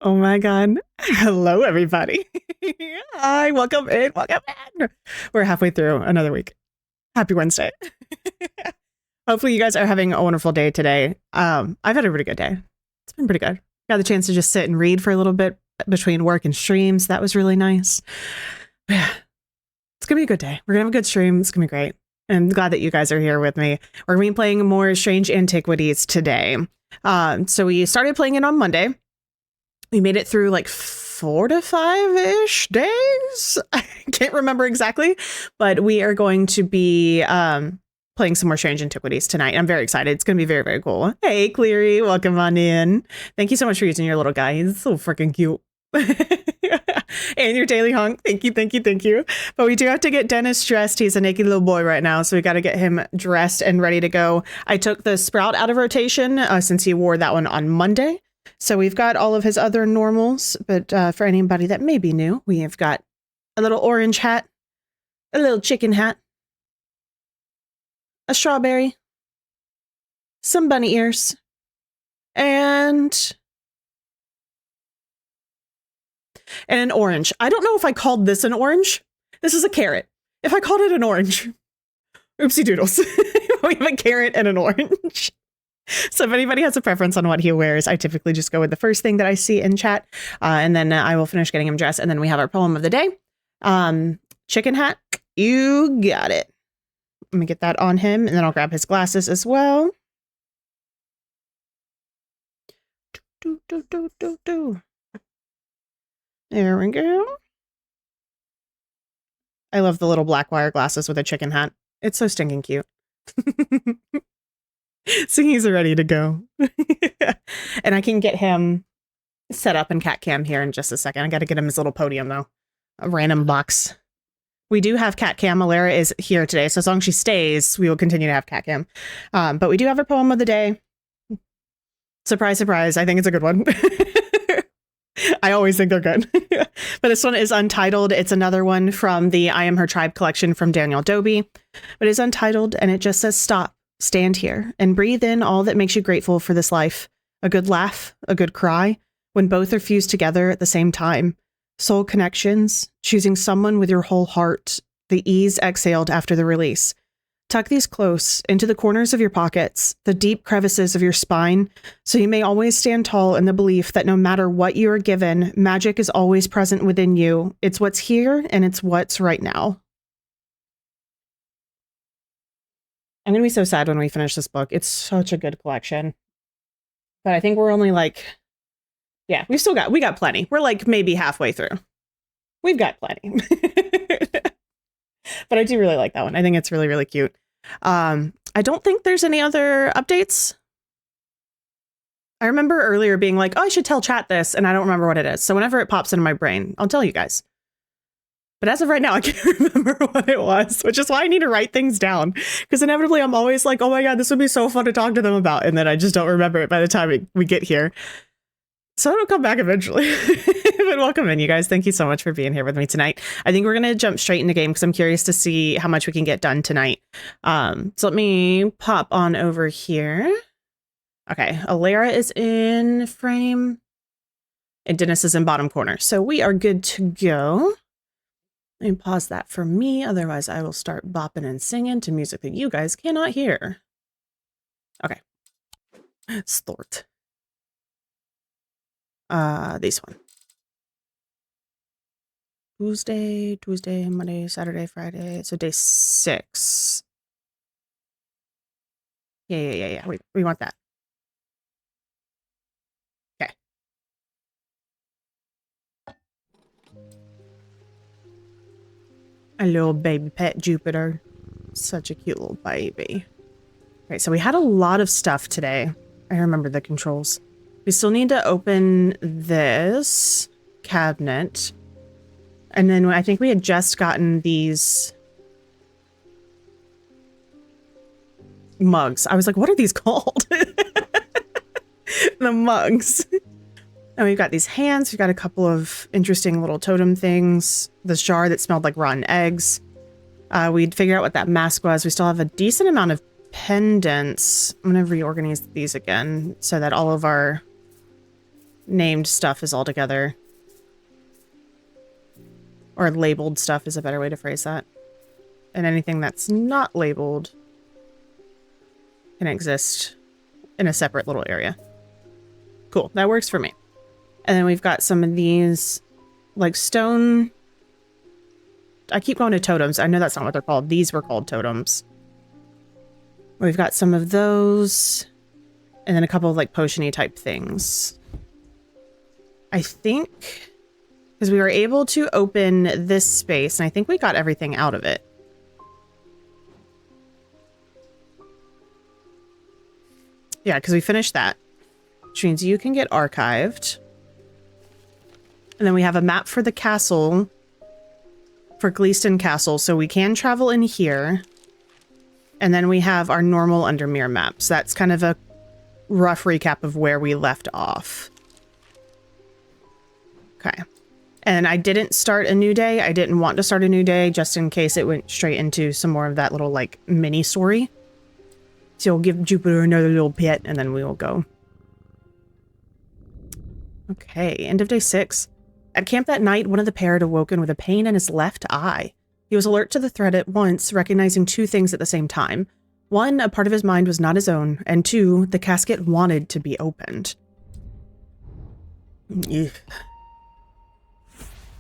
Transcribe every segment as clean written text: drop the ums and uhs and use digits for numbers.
Oh my God. Hello, everybody. Hi, welcome in, welcome in. We're halfway through another week. Happy Wednesday. Hopefully you guys are having a wonderful day today. I've had a pretty good day. It's been pretty good. Got the chance to just sit and read for a little bit between work and streams. That was really nice. Yeah, it's gonna be a good day. We're gonna have a good stream. It's gonna be great. I'm glad that you guys are here with me. We're gonna be playing more Strange Antiquities today. So we started playing it on Monday. We made it through like 4 to 5-ish days. I can't remember exactly, but we are going to be playing some more Strange Antiquities tonight. I'm very excited. It's going to be very, very cool. Hey, Cleary, welcome on in. Thank you so much for using your little guy. He's so freaking cute. And your daily hunk. Thank you, thank you, thank you. But we do have to get Dennis dressed. He's a naked little boy right now, so we got to get him dressed and ready to go. I took the Sprout out of rotation since he wore that one on Monday. So we've got all of his other normals, but for anybody that may be new, we have got a little orange hat, a little chicken hat, a strawberry, some bunny ears, and an orange. I don't know if I called this an orange. This is a carrot. If I called it an orange, oopsie doodles. We have a carrot and an orange. So if anybody has a preference on what he wears, I typically just go with the first thing that I see in chat. And then I will finish getting him dressed. And then we have our poem of the day. Chicken hat. You got it. Let me get that on him. And then I'll grab his glasses as well. There we go. I love the little black wire glasses with a chicken hat. It's so stinking cute. So he's ready to go. And I can get him set up in cat cam here in just a second. I got to get him his little podium though. A random box. We do have cat cam. Alara is here today. So as long as she stays, we will continue to have cat cam. But we do have a poem of the day. Surprise, surprise. I think it's a good one. I always think they're good. But this one is untitled. It's another one from the I Am Her Tribe collection from Daniel Dobie. But it's untitled and it just says stop. Stand here and breathe in all that makes you grateful for this life. A good laugh, a good cry, when both are fused together at the same time. Soul connections, choosing someone with your whole heart, the ease exhaled after the release. Tuck these close into the corners of your pockets, the deep crevices of your spine, so you may always stand tall in the belief that no matter what you are given, magic is always present within you. It's what's here and it's what's right now. I'm going to be so sad when we finish this book. It's such a good collection. But I think we're only like, yeah, we got plenty. We're like maybe halfway through. We've got plenty. But I do really like that one. I think it's really, really cute. I don't think there's any other updates. I remember earlier being like, oh, I should tell chat this, and I don't remember what it is. So whenever it pops into my brain, I'll tell you guys. But as of right now, I can't remember what it was, which is why I need to write things down. Because inevitably, I'm always like, oh my God, this would be so fun to talk to them about. And then I just don't remember it by the time we get here. So it'll come back eventually. But welcome in, you guys. Thank you so much for being here with me tonight. I think we're going to jump straight into game because I'm curious to see how much we can get done tonight. So let me pop on over here. Okay, Alara is in frame. And Dennis is in bottom corner. So we are good to go. Let me pause that for me, otherwise I will start bopping and singing to music that you guys cannot hear. Okay. Stort. This one. Tuesday, Monday, Saturday, Friday. So day 6. Yeah. We want that. Okay. A little baby pet Jupiter. Such a cute little baby. Okay, so we had a lot of stuff today. I remember the controls. We still need to open this cabinet. And then I think we had just gotten these mugs. I was like, what are these called? The mugs. And we've got these hands. We've got a couple of interesting little totem things. This jar that smelled like rotten eggs. We'd figure out what that mask was. We still have a decent amount of pendants. I'm going to reorganize these again so that all of our named stuff is all together. Or labeled stuff is a better way to phrase that. And anything that's not labeled can exist in a separate little area. Cool, that works for me. And then we've got some of these, like stone... I keep going to totems. I know that's not what they're called. These were called totems. We've got some of those. And then a couple of like potion-y type things. I think... because we were able to open this space, and I think we got everything out of it. Yeah, because we finished that. Which means you can get archived. And then we have a map for the castle. For Gleeston Castle, so we can travel in here. And then we have our normal Undermere maps. That's kind of a rough recap of where we left off. Okay. And I didn't start a new day. I didn't want to start a new day just in case it went straight into some more of that little like mini story. So we'll give Jupiter another little pit and then we will go. Okay, end of day 6. At camp that night, one of the pair had awoken with a pain in his left eye. He was alert to the threat at once, recognizing 2 things at the same time. 1, a part of his mind was not his own, and 2, the casket wanted to be opened. Ugh.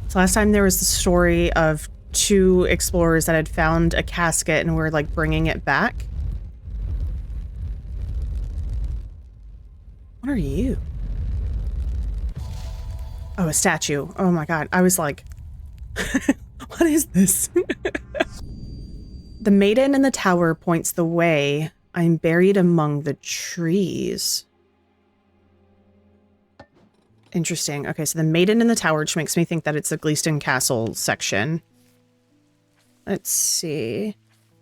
So last time there was the story of 2 explorers that had found a casket and were like bringing it back. What are you? Oh, a statue. Oh my god. I was like, what is this? The maiden in the tower points the way. I'm buried among the trees. Interesting. Okay, so the maiden in the tower, which makes me think that it's the Gleeston Castle section. Let's see.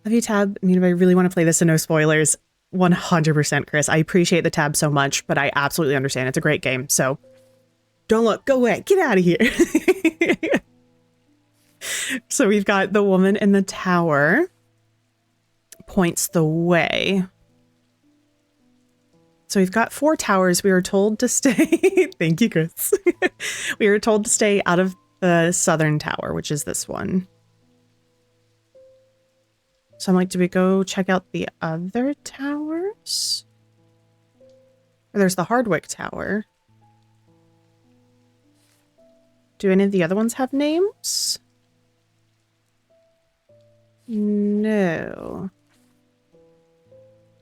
Love you, Tab. I mean, if I really want to play this and no spoilers, 100% Chris. I appreciate the tab so much, but I absolutely understand. It's a great game, so don't look. Go away. Get out of here. So we've got the woman in the tower points the way. So we've got 4 towers. We were told to stay. Thank you, Chris. We were told to stay out of the southern tower, which is this one. So I'm like, do we go check out the other towers? Or there's the Hardwick Tower. Do any of the other ones have names? No.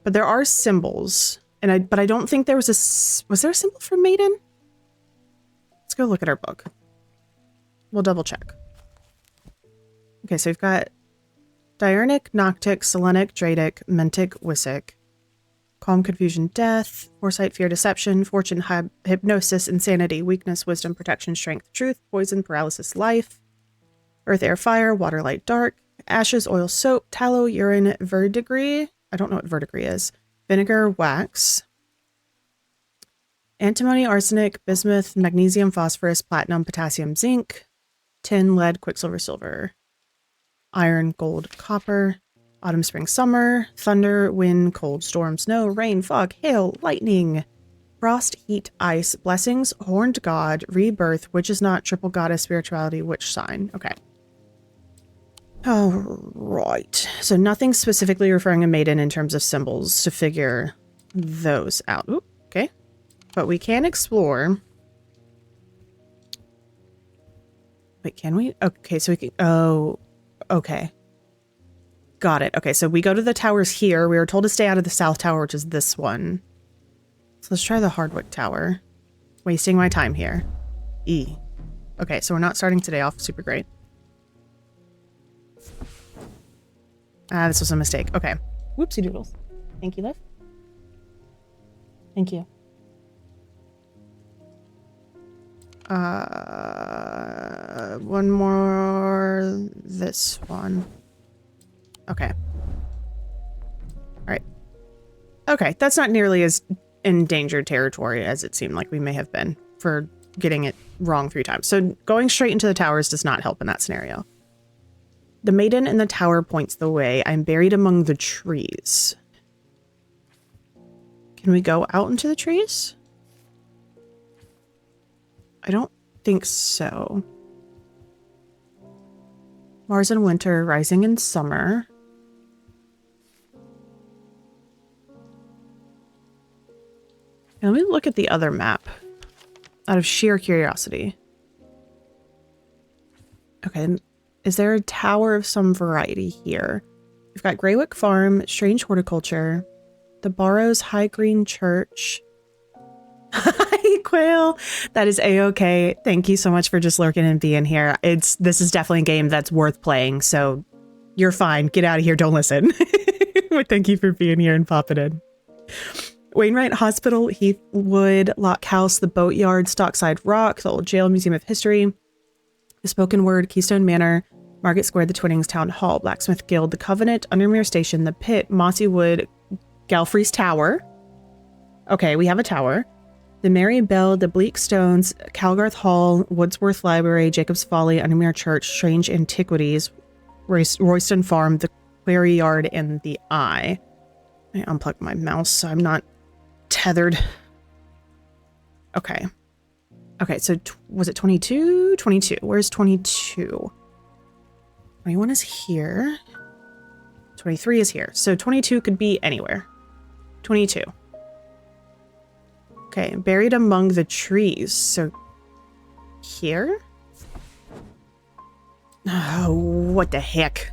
But there are symbols. But I don't think there was was there a symbol for maiden? Let's go look at our book. We'll double check. Okay, so we've got Diurnic, Noctic, Selenic, Dradic, Mentic, Wissic. Calm, Confusion, Death. Foresight, Fear, Deception. Fortune, Hypnosis, Insanity, Weakness, Wisdom, Protection, Strength, Truth. Poison, Paralysis, Life. Earth, Air, Fire. Water, Light, Dark. Ashes, Oil, Soap. Tallow, Urine, Verdigris. I don't know what verdigris is. Vinegar, Wax. Antimony, Arsenic, Bismuth, Magnesium, Phosphorus, Platinum, Potassium, Zinc. Tin, Lead, Quicksilver, Silver. Iron, Gold, Copper. Autumn, Spring, Summer. Thunder, Wind, Cold, Storm, Snow, Rain, Fog, Hail, Lightning. Frost, Heat, Ice. Blessings, Horned God, Rebirth, Witch's Knot, Triple Goddess, Spirituality, Witch Sign. Okay. All right. So nothing specifically referring to maiden in terms of symbols to figure those out. Ooh, okay. But we can explore. Wait, can we? Okay, so we can... Oh, okay. Got it. Okay, so we go to the towers here. We were told to stay out of the south tower, which is this one. So let's try the Hardwick Tower. Wasting my time here. E. Okay, so we're not starting today off super great. This was a mistake. Okay. Whoopsie doodles. Thank you, love. Thank you. One more. This one. Okay. All right. Okay, that's not nearly as endangered territory as it seemed like we may have been for getting it wrong 3 times. So going straight into the towers does not help in that scenario. The maiden in the tower points the way. I'm buried among the trees. Can we go out into the trees? I don't think so. Mars in winter, rising in summer. Now, let me look at the other map out of sheer curiosity. Okay, is there a tower of some variety here? We've got Greywick Farm, Strange Horticulture, the Barrows High Green Church. Hi, Quail. That is a-okay. Thank you so much for just lurking and being here. This is definitely a game that's worth playing, so you're fine. Get out of here. Don't listen. But thank you for being here and popping in. Wainwright Hospital, Heathwood, Lock House, the Boatyard, Stockside Rock, the Old Jail, Museum of History, the Spoken Word, Keystone Manor, Market Square, the Twinnings Town Hall, Blacksmith Guild, the Covenant, Undermere Station, the Pit, Mossy Wood, Galfrey's Tower. Okay, we have a tower. The Mary Bell, the Bleak Stones, Calgarth Hall, Woodsworth Library, Jacob's Folly, Undermere Church, Strange Antiquities, Royston Farm, the Quarry Yard, and the Eye. I unplugged my mouse so I'm not tethered. Okay. Okay, so was it 22? 22. Where's 22? 21 is here. 23 is here. So 22 could be anywhere. 22. Okay, buried among the trees. So here? Oh, what the heck?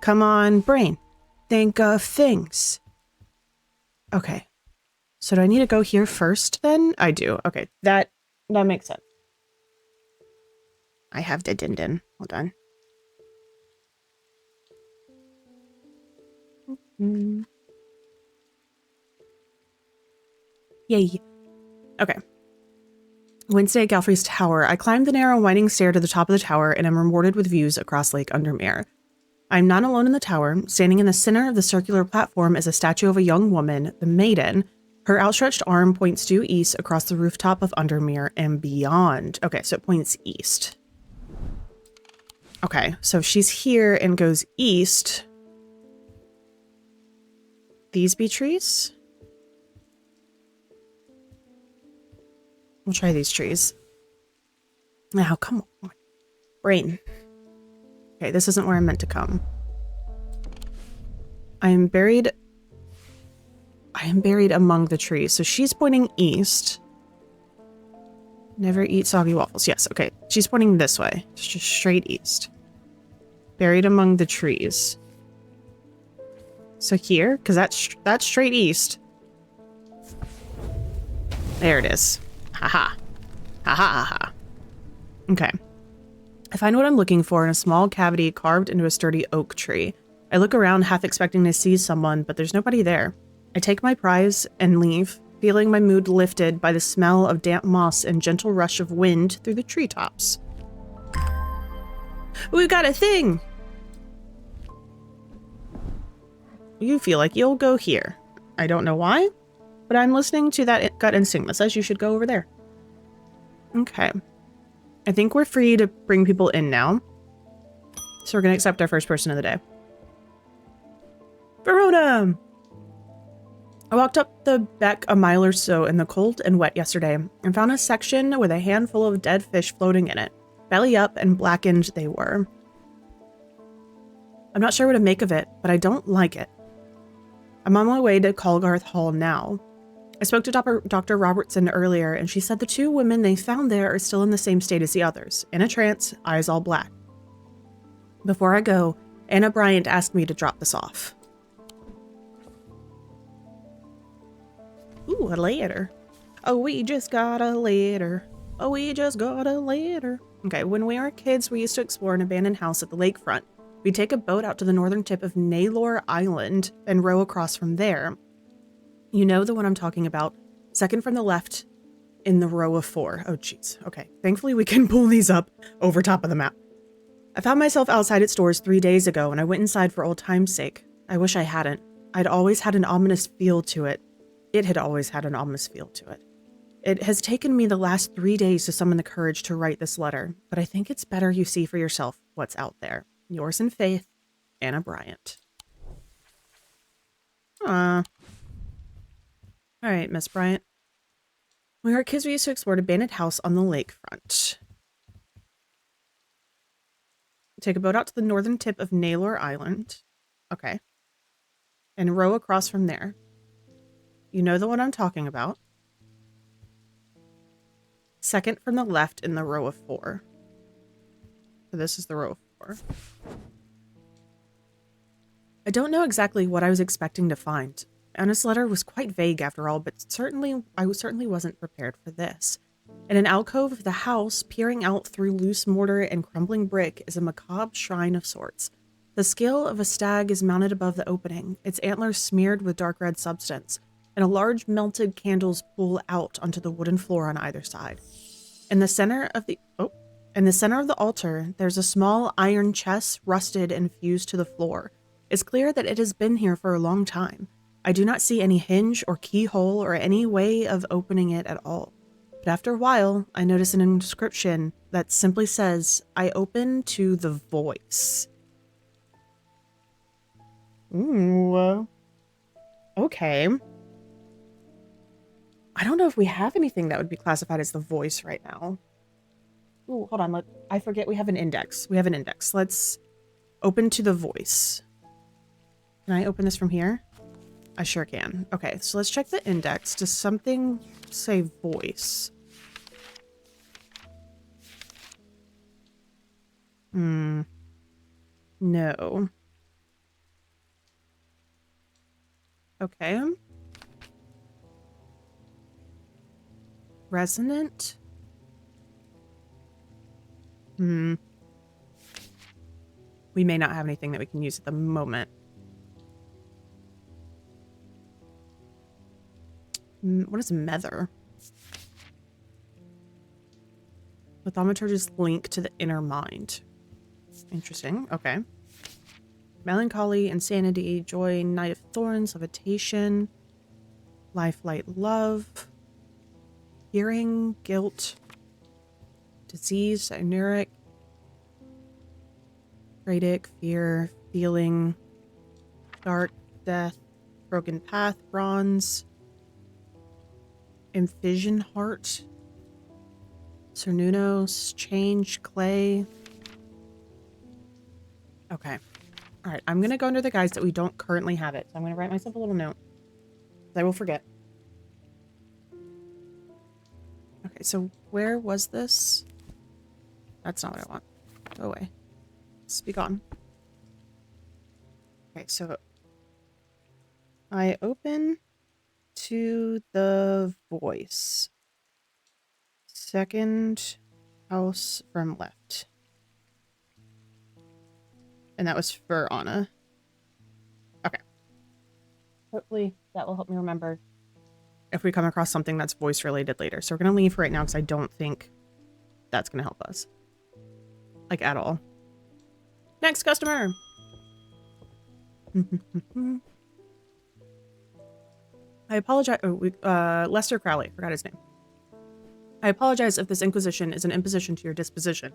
Come on, brain. Think of things. Okay. So do I need to go here first then? I do. Okay, that makes sense. I have the din-din. Hold on. Yay. Okay. Wednesday at Galfrey's Tower. I climbed the narrow winding stair to the top of the tower and am rewarded with views across Lake Undermere. I'm not alone in the tower. Standing in the center of the circular platform is a statue of a young woman, the Maiden. Her outstretched arm points due east across the rooftop of Undermere and beyond. Okay, so it points east. Okay, so she's here and goes east. These be trees? We'll try these trees. Now, come on. Brain. Okay, this isn't where I'm meant to come. I am buried among the trees. So she's pointing east. Never eat soggy waffles. Yes, okay. She's pointing this way. Just straight east. Buried among the trees. So here, because that's straight east. There it is. Haha. Haha, haha. Okay. I find what I'm looking for in a small cavity carved into a sturdy oak tree. I look around, half expecting to see someone, but there's nobody there. I take my prize and leave, feeling my mood lifted by the smell of damp moss and gentle rush of wind through the treetops. We've got a thing! You feel like you'll go here. I don't know why, but I'm listening to that gut instinct that says you should go over there. Okay. I think we're free to bring people in now. So we're going to accept our first person of the day. Verona! I walked up the beck a mile or so in the cold and wet yesterday and found a section with a handful of dead fish floating in it. Belly up and blackened they were. I'm not sure what to make of it, but I don't like it. I'm on my way to Calgarth Hall now. I spoke to Dr. Robertson earlier, and she said the two women they found there are still in the same state as the others, in a trance, eyes all black. Before I go, Anna Bryant asked me to drop this off. Ooh, a letter. Oh, we just got a letter. Oh, we just got a letter. Okay, when we were kids, we used to explore an abandoned house at the lakefront. We'd take a boat out to the northern tip of Naylor Island and row across from there. You know the one I'm talking about. Second from the left in the row of 4. Oh, jeez. Okay. Thankfully, we can pull these up over top of the map. I found myself outside its doors 3 days ago, and I went inside for old time's sake. I wish I hadn't. I'd always had an ominous feel to it. It had always had an ominous feel to it. It has taken me the last 3 days to summon the courage to write this letter, but I think it's better you see for yourself what's out there. Yours in faith, Anna Bryant. All right, Miss Bryant. When we were kids, we used to explore an abandoned house on the lakefront. Take a boat out to the northern tip of Naylor Island. Okay. And row across from there. You know the one I'm talking about. Second from the left in the row of 4. So this is the row of 4. I don't know exactly what I was expecting to find. Anna's letter was quite vague after all, but I certainly wasn't prepared for this. In an alcove of the house, peering out through loose mortar and crumbling brick, is a macabre shrine of sorts. The scale of a stag is mounted above the opening, its antlers smeared with dark red substance, and a large melted candles pull out onto the wooden floor on either side. In the center of the altar, there's a small iron chest rusted and fused to the floor. It's clear that it has been here for a long time. I do not see any hinge or keyhole or any way of opening it at all. But after a while, I notice an inscription that simply says, "I open to the voice." Ooh. Okay. I don't know if we have anything that would be classified as the voice right now. Ooh, hold on. I forget we have an index. Let's open to the voice. Can I open this from here? I sure can. Okay, so let's check the index. Does something say voice? No. Okay. Resonant? We may not have anything that we can use at the moment. What is Mether? The thaumaturge's link to the inner mind. Interesting. Okay. Melancholy, insanity, joy, Knight of Thorns, levitation, life, light, love, hearing, guilt, disease, cyanuric, Radic, fear, feeling, dark, death, broken path, bronze, Emphision heart, Cernunos, change, clay. Okay. All right, I'm going to go under the guise that we don't currently have it. So I'm going to write myself a little note. I will forget. Okay, so where was this? That's not what I want. Go away. Let's be gone. Okay, so I open to the voice. Second house from left. And that was for Anna. Okay. Hopefully that will help me remember if we come across something that's voice related later. So we're going to leave right now because I don't think that's going to help us. Like at all. Next customer. I apologize. Lester Crowley. Forgot his name. I apologize if this inquisition is an imposition to your disposition.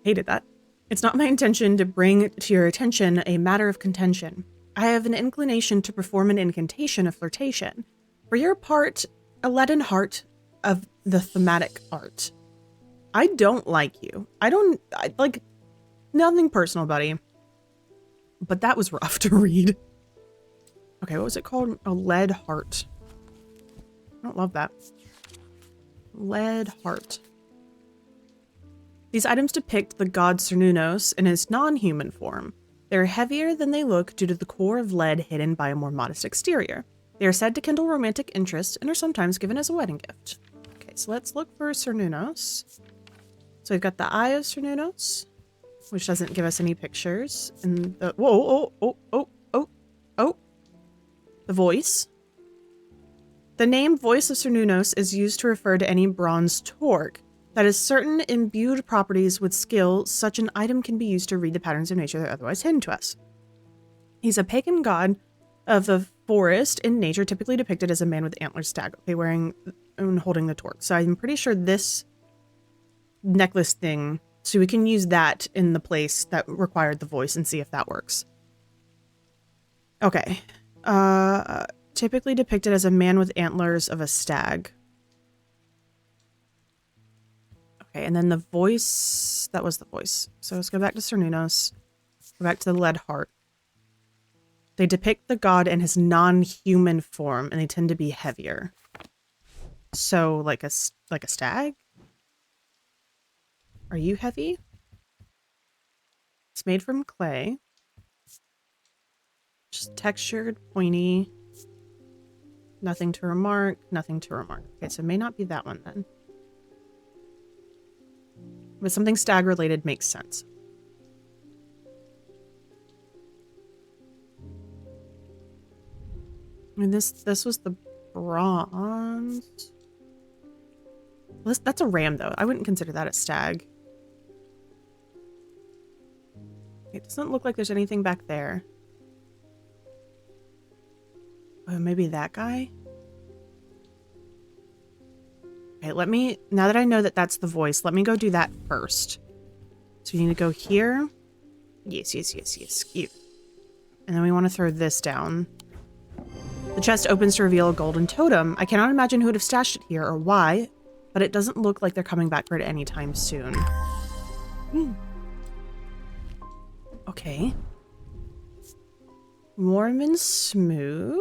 Hated that. It's not my intention to bring to your attention a matter of contention. I have an inclination to perform an incantation of flirtation. For your part, a leaden heart of the thematic art. I don't like you. Like, nothing personal, buddy. But that was rough to read. Okay, what was it called? A lead heart. I don't love that. Lead heart. These items depict the god Cernunos in his non-human form. They are heavier than they look due to the core of lead hidden by a more modest exterior. They are said to kindle romantic interest and are sometimes given as a wedding gift. Okay, so let's look for Cernunos. So we've got the Eye of Cernunos, which doesn't give us any pictures. And the the voice. The name Voice of Cernunos is used to refer to any bronze torque that has certain imbued properties with skill. Such an item can be used to read the patterns of nature that are otherwise hidden to us. He's a pagan god of the forest in nature, typically depicted as a man with antler stag, okay, wearing and holding the torque. So I'm pretty sure this necklace thing, so we can use that in the place that required the voice and see if that works. Okay. Typically depicted as a man with antlers of a stag. Okay, and then the voice, that was the voice. So let's go back to Cernunnos, go back to the lead heart. They depict the god in his non-human form, and they tend to be heavier. So like a stag? Are you heavy? It's made from clay. Just textured, pointy. Nothing to remark, nothing to remark. Okay, so it may not be that one then. But something stag related makes sense. I mean, this was the bronze. Well, that's a ram though. I wouldn't consider that a stag. It doesn't look like there's anything back there. Oh, maybe that guy? Okay, let me, now that I know that that's the voice, let me go do that first. So we need to go here. Yes. Cute. And then we want to throw this down. The chest opens to reveal a golden totem. I cannot imagine who would have stashed it here or why, but it doesn't look like they're coming back for it anytime soon. Okay. Warm and smooth.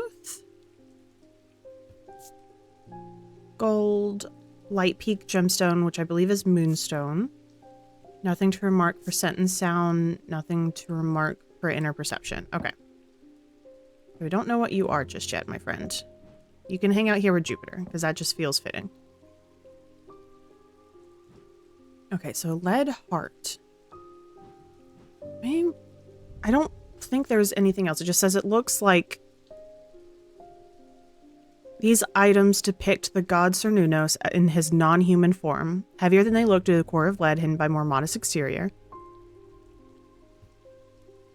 Gold, light peak gemstone, which I believe is moonstone. Nothing to remark for scent and sound. Nothing to remark for inner perception. Okay. We don't know what you are just yet, my friend. You can hang out here with Jupiter, because that just feels fitting. Okay, so lead heart. I don't think there's anything else. It just says it looks like these items depict the god Cernunnos in his non-human form, heavier than they look due to the core of lead hidden by more modest exterior.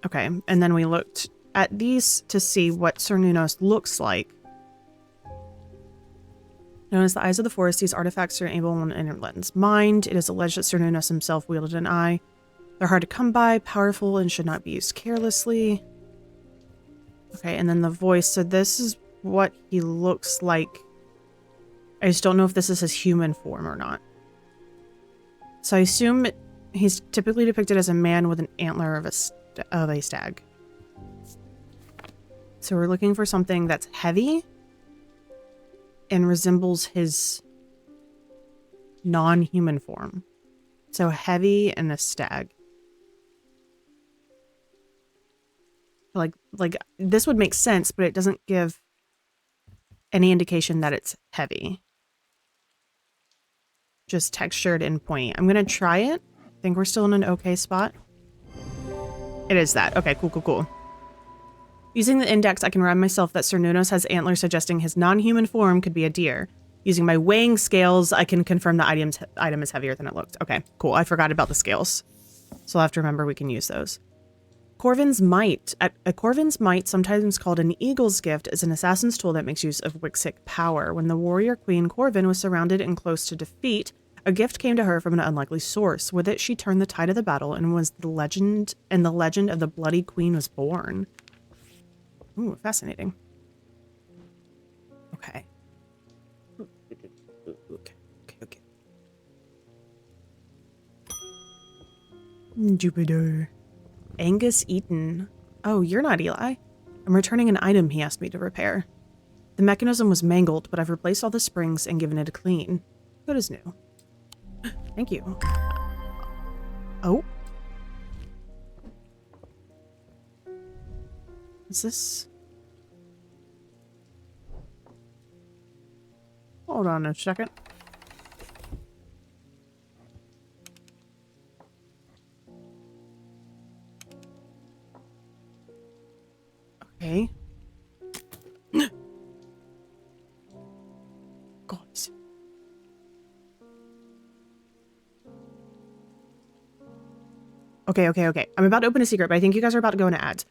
Okay, and then we looked at these to see what Cernunnos looks like. Known as the eyes of the forest, these artifacts are able on inner lens mind. It is alleged that Cernunnos himself wielded an eye. They're hard to come by, powerful, and should not be used carelessly. Okay, and then the voice. So this is what he looks like. I just don't know if this is his human form or not. So I assume he's typically depicted as a man with an antler of a stag. So we're looking for something that's heavy and resembles his non-human form. So heavy and a stag. Like this would make sense, but it doesn't give any indication that it's heavy. Just textured and pointy. I'm gonna try it. I think we're still in an okay spot. It is that. Okay, cool. Using the index, I can remind myself that Cernunnos has antlers suggesting his non-human form could be a deer. Using my weighing scales, I can confirm the item is heavier than it looked. Okay, cool. I forgot about the scales. So I'll have to remember we can use those. Corvin's Might. A Corvin's Might, sometimes called an Eagle's Gift, is an assassin's tool that makes use of Wixic power. When the warrior queen Corvin was surrounded and close to defeat, a gift came to her from an unlikely source. With it, she turned the tide of the battle and the legend of the Bloody Queen was born. Ooh, fascinating. Okay. Okay. Jupiter. Angus Eaton. Oh, you're not Eli. I'm returning an item he asked me to repair. The mechanism was mangled, but I've replaced all the springs and given it a clean. Good as new. Thank you. Oh. Is this... Hold on a second. Okay. God. Okay. I'm about to open a secret, but I think you guys are about to go into ads.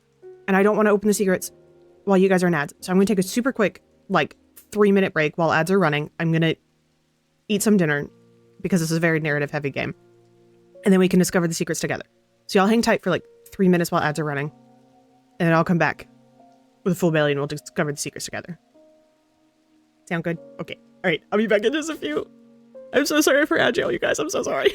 And I don't want to open the secrets while you guys are in ads. So I'm going to take a super quick, 3-minute break while ads are running. I'm going to eat some dinner because this is a very narrative heavy game. And then we can discover the secrets together. So y'all hang tight for 3 minutes while ads are running. And then I'll come back with a full belly and we'll discover the secrets together. Sound good? Okay. All right. I'll be back in just a few. I'm so sorry for Agile, you guys. I'm so sorry.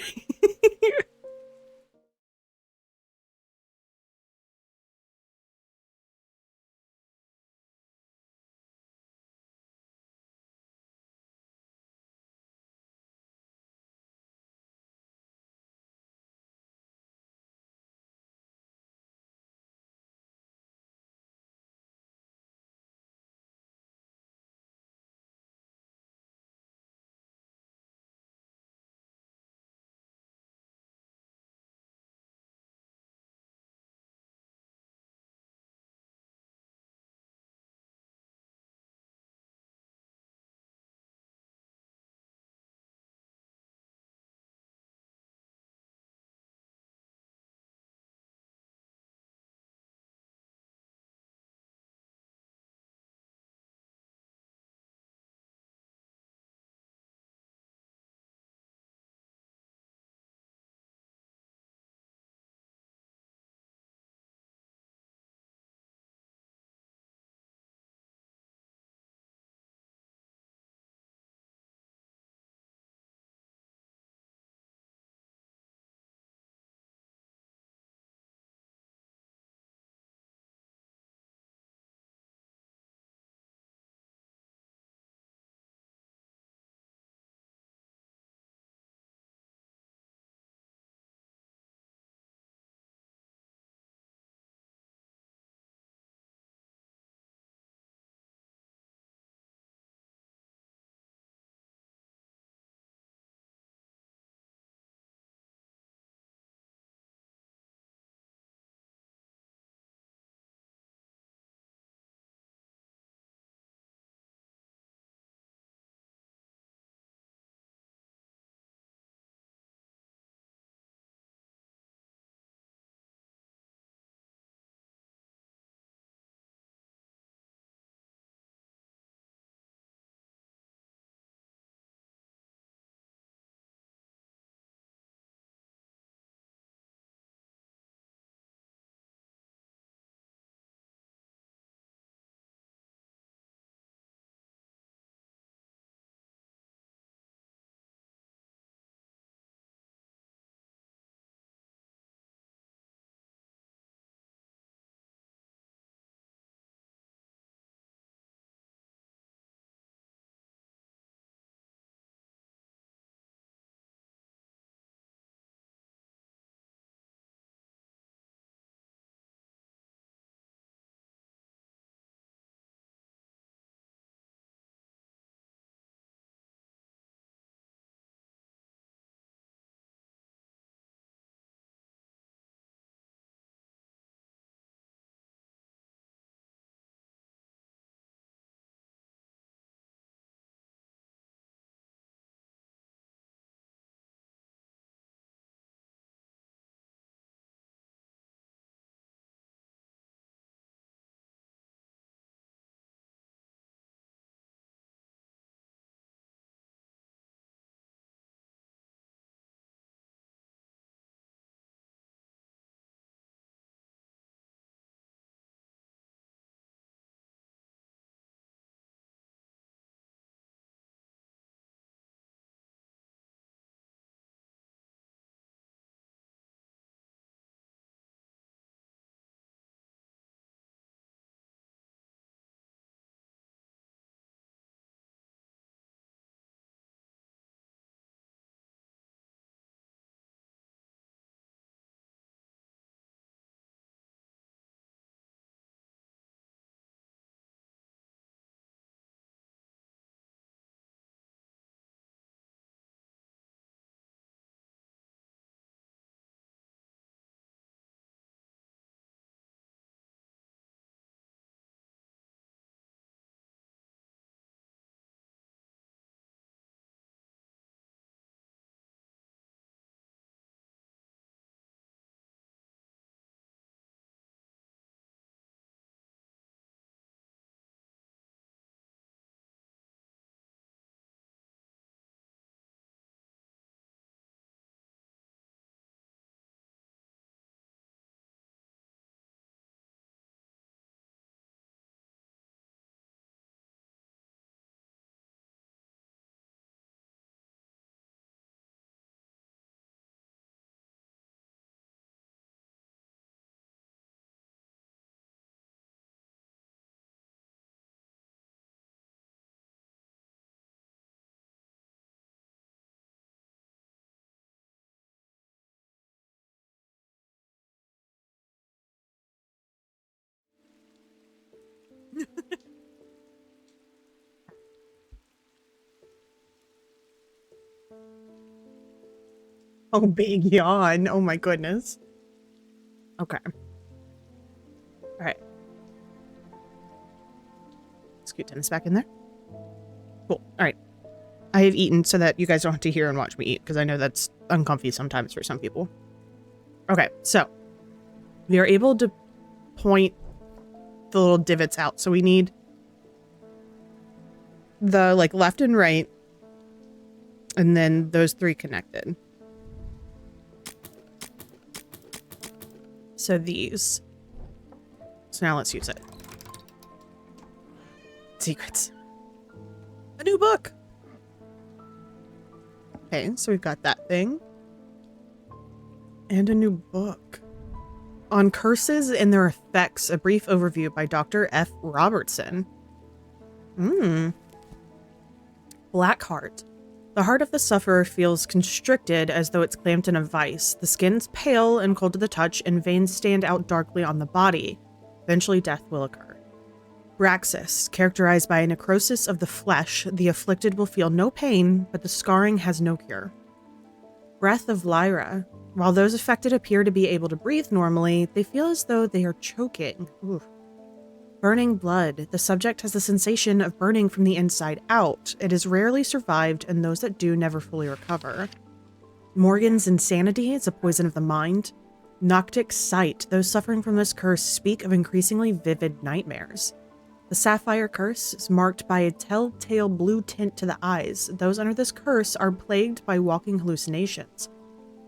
Oh, big yawn. Oh my goodness. Okay. All right. Scoot tennis back in there. Cool. All right. I have eaten so that you guys don't have to hear and watch me eat, because I know that's uncomfy sometimes for some people. Okay, so we are able to point the little divots out. So we need the like left and right, and then those three connected. So these. So now let's use it. Secrets. A new book. Okay, so we've got that thing. And a new book. On curses and their effects, a brief overview by Dr. F. Robertson. Black heart. The heart of the sufferer feels constricted as though it's clamped in a vice. The skin's pale and cold to the touch, and veins stand out darkly on the body. Eventually, death will occur. Braxis. Characterized by a necrosis of the flesh, the afflicted will feel no pain, but the scarring has no cure. Breath of Lyra. While those affected appear to be able to breathe normally, they feel as though they are choking. Oof. Burning blood. The subject has the sensation of burning from the inside out. It is rarely survived, and those that do never fully recover. Morgan's insanity is a poison of the mind. Noctic sight. Those suffering from this curse speak of increasingly vivid nightmares. The sapphire curse is marked by a telltale blue tint to the eyes. Those under this curse are plagued by walking hallucinations.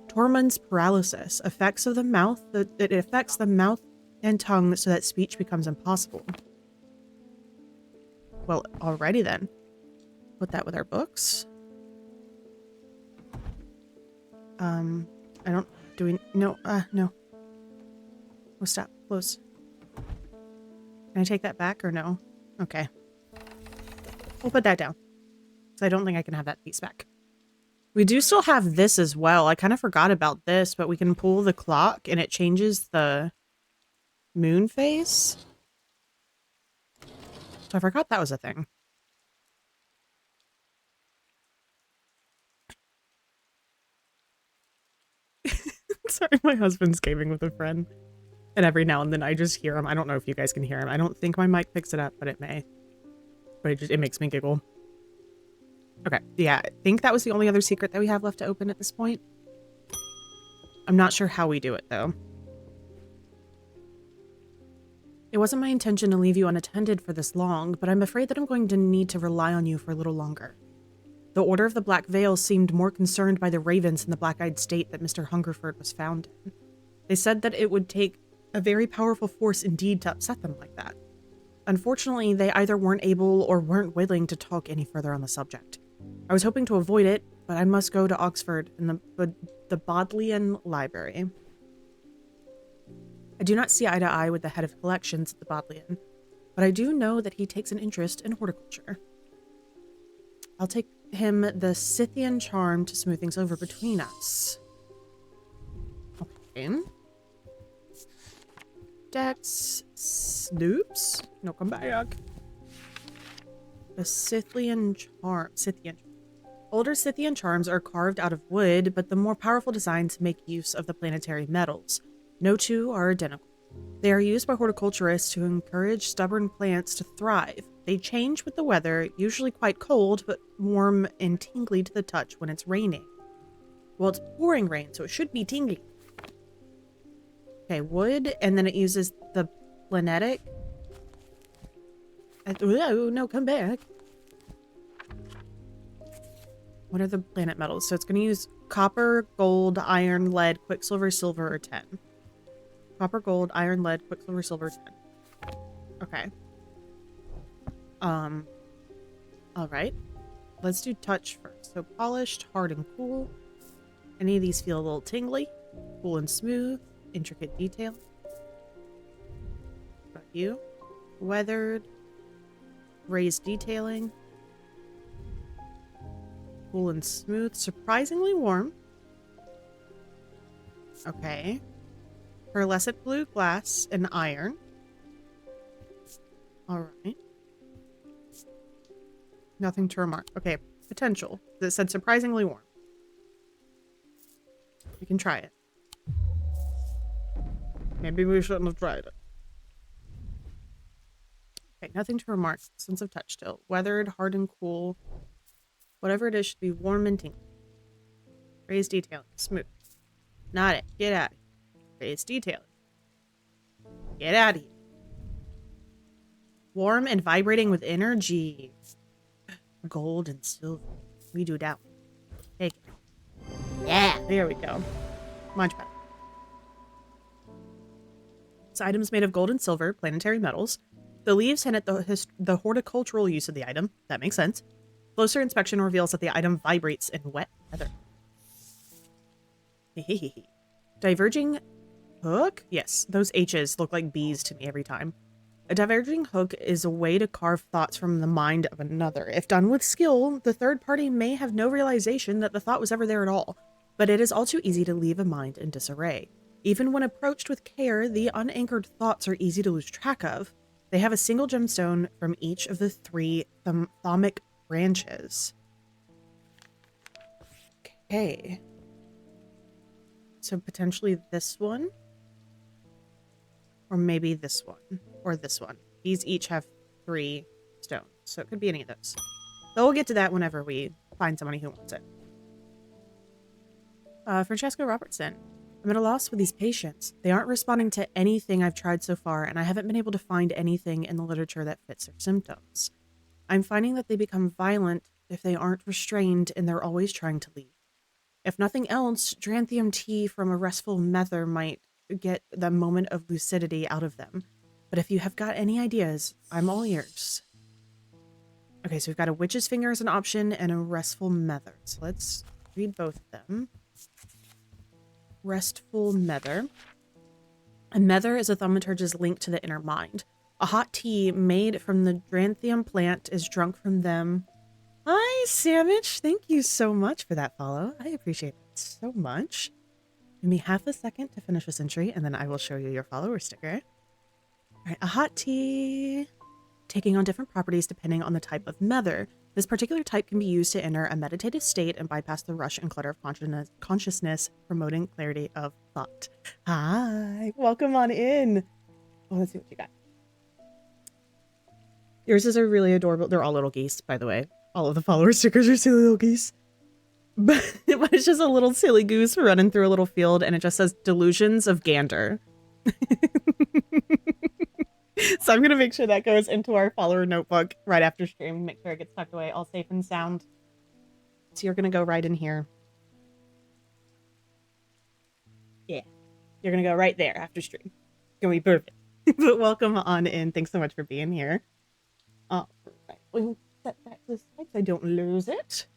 Tormund's paralysis. Effects of the mouth. It affects the mouth and tongue so that speech becomes impossible. Well, alrighty then. Put that with our books. I don't... Do we... No, no. Oh, stop. Close. Can I take that back or no? Okay. We'll put that down. So I don't think I can have that piece back. We do still have this as well. I kind of forgot about this, but we can pull the clock and it changes the moon phase. So I forgot that was a thing. Sorry, my husband's gaming with a friend. And every now and then I just hear him. I don't know if you guys can hear him. I don't think my mic picks it up, but it may. But it makes me giggle. Okay, yeah, I think that was the only other secret that we have left to open at this point. I'm not sure how we do it, though. It wasn't my intention to leave you unattended for this long, but I'm afraid that I'm going to need to rely on you for a little longer. The Order of the Black Veil seemed more concerned by the ravens in the black-eyed state that Mr. Hungerford was found in. They said that it would take a very powerful force indeed to upset them like that. Unfortunately, they either weren't able or weren't willing to talk any further on the subject. I was hoping to avoid it, but I must go to Oxford in the Bodleian Library. I do not see eye to eye with the head of collections at the Bodleian, but I do know that he takes an interest in horticulture. I'll take him the Scythian charm to smooth things over between us. Okay. Dex Snoops? No, come back. The Scythian charm. Older Scythian charms are carved out of wood, but the more powerful designs make use of the planetary metals. No two are identical. They are used by horticulturists to encourage stubborn plants to thrive. They change with the weather, usually quite cold, but warm and tingly to the touch when it's raining. Well, it's pouring rain, so it should be tingly. Okay, wood, and then it uses the planetic. Oh, no, come back. What are the planet metals? So it's going to use copper, gold, iron, lead, quicksilver, silver, or 10. Copper, gold, iron, lead, quicksilver, silver, 10. Okay. Alright. Let's do touch first. So polished, hard, and cool. Any of these feel a little tingly. Cool and smooth. Intricate detail. What about you? Weathered. Raised detailing. Cool and smooth. Surprisingly warm. Okay. Pearlescent blue glass and iron. Alright. Nothing to remark. Okay. Potential. That said surprisingly warm. We can try it. Maybe we shouldn't have tried it. Okay, nothing to remark. Sense of touch still. Weathered, hard and cool. Whatever it is should be warm and tingly. Raise detailing. Smooth. Not it. Get out of here. Raise detailing. Get out of here. Warm and vibrating with energy. Gold and silver. We do that one. Take it. Yeah, there we go. Much better. This item is made of gold and silver, planetary metals. The leaves hint at the horticultural use of the item. That makes sense. Closer inspection reveals that the item vibrates in wet weather. Diverging hook? Yes, those H's look like B's to me every time. A diverging hook is a way to carve thoughts from the mind of another. If done with skill, the third party may have no realization that the thought was ever there at all, but it is all too easy to leave a mind in disarray. Even when approached with care, the unanchored thoughts are easy to lose track of. They have a single gemstone from each of the 3 thaumic branches. Okay. So potentially this one? Or maybe this one. Or this one. These each have 3 stones. So it could be any of those. But we'll get to that whenever we find somebody who wants it. Francesca Robertson. I'm at a loss with these patients. They aren't responding to anything I've tried so far, and I haven't been able to find anything in the literature that fits their symptoms. I'm finding that they become violent if they aren't restrained, and they're always trying to leave. If nothing else, Dranthium tea from a restful mether might get the moment of lucidity out of them. But if you have got any ideas, I'm all ears. Okay, so we've got a witch's finger as an option and a restful mether. So let's read both of them. Restful mether. A mether is a thaumaturge's link to the inner mind. A hot tea made from the Dranthium plant is drunk from them. Hi, Samich. Thank you so much for that follow. I appreciate it so much. Give me half a second to finish this entry, and then I will show you your follower sticker. All right, a hot tea taking on different properties depending on the type of mether. This particular type can be used to enter a meditative state and bypass the rush and clutter of consciousness, promoting clarity of thought. Hi, welcome on in. Oh, let's see what you got. Yours is a really adorable. They're all little geese, by the way. All of the follower stickers are silly little geese. But it's just a little silly goose running through a little field, and it just says Delusions of Gander. So I'm going to make sure that goes into our follower notebook right after stream. Make sure it gets tucked away all safe and sound. So you're going to go right in here. Yeah. You're going to go right there after stream. It's going to be perfect. But welcome on in. Thanks so much for being here. All right. We'll set back this side so I don't lose it.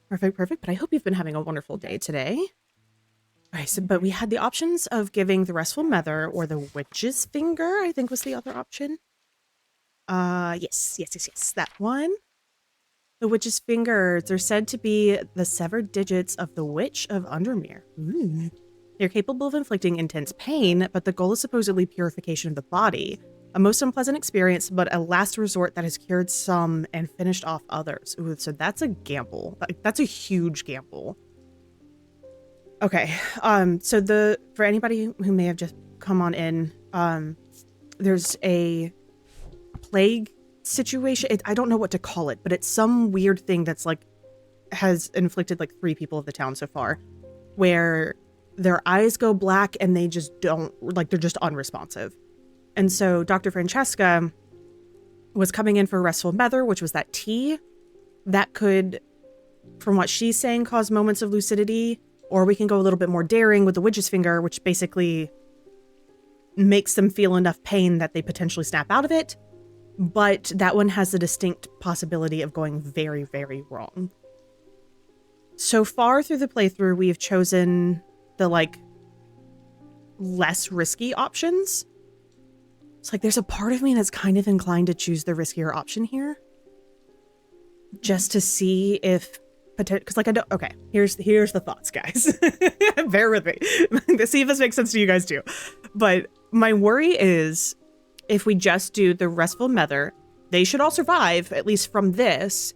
Perfect, perfect. But I hope you've been having a wonderful day today. All right, so, but we had the options of giving the restful mether or the witch's finger, I think was the other option. Yes, that one. The witch's fingers are said to be the severed digits of the Witch of Undermere. Ooh. They're capable of inflicting intense pain, but the goal is supposedly purification of the body. A most unpleasant experience, but a last resort that has cured some and finished off others. Ooh, so that's a gamble. That's a huge gamble. Okay, so for anybody who may have just come on in, there's a plague situation. I don't know what to call it, but it's some weird thing that's like, has inflicted like 3 people of the town so far, where their eyes go black and they just don't, like they're just unresponsive. And so Dr. Francesca was coming in for restful mether, which was that tea that could, from what she's saying, cause moments of lucidity. Or we can go a little bit more daring with the witch's finger, which basically makes them feel enough pain that they potentially snap out of it. But that one has the distinct possibility of going very, very wrong. So far through the playthrough, we have chosen the, like, less risky options. It's like there's a part of me that's kind of inclined to choose the riskier option here. Just to see if... Because, like, I don't... Okay, here's the thoughts, guys. Bear with me. See if this makes sense to you guys, too. But my worry is, if we just do the restful mether, they should all survive, at least from this.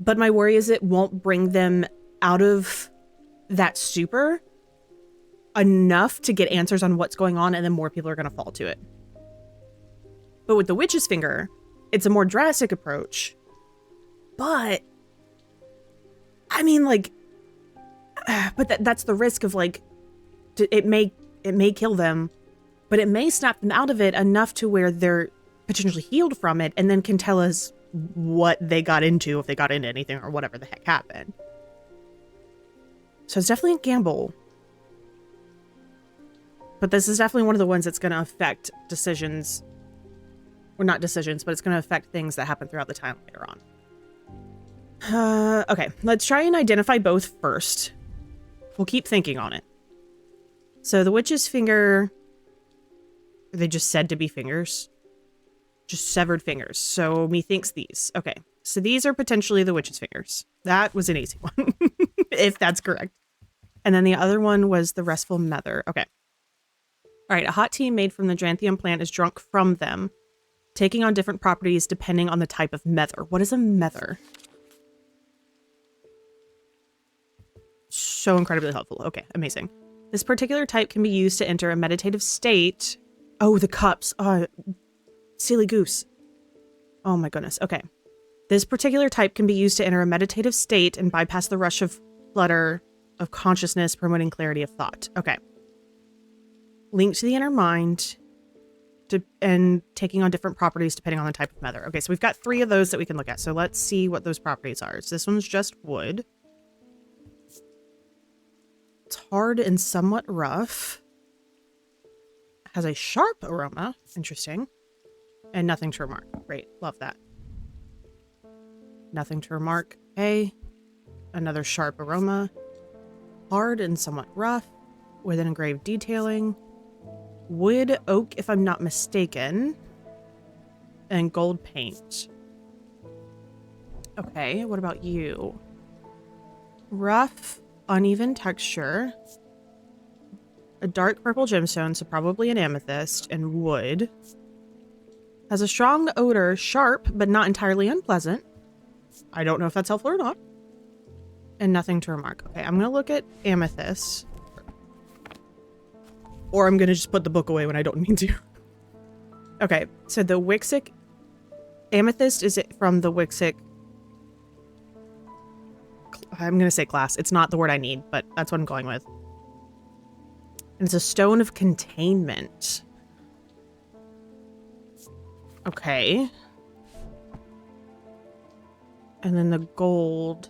But my worry is it won't bring them out of that stupor enough to get answers on what's going on, and then more people are going to fall to it. But with the witch's finger, it's a more drastic approach. But, I mean, like, but that's the risk of, like, it may kill them, but it may snap them out of it enough to where they're potentially healed from it, and then can tell us what they got into, if they got into anything or whatever the heck happened. So it's definitely a gamble. But this is definitely one of the ones that's going to affect decisions. Or not decisions, but it's going to affect things that happen throughout the time later on. Okay, let's try and identify both first. We'll keep thinking on it. So the witch's finger... Are they just said to be fingers? Just severed fingers. So methinks these. Okay, so these are potentially the witch's fingers. That was an easy one, if that's correct. And then the other one was the restful mother. Okay. All right, a hot tea made from the Dranthium plant is drunk from them, taking on different properties depending on the type of mether. What is a mether? So incredibly helpful. Okay, amazing. This particular type can be used to enter a meditative state. Oh, the cups. Silly goose. Oh my goodness. Okay. This particular type can be used to enter a meditative state and bypass the rush of flutter of consciousness, promoting clarity of thought. Okay. Linked to the inner mind and taking on different properties depending on the type of mether. Okay, so we've got 3 of those that we can look at. So let's see what those properties are. So this one's just wood. It's hard and somewhat rough. Has a sharp aroma. Interesting. And nothing to remark. Great. Love that. Nothing to remark. Okay. Another sharp aroma. Hard and somewhat rough. With an engraved detailing. Wood, oak, if I'm not mistaken. And gold paint. Okay, what about you? Rough, uneven texture. A dark purple gemstone, so probably an amethyst, and wood. Has a strong odor, sharp, but not entirely unpleasant. I don't know if that's helpful or not. And nothing to remark. Okay, I'm going to look at amethyst. Or I'm going to just put the book away when I don't mean to. Okay, so the Wixic amethyst is from the Wixic. I'm going to say class. It's not the word I need, but that's what I'm going with. And it's a stone of containment. Okay. And then the gold.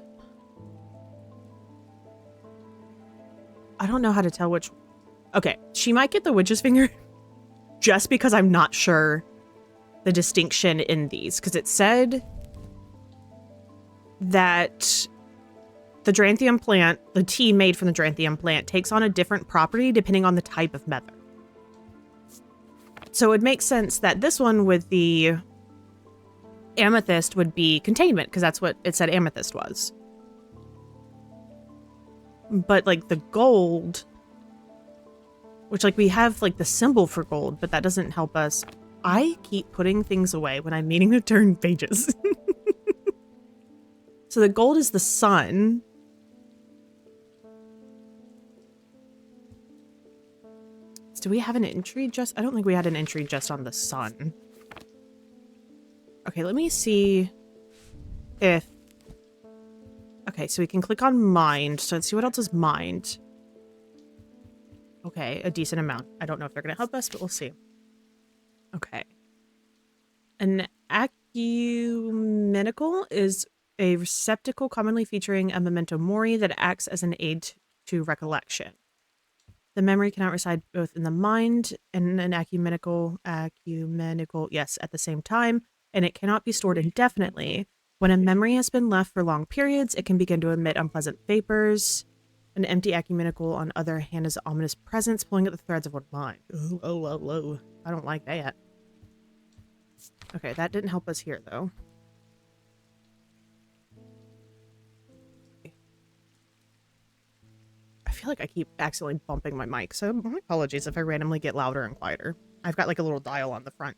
I don't know how to tell which. Okay, she might get the witch's finger just because I'm not sure the distinction in these. Because it said that the Dranthium plant, the tea made from the Dranthium plant, takes on a different property depending on the type of mether. So it makes sense that this one with the amethyst would be containment, because that's what it said amethyst was. But like the gold, which like we have like the symbol for gold, but that doesn't help us. I keep putting things away when I'm meaning to turn pages. So the gold is the sun. Do we have an entry just? I don't think we had an entry just on the sun. Okay, let me see if... Okay, so we can click on mind. So let's see what else is mind. Okay, a decent amount. I don't know if they're going to help us, but we'll see. Okay. An ecumenical is a receptacle commonly featuring a memento mori that acts as an aid to recollection. The memory cannot reside both in the mind and an ecumenical, yes, at the same time, and it cannot be stored indefinitely. When a memory has been left for long periods, it can begin to emit unpleasant vapors. An empty ecumenical, on the other hand, is an ominous presence pulling at the threads of one's mind. Oh. I don't like that. Okay, that didn't help us here, though. I feel like I keep accidentally bumping my mic, so my apologies if I randomly get louder and quieter. I've got like a little dial on the front.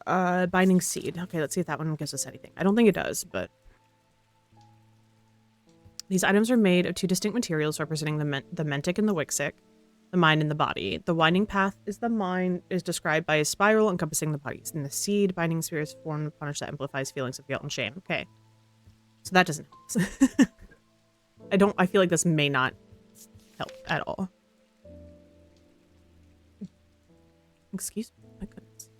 Binding seed. Okay, let's see if that one gives us anything. I don't think it does, but... These items are made of two distinct materials representing the mentic and the wixic, the mind and the body. The winding path is the mind is described by a spiral encompassing the bodies. And the seed binding sphere is formed to punish that amplifies feelings of guilt and shame. Okay. So that doesn't help. I feel like this may not help at all. Excuse me. My goodness.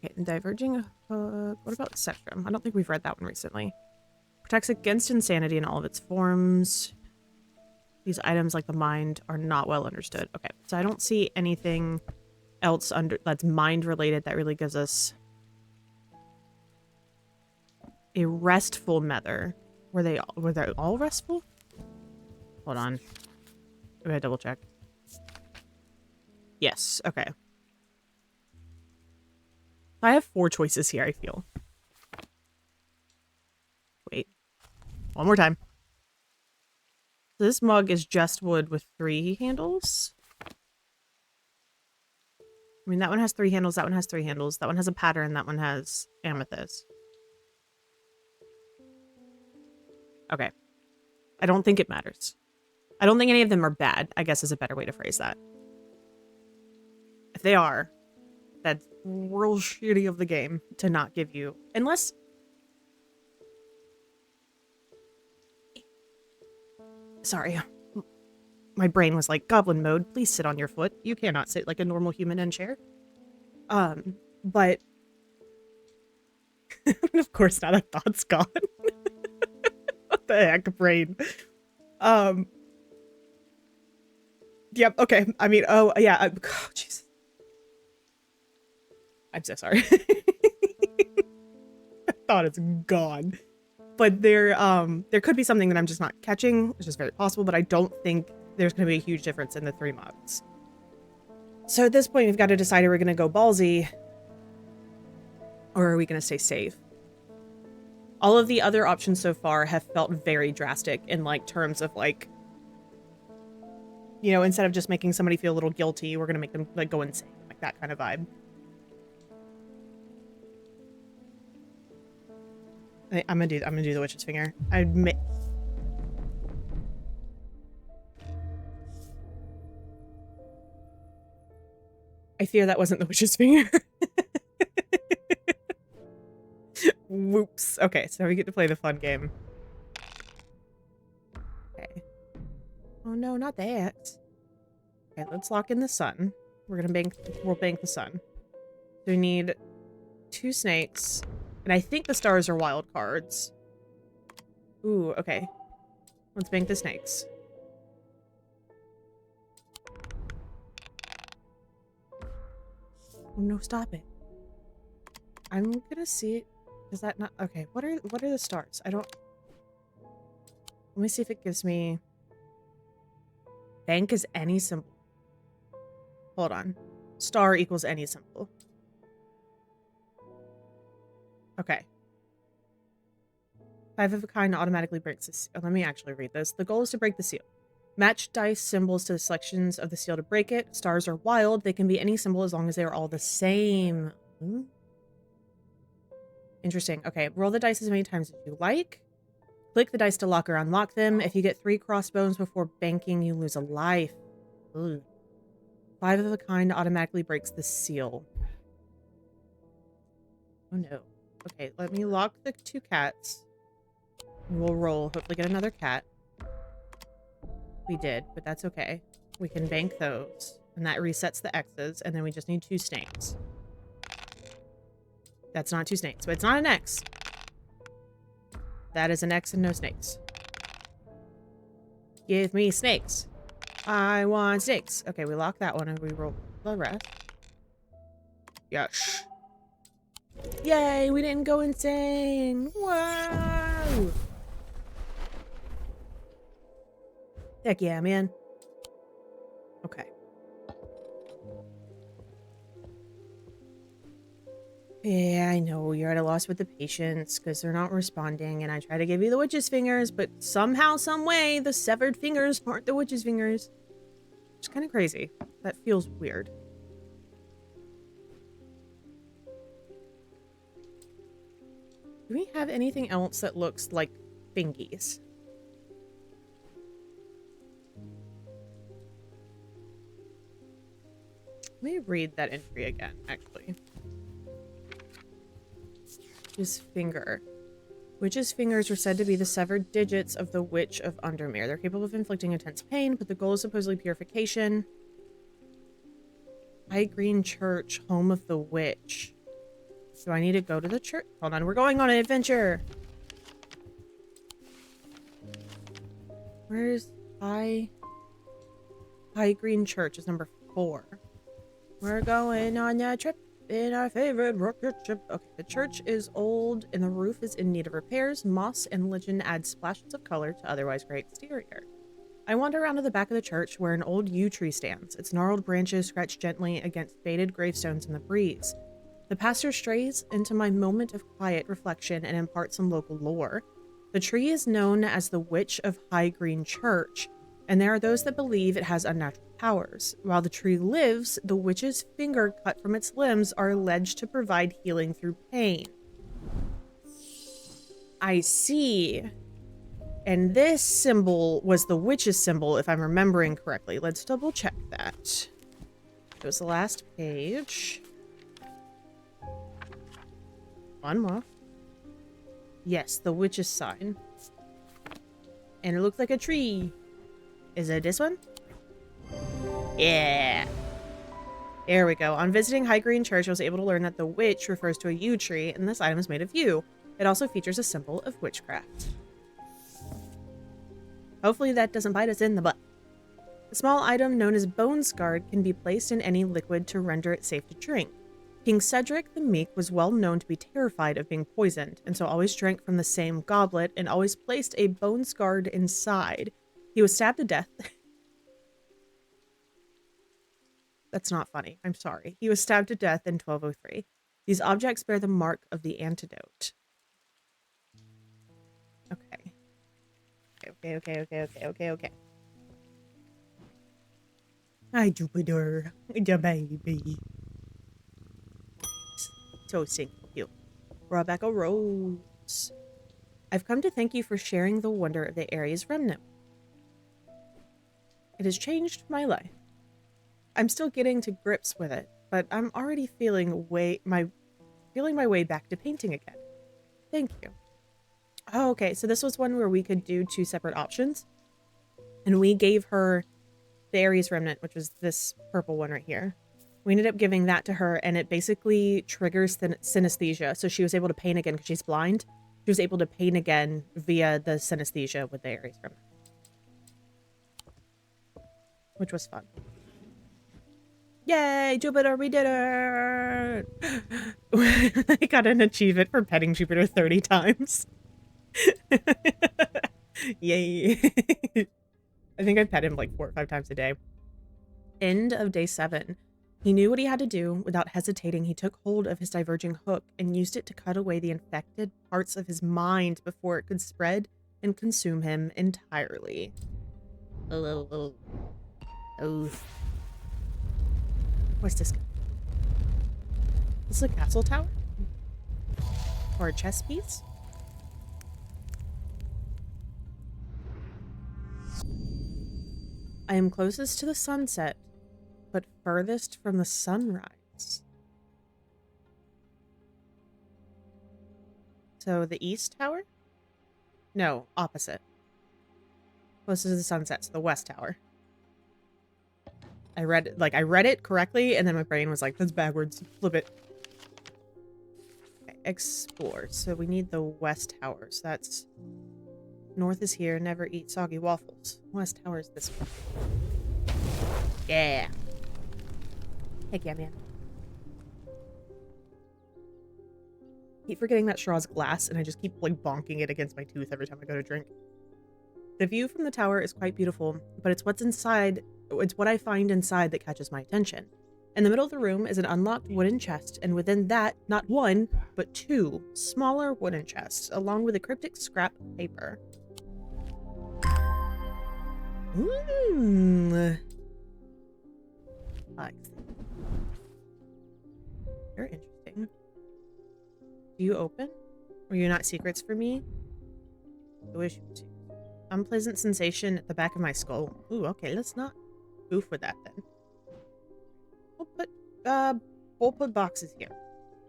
Okay, and diverging. What about Sectrum? I don't think we've read that one recently. Protects against insanity in all of its forms. These items, like the mind, are not well understood. Okay, so I don't see anything else that's mind-related that really gives us a restful nether. Were they all restful? Hold on. I'm gonna double check. Yes, okay. I have 4 choices here, I feel. Wait. One more time. So this mug is just wood with 3 handles. I mean, that one has 3 handles, that one has 3 handles, that one has a pattern, that one has amethyst. Okay. I don't think it matters. I don't think any of them are bad, I guess is a better way to phrase that. If they are, that's real shitty of the game to not give you. Unless... Sorry. My brain was like, goblin mode, please sit on your foot. You cannot sit like a normal human in a chair. But... of course not, that thought's gone. What the heck, brain? Yep, okay. I mean, oh, yeah. Oh, Jesus. I'm so sorry. I thought it's gone. But there could be something that I'm just not catching, which is very possible, but I don't think there's going to be a huge difference in the 3 mugs. So at this point, we've got to decide, are we going to go ballsy, or are we going to stay safe? All of the other options so far have felt very drastic in, like, terms of, like, you know, instead of just making somebody feel a little guilty, we're going to make them, like, go insane. Like, that kind of vibe. I'm gonna do the witch's finger. I admit. I fear that wasn't the witch's finger. Whoops. Okay, so we get to play the fun game. Okay. Oh no, not that. Okay, let's lock in the sun. We'll bank the sun. So we need 2 snakes. And I think the stars are wild cards. Ooh, okay. Let's bank the snakes. Oh no, stop it. I'm gonna see it. Is that not okay? What are the stars? I don't. Let me see if it gives me. Bank is any symbol. Hold on. Star equals any symbol. Okay. 5 of a kind automatically breaks the seal. Let me actually read this. The goal is to break the seal. Match dice symbols to the selections of the seal to break it. Stars are wild. They can be any symbol as long as they are all the same. Interesting. Okay, roll the dice as many times as you like. Click the dice to lock or unlock them. If you get 3 crossbones before banking, you lose a life. Ooh. 5 of a kind automatically breaks the seal. Oh no. Okay, let me lock the 2 cats. We'll roll. Hopefully get another cat. We did, but that's okay. We can bank those. And that resets the X's. And then we just need 2 snakes. That's not 2 snakes, but it's not an X. That is an X and no snakes. Give me snakes. I want snakes. Okay, we lock that one and we roll the rest. Yes. Yay, we didn't go insane. Whoa. Heck yeah, man. Okay. Yeah, I know you're at a loss with the patients because they're not responding, and I try to give you the witch's fingers, but somehow, some way, the severed fingers aren't the witch's fingers. It's kind of crazy. That feels weird. Do we have anything else that looks like fingies? me read that entry again, actually. His finger. Witch's fingers were said to be the severed digits of the Witch of Undermere. They're capable of inflicting intense pain, but the goal is supposedly purification. High Green Church, home of the witch. Do I need to go to the church? Hold on, we're going on an adventure. Where's High Green Church? Is number 4. We're going on a trip in our favorite rocket ship. Okay, the church is old and the roof is in need of repairs. Moss and lichen add splashes of color to otherwise gray exterior. I wander around to the back of the church where an old yew tree stands. Its gnarled branches scratch gently against faded gravestones in the breeze. The pastor strays into my moment of quiet reflection and imparts some local lore. The tree is known as the Witch of High Green Church, and there are those that believe it has unnatural powers. While the tree lives, the witch's finger cut from its limbs are alleged to provide healing through pain. I see. And this symbol was the witch's symbol, if I'm remembering correctly. Let's double check that. It was the last page. One more. Yes, the witch's sign. And it looks like a tree. Is it this one? Yeah. There we go. On visiting High Green Church, I was able to learn that the witch refers to a yew tree, and this item is made of yew. It also features a symbol of witchcraft. Hopefully that doesn't bite us in the butt. A small item known as Bone Scarred can be placed in any liquid to render it safe to drink. King Cedric the Meek was well known to be terrified of being poisoned, and so always drank from the same goblet and always placed a Bone Scarred inside. He was stabbed to death. That's not funny. I'm sorry. He was stabbed to death in 1203. These objects bear the mark of the antidote. Okay. Okay. Hi, Jupiter. The baby. So cute. Rebecca Rose. I've come to thank you for sharing the wonder of the area's remnant. It has changed my life. I'm still getting to grips with it, but I'm already feeling my way back to painting again. Thank you. Oh, okay, so this was one where we could do 2 separate options. And we gave her the Ares Remnant, which was this purple one right here. We ended up giving that to her, and it basically triggers synesthesia. So she was able to paint again because she's blind. She was able to paint again via the synesthesia with the Ares Remnant. Which was fun. Yay, Jupiter, we did it! I got an achievement for petting Jupiter 30 times. Yay. I think I pet him like 4 or 5 times a day. End of day 7. He knew what he had to do. Without hesitating, he took hold of his diverging hook and used it to cut away the infected parts of his mind before it could spread and consume him entirely. Oh. What's this? Is this a castle tower? Or a chess piece? I am closest to the sunset, but furthest from the sunrise. So the east tower? No, opposite. Closest to the sunset, so the west tower. I read it correctly, and then my brain was like, that's backwards. Flip it. Okay, explore. So we need the west tower. So that's... North is here. Never eat soggy waffles. West tower is this one. Yeah. Heck yeah, man. Keep forgetting that straw's glass, and I just keep like bonking it against my tooth every time I go to drink. The view from the tower is quite beautiful, but it's what's inside. It's what I find inside that catches my attention. In the middle of the room is an unlocked wooden chest, and within that, not 1, but 2 smaller wooden chests, along with a cryptic scrap paper. Very interesting. Do you open? Were you not secrets for me? I wish you would. Unpleasant sensation at the back of my skull. Ooh, okay, let's not goof with that then. Oh, but we'll put boxes here.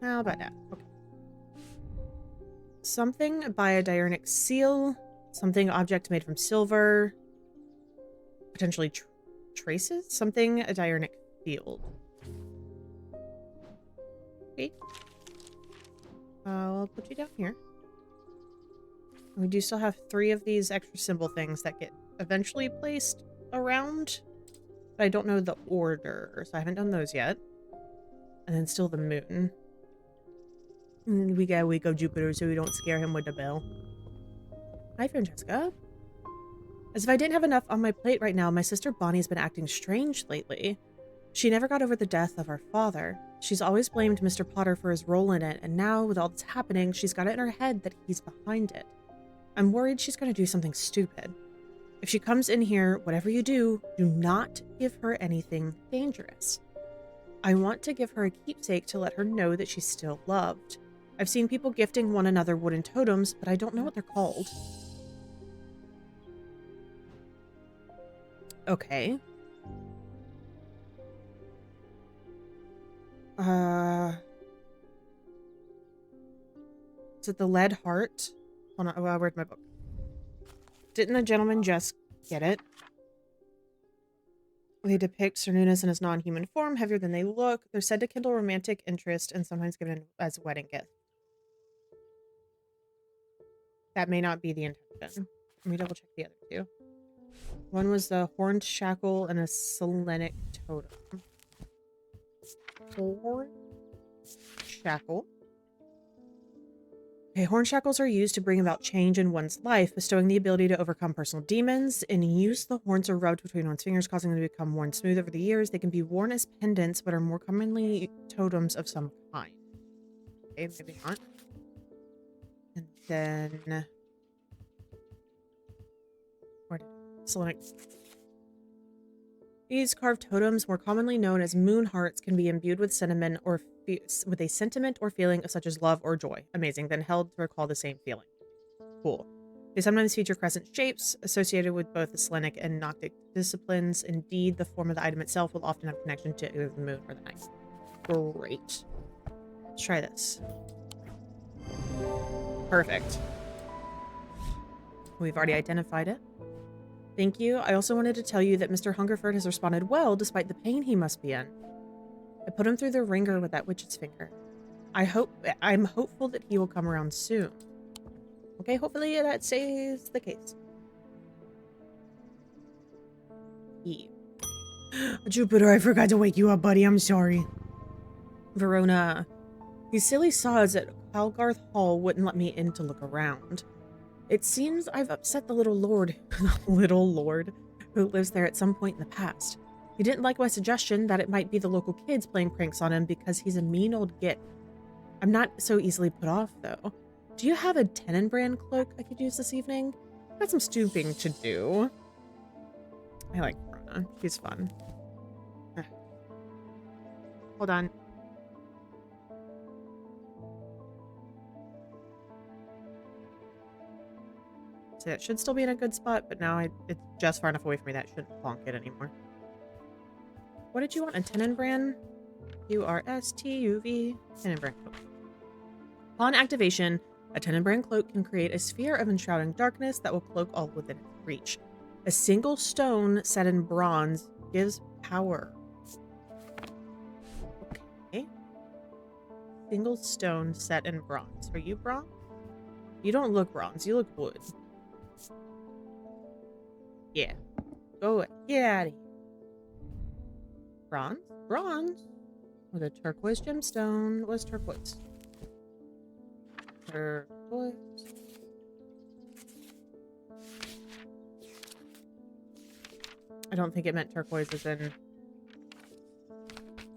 How about that? Okay. Something by a diurnic seal. Something object made from silver. Potentially traces? Something a diurnic field. Okay. I'll put you down here. We do still have 3 of these extra symbol things that get eventually placed around. But I don't know the order, so I haven't done those yet. And then still the moon. And then we gotta wake up Jupiter so we don't scare him with the bell. Hi, Francesca. As if I didn't have enough on my plate right now, my sister Bonnie's been acting strange lately. She never got over the death of our father. She's always blamed Mr. Potter for his role in it, and now, with all that's happening, she's got it in her head that he's behind it. I'm worried she's gonna do something stupid. If she comes in here, whatever you do not give her anything dangerous. I want to give her a keepsake to let her know that she's still loved. I've seen people gifting one another wooden totems, but I don't know what they're called. Okay. Is it the lead heart? Hold on, where's my book? Didn't the gentleman just get it? They depict Sir Nunis in his non-human form, heavier than they look. They're said to kindle romantic interest and sometimes given as a wedding gift. That may not be the intention. Let me double check the other 2. One was the horned shackle and a selenic totem. Horned shackle. Okay, horn shackles are used to bring about change in one's life, bestowing the ability to overcome personal demons. In use, the horns are rubbed between one's fingers, causing them to become worn smooth over the years. They can be worn as pendants, but are more commonly totems of some kind. Okay, maybe not. And then... where did Selenic... These carved totems, more commonly known as moon hearts, can be imbued with sentiment or with a sentiment or feeling such as love or joy. Amazing. Then held to recall the same feeling. Cool. They sometimes feature crescent shapes associated with both the Selenic and Noctic disciplines. Indeed, the form of the item itself will often have connection to either the moon or the night. Great. Let's try this. Perfect. We've already identified it. Thank you. I also wanted to tell you that Mr. Hungerford has responded well despite the pain he must be in. I put him through the ringer with that witch's finger. I'm hopeful that he will come around soon. Okay, hopefully that stays the case. Jupiter, I forgot to wake you up, buddy. I'm sorry. Verona. These silly sods at Calgarth Hall wouldn't let me in to look around. It seems I've upset the little lord who lives there at some point in the past. He didn't like my suggestion that it might be the local kids playing pranks on him because he's a mean old git. I'm not so easily put off, though. Do you have a Tenenbrand cloak I could use this evening? I've got some stooping to do. I like Verona. She's fun. Hold on. So it should still be in a good spot, but now it's just far enough away from me that I shouldn't plonk it anymore. What did you want? A Tenenbrand? URSTUV. Tenenbrand cloak. Upon activation, a Tenenbrand cloak can create a sphere of enshrouding darkness that will cloak all within its reach. A single stone set in bronze gives power. Okay. Single stone set in bronze. Are you bronze? You don't look bronze. You look wood. Yeah. Go away. Get out of here. Bronze? Bronze? With a turquoise gemstone. What's turquoise? Turquoise. I don't think it meant turquoise as in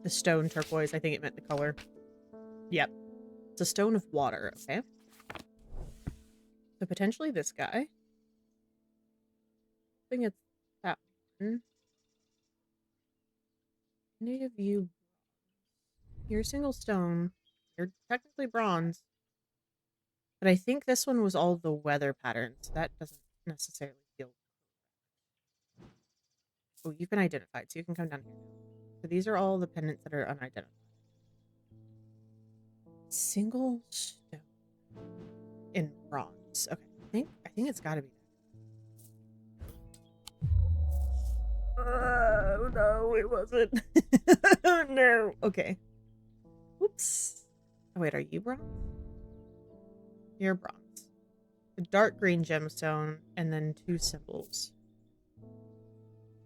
the stone turquoise. I think it meant the color. Yep. It's a stone of water, okay? So potentially this guy. I think it's that one. Any of you, you're single stone. You're technically bronze. But I think this one was all the weather patterns. That doesn't necessarily feel... Oh, you've been identified, so you can come down here now. So these are all the pendants that are unidentified. Single stone in bronze. Okay, I think it's got to be. Oh no, it wasn't. Oh no. Okay. Oops. Oh wait, are you bronze? You're bronze. A dark green gemstone and then 2 symbols.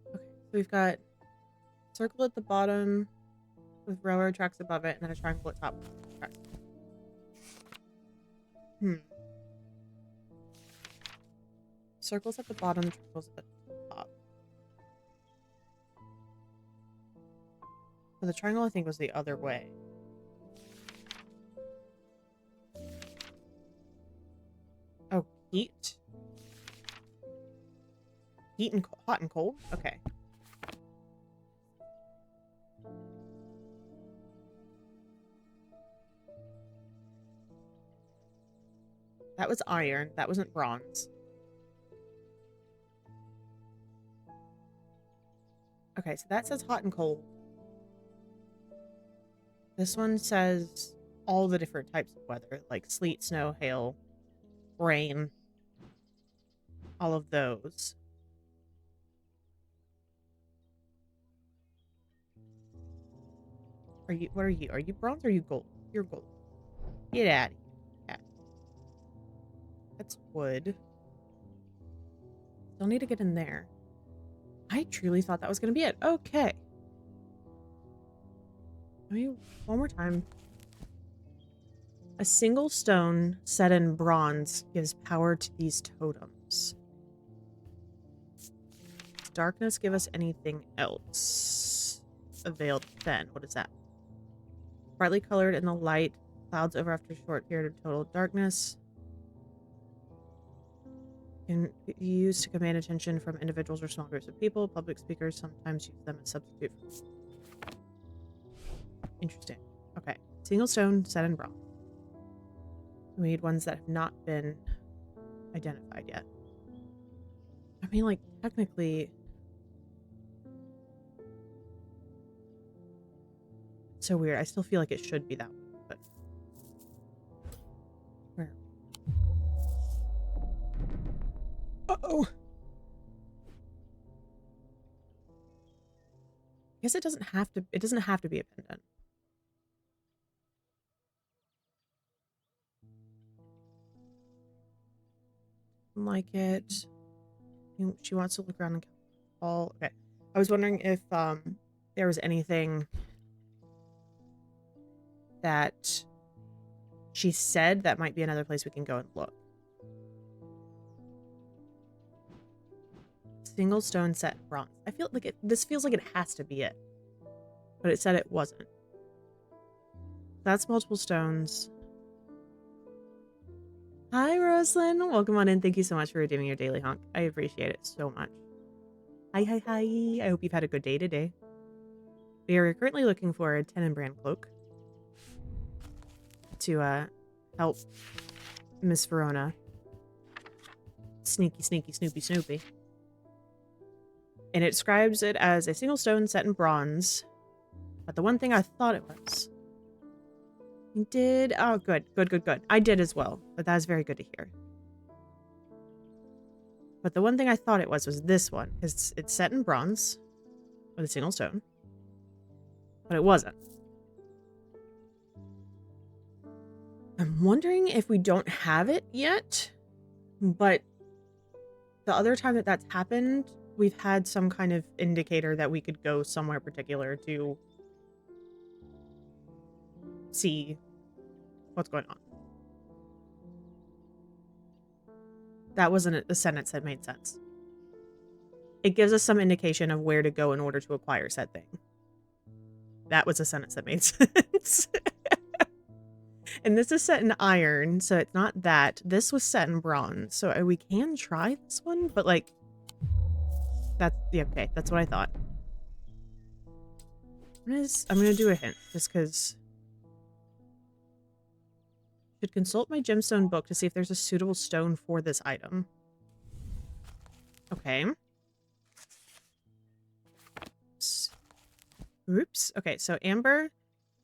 Okay, so we've got circle at the bottom with railroad tracks above it, and then a triangle at top. Okay. Circles at the bottom, triangles at the top. So the triangle, I think, was the other way. Oh, heat? Heat and hot and cold? Okay. That was iron. That wasn't bronze. Okay, so that says hot and cold. This one says all the different types of weather, like sleet, snow, hail, rain. All of those. What are you? Are you bronze or are you gold? You're gold. Get out of here. That's wood. Still need to get in there. I truly thought that was going to be it. Okay. Let me one more time. A single stone set in bronze gives power to these totems. Does darkness give us anything else? A veiled fen. What is that? Brightly colored in the light. Clouds over after a short period of total darkness. Can be used to command attention from individuals or small groups of people. Public speakers sometimes use them as substitute. Interesting. Okay. Single stone set in bronze. We need ones that have not been identified yet. I mean, like, technically... It's so weird. I still feel like it should be that one, but... Where? Uh-oh! I guess it doesn't have to be a pendant. Like it. She wants to look around and all. Okay. I was wondering if there was anything that she said that might be another place we can go and look. Single stone set bronze. I feel like this feels like it has to be it. But it said it wasn't. That's multiple stones. Hi, Roslyn. Welcome on in. Thank you so much for redeeming your daily honk. I appreciate it so much. Hi, hi, hi. I hope you've had a good day today. We are currently looking for a Tenon brand cloak to help Miss Verona. Sneaky, sneaky, snoopy, snoopy. And it describes it as a single stone set in bronze. But the one thing I thought it was... You did? Oh, good, good, good, good. I did as well, but that is very good to hear. But the one thing I thought it was this one, because it's set in bronze with a single stone. But it wasn't. I'm wondering if we don't have it yet, but the other time that that's happened, we've had some kind of indicator that we could go somewhere particular to see what's going on. That wasn't a sentence that made sense. It gives us some indication of where to go in order to acquire said thing. That was a sentence that made sense. And this is set in iron, so it's not that. This was set in bronze, so we can try this one, but like, that's, yeah, okay, that's what I thought. I'm gonna do a hint, just because... Should consult my gemstone book to see if there's a suitable stone for this item. Okay. Oops. Okay, so amber.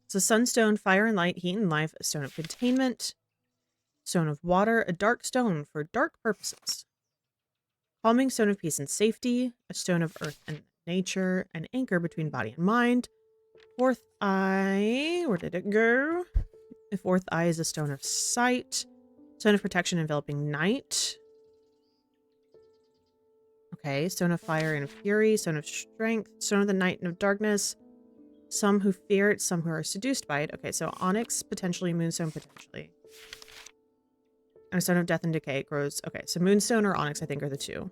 It's a sunstone, fire and light, heat and life, a stone of containment, stone of water, a dark stone for dark purposes. Calming stone of peace and safety, a stone of earth and nature, an anchor between body and mind. Fourth eye, where did it go? The fourth eye is a stone of sight, stone of protection enveloping night. Okay, stone of fire and fury, stone of strength, stone of the night and of darkness. Some who fear it, some who are seduced by it. Okay, so onyx, potentially, moonstone, potentially. And a stone of death and decay grows. Okay, so moonstone or onyx, I think, are the two.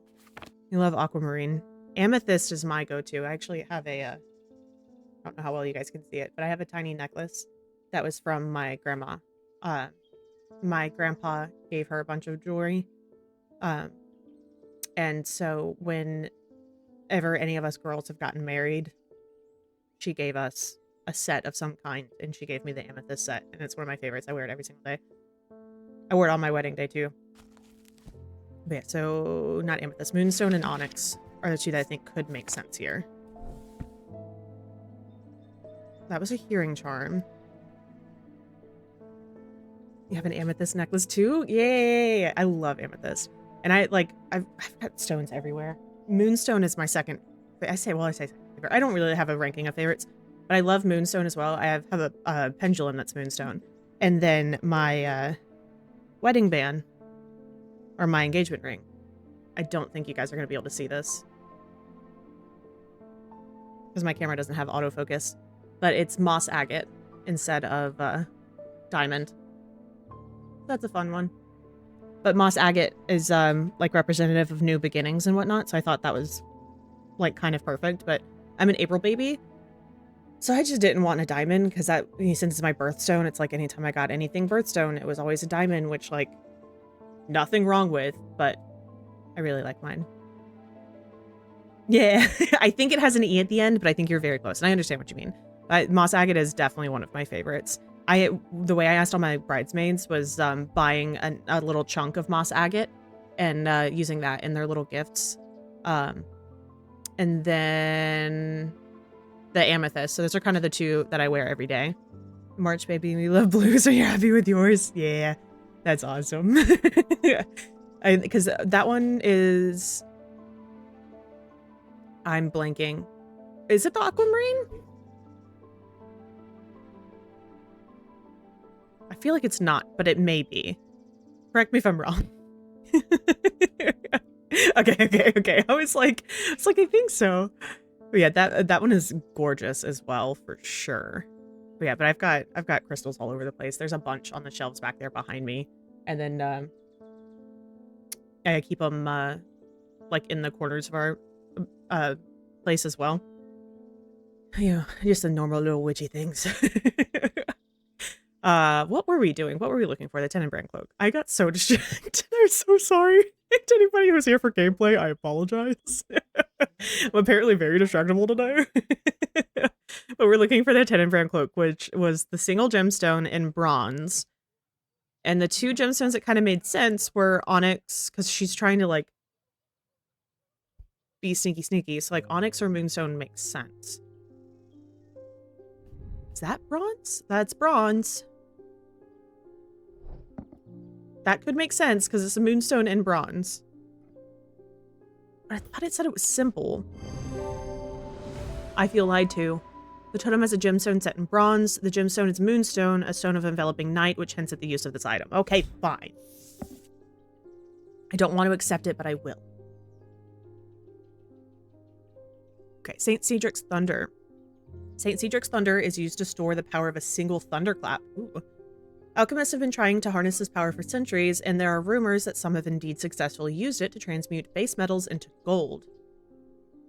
You love aquamarine. Amethyst is my go-to. I actually have a, I don't know how well you guys can see it, but I have a tiny necklace that was from my grandma. My grandpa gave her a bunch of jewelry. And so whenever any of us girls have gotten married, she gave us a set of some kind, and she gave me the amethyst set, and it's one of my favorites. I wear it every single day. I wore it on my wedding day, too. But yeah, so not amethyst. Moonstone and onyx are the two that I think could make sense here. That was a hearing charm. You have an amethyst necklace, too? Yay! I love amethyst. And I've got stones everywhere. Moonstone is my second. I say second favorite. I don't really have a ranking of favorites, but I love moonstone as well. I have a pendulum that's moonstone. And then my wedding band, or my engagement ring. I don't think you guys are going to be able to see this, because my camera doesn't have autofocus, but it's moss agate instead of diamond. That's a fun one. But moss agate is like representative of new beginnings and whatnot, so I thought that was like kind of perfect. But I'm an April baby, so I just didn't want a diamond, because that, since it's my birthstone, it's like anytime I got anything birthstone, it was always a diamond, which, like, nothing wrong with, but I really like mine. Yeah, I think it has an E at the end, but I think you're very close, and I understand what you mean. Moss agate is definitely one of my favorites. The way I asked all my bridesmaids was buying a little chunk of moss agate and using that in their little gifts. And then the amethyst. So those are kind of the two that I wear every day. March, baby, we love blue, so you're happy with yours? Yeah, that's awesome. Because that one is... I'm blanking. Is it the aquamarine? I feel like it's not, but it may be. Correct me if I'm wrong. Okay. I was like, I think so. But yeah, that one is gorgeous as well, for sure. But yeah, but I've got crystals all over the place. There's a bunch on the shelves back there behind me, and then I keep them like in the corners of our place as well. Yeah, just the normal little witchy things. What were we doing? What were we looking for? The Tenenbrand cloak. I got so distracted. I'm so sorry. To anybody who's here for gameplay, I apologize. I'm apparently very distractible today. But we're looking for the Tenenbrand cloak, which was the single gemstone in bronze. And the two gemstones that kind of made sense were onyx, because she's trying to, like, be sneaky. So, like, onyx or moonstone makes sense. Is that bronze? That's bronze. That could make sense, because it's a moonstone in bronze. But I thought it said it was simple. I feel lied to. The totem has a gemstone set in bronze. The gemstone is moonstone, a stone of enveloping night, which hints at the use of this item. Okay, fine. I don't want to accept it, but I will. Okay, St. Cedric's Thunder. St. Cedric's Thunder is used to store the power of a single thunderclap. Ooh. Alchemists have been trying to harness this power for centuries, and there are rumors that some have indeed successfully used it to transmute base metals into gold.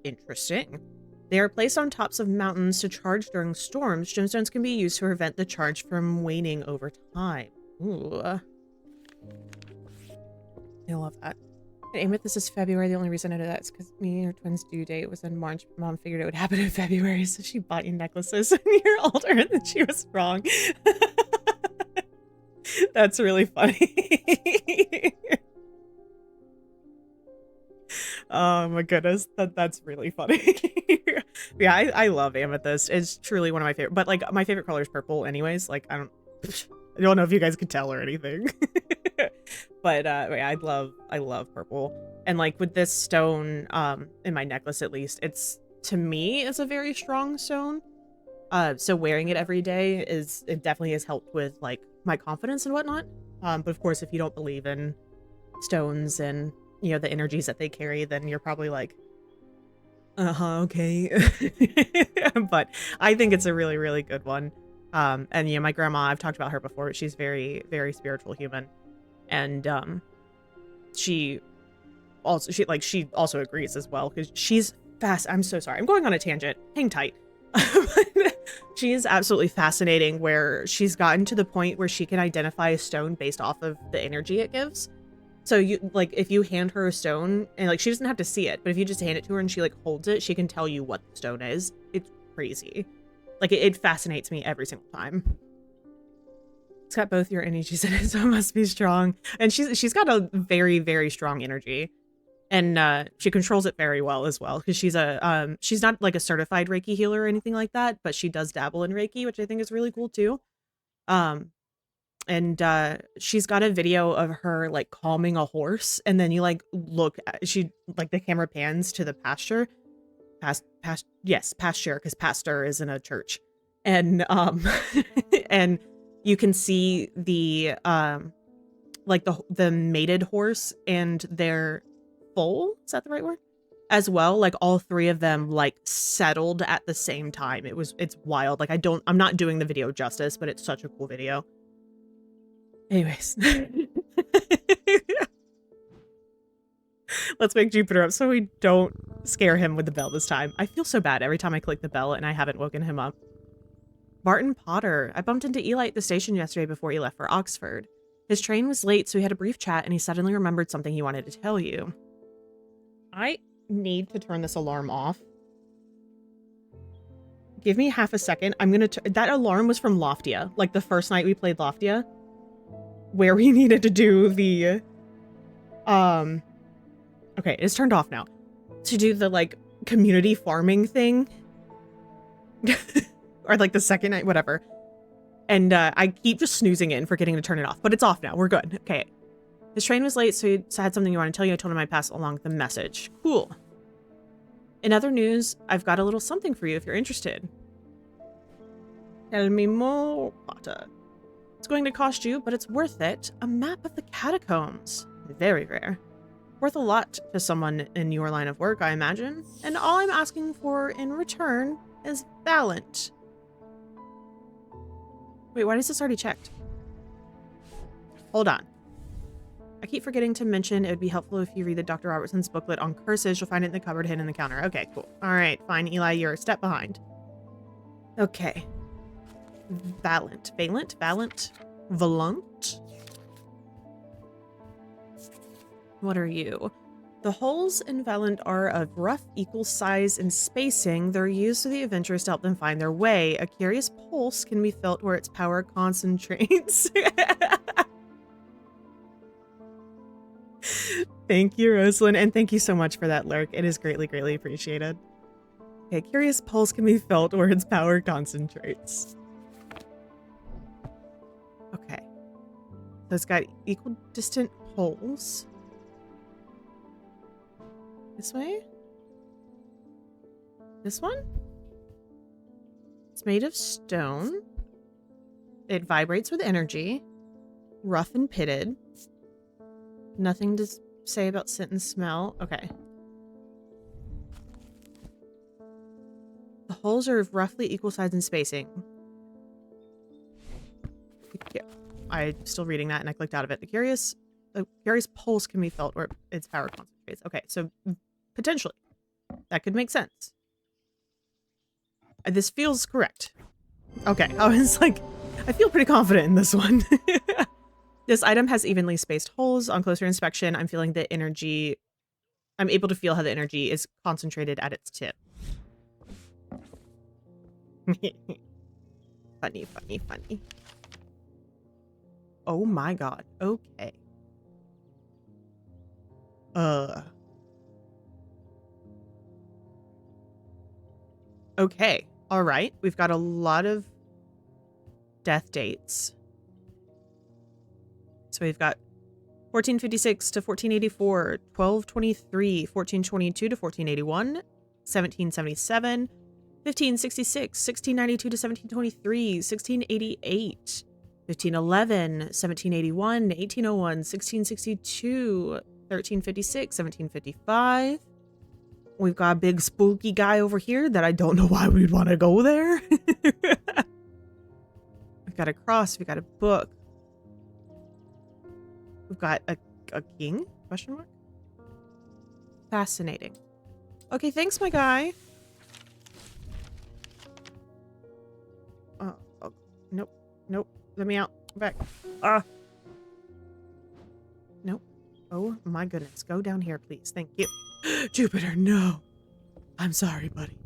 Interesting. They are placed on tops of mountains to charge during storms. Gemstones can be used to prevent the charge from waning over time. Ooh. I love that. Amethyst is February. The only reason I know that is because me and her twins' due date was in March. Mom figured it would happen in February, so she bought you necklaces when you're older, and then she was wrong. That's really funny. Oh my goodness, that's really funny. Yeah, I love amethyst. It's truly one of my favorite. But like my favorite color is purple, anyways. Like I don't know if you guys could tell or anything. But yeah, I love purple. And like with this stone, in my necklace at least, it's to me it's a very strong stone. So wearing it every day it definitely has helped with like my confidence and whatnot. But of course, if you don't believe in stones and you know the energies that they carry, then you're probably like, okay. But I think it's a really, really good one. And you know, my grandma, I've talked about her before. She's very, very spiritual human, and she she also agrees as well because she's fast. I'm so sorry. I'm going on a tangent. Hang tight. She is absolutely fascinating where she's gotten to the point where she can identify a stone based off of the energy it gives. So you like if you hand her a stone and like she doesn't have to see it, but if you just hand it to her and she like holds it, she can tell you what the stone is. It's crazy. Like it fascinates me every single time. It's got both your energies in it, so it must be strong. And she's got a very, very strong energy. And she controls it very well as well because she's not like a certified Reiki healer or anything like that, but she does dabble in Reiki, which I think is really cool too. And she's got a video of her like calming a horse, and then you like look at, she like the camera pans to the pasture pasture because pastor is in a church, and and you can see the like the mated horse and their foal, is that the right word, as well, like all three of them like settled at the same time. It's wild. Like I'm not doing the video justice, but it's such a cool video. Anyways. Let's wake Jupiter up so we don't scare him with the bell this time. I feel so bad every time I click the bell and I haven't woken him up. Barton Potter. I bumped into Eli at the station yesterday before he left for Oxford. His train was late, so we had a brief chat and he suddenly remembered something he wanted to tell you. I need to turn this alarm off. Give me half a second. I'm gonna that alarm was from Loftia, like the first night we played Loftia, where we needed to do the okay, it's turned off now. To do the like community farming thing. Or like the second night, whatever. And I keep just snoozing it and forgetting to turn it off, but it's off now. We're good. Okay. His train was late, so he had something you want to tell you. I told him I'd pass along the message. Cool. In other news, I've got a little something for you if you're interested. Tell me more, Potter. It's going to cost you, but it's worth it. A map of the catacombs. Very rare. Worth a lot to someone in your line of work, I imagine. And all I'm asking for in return is Valent. Wait, why is this already checked? Hold on. I keep forgetting to mention it would be helpful if you read the Dr. Robertson's booklet on curses. You'll find it in the cupboard hidden in the counter. Okay, cool. All right, fine, Eli, you're a step behind. Okay. Valent. What are you? The holes in Valent are of rough equal size and spacing. They're used to the adventurers to help them find their way. A curious pulse can be felt where its power concentrates. Thank you, Rosalind, and thank you so much for that lurk. It is greatly, greatly appreciated. Okay, curious pulse can be felt where its power concentrates. Okay. So it's got equal distant holes. This way? This one? It's made of stone. It vibrates with energy. Rough and pitted. Nothing to say about scent and smell. Okay. The holes are of roughly equal size and spacing. Yeah, I'm still reading that and I clicked out of it. The curious pulse can be felt where its power concentrates. Okay, so potentially that could make sense. This feels correct. Okay, I was like, I feel pretty confident in this one. This item has evenly spaced holes. On closer inspection, I'm feeling the energy. I'm able to feel how the energy is concentrated at its tip. Funny, funny, funny. Oh my god. Okay. Okay. All right. We've got a lot of death dates. So we've got 1456 to 1484, 1223, 1422 to 1481, 1777, 1566, 1692 to 1723, 1688, 1511, 1781, 1801, 1662, 1356, 1755. We've got a big spooky guy over here that I don't know why we'd want to go there. We've got a cross. We've got a book. We've got a king? Question mark? Fascinating. Okay, thanks, my guy. Oh, nope. Nope. Let me out. Back. Ah. Nope. Oh, my goodness. Go down here, please. Thank you. Jupiter, no. I'm sorry, buddy.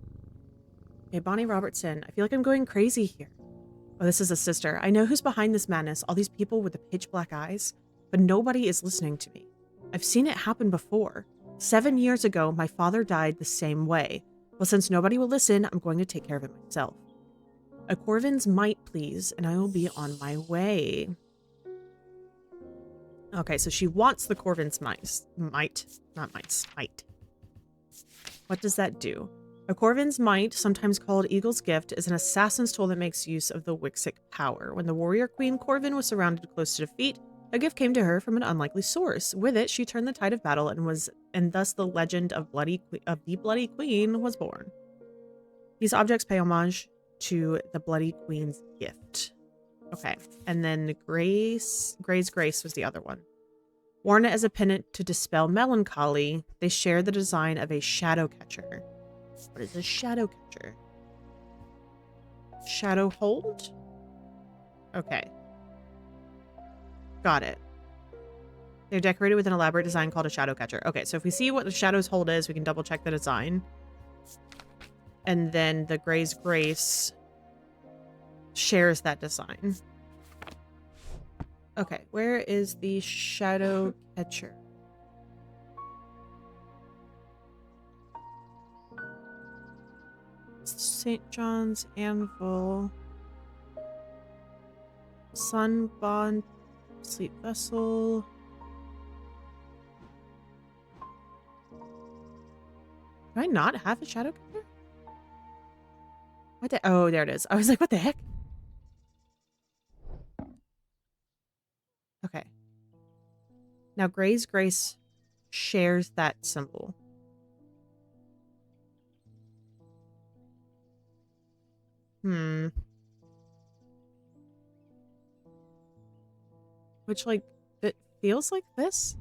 Okay, Bonnie Robertson. I feel like I'm going crazy here. Oh, this is a sister. I know who's behind this madness. All these people with the pitch black eyes. But nobody is listening to me. I've seen it happen before. 7 years ago, my father died the same way. Well, since nobody will listen, I'm going to take care of it myself. A Corvin's might, please, and I will be on my way. Okay, so she wants the Corvin's might. What does that do? A Corvin's might, sometimes called Eagle's Gift, is an assassin's tool that makes use of the Wixic power. When the warrior queen Corvin was surrounded close to defeat, a gift came to her from an unlikely source. With it, she turned the tide of battle and thus the legend of the Bloody Queen was born. These objects pay homage to the Bloody Queen's gift. Okay, and then the Gray's Grace was the other one. Worn as a pendant to dispel melancholy, they share the design of a shadow catcher. What is a shadow catcher? Shadow hold? Okay. Got it. They're decorated with an elaborate design called a shadow catcher. Okay, so if we see what the shadow's hold is, we can double check the design. And then the Gray's Grace shares that design. Okay, where is the shadow catcher? St. John's Anvil. Sunbond. Sleep vessel. Do I not have a shadow catcher? What the? Oh, there it is. I was like, what the heck? Okay. Now, Gray's Grace shares that symbol. Which, like, it feels like this?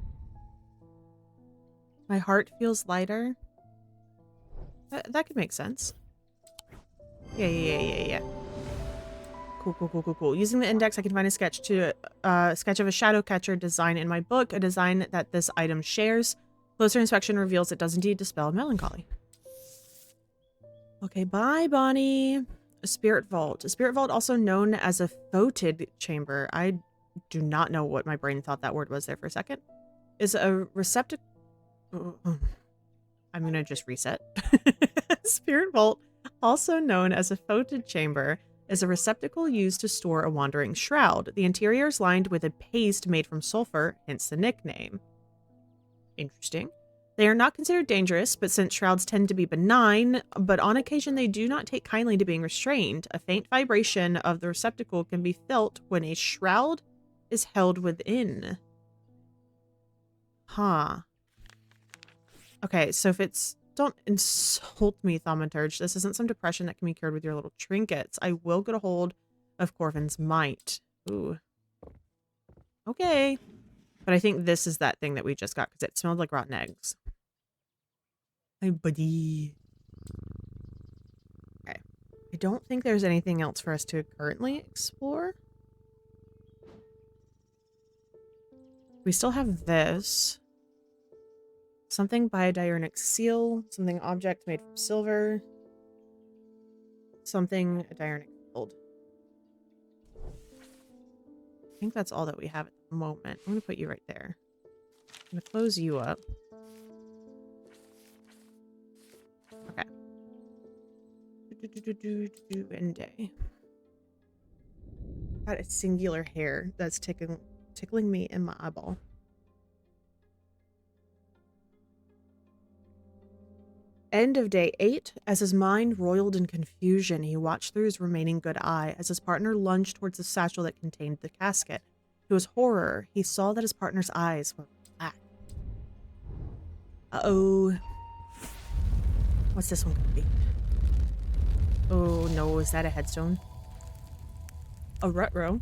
My heart feels lighter. That could make sense. Yeah. Cool. Using the index, I can find a sketch of a shadow catcher design in my book, a design that this item shares. Closer inspection reveals it does indeed dispel melancholy. Okay, bye, Bonnie. A spirit vault. A spirit vault, also known as a photed chamber. I do not know what my brain thought that word was there for a second. Is a receptacle. I'm gonna just reset. Spirit vault, also known as a photed chamber, is a receptacle used to store a wandering shroud. The interior is lined with a paste made from sulfur, hence the nickname. Interesting. They are not considered dangerous, but since shrouds tend to be benign, but on occasion they do not take kindly to being restrained. A faint vibration of the receptacle can be felt when a shroud is held within. Huh. Okay, so if it's... Don't insult me, Thaumaturge. This isn't some depression that can be cured with your little trinkets. I will get a hold of Corvin's might. Ooh. Okay. But I think this is that thing that we just got because it smelled like rotten eggs. Hi, buddy. Okay. I don't think there's anything else for us to currently explore. We still have this. Something biodiurnic seal. Something object made from silver. Something diurnic gold. I think that's all that we have at the moment. I'm going to put you right there. I'm going to close you up. Okay. End day. Got a singular hair that's tickling me in my eyeball. End of day 8. As his mind roiled in confusion, he watched through his remaining good eye as his partner lunged towards the satchel that contained the casket. To his horror, he saw that his partner's eyes were black. Uh-oh. What's this one gonna be? Oh no, is that a headstone? A rut-row?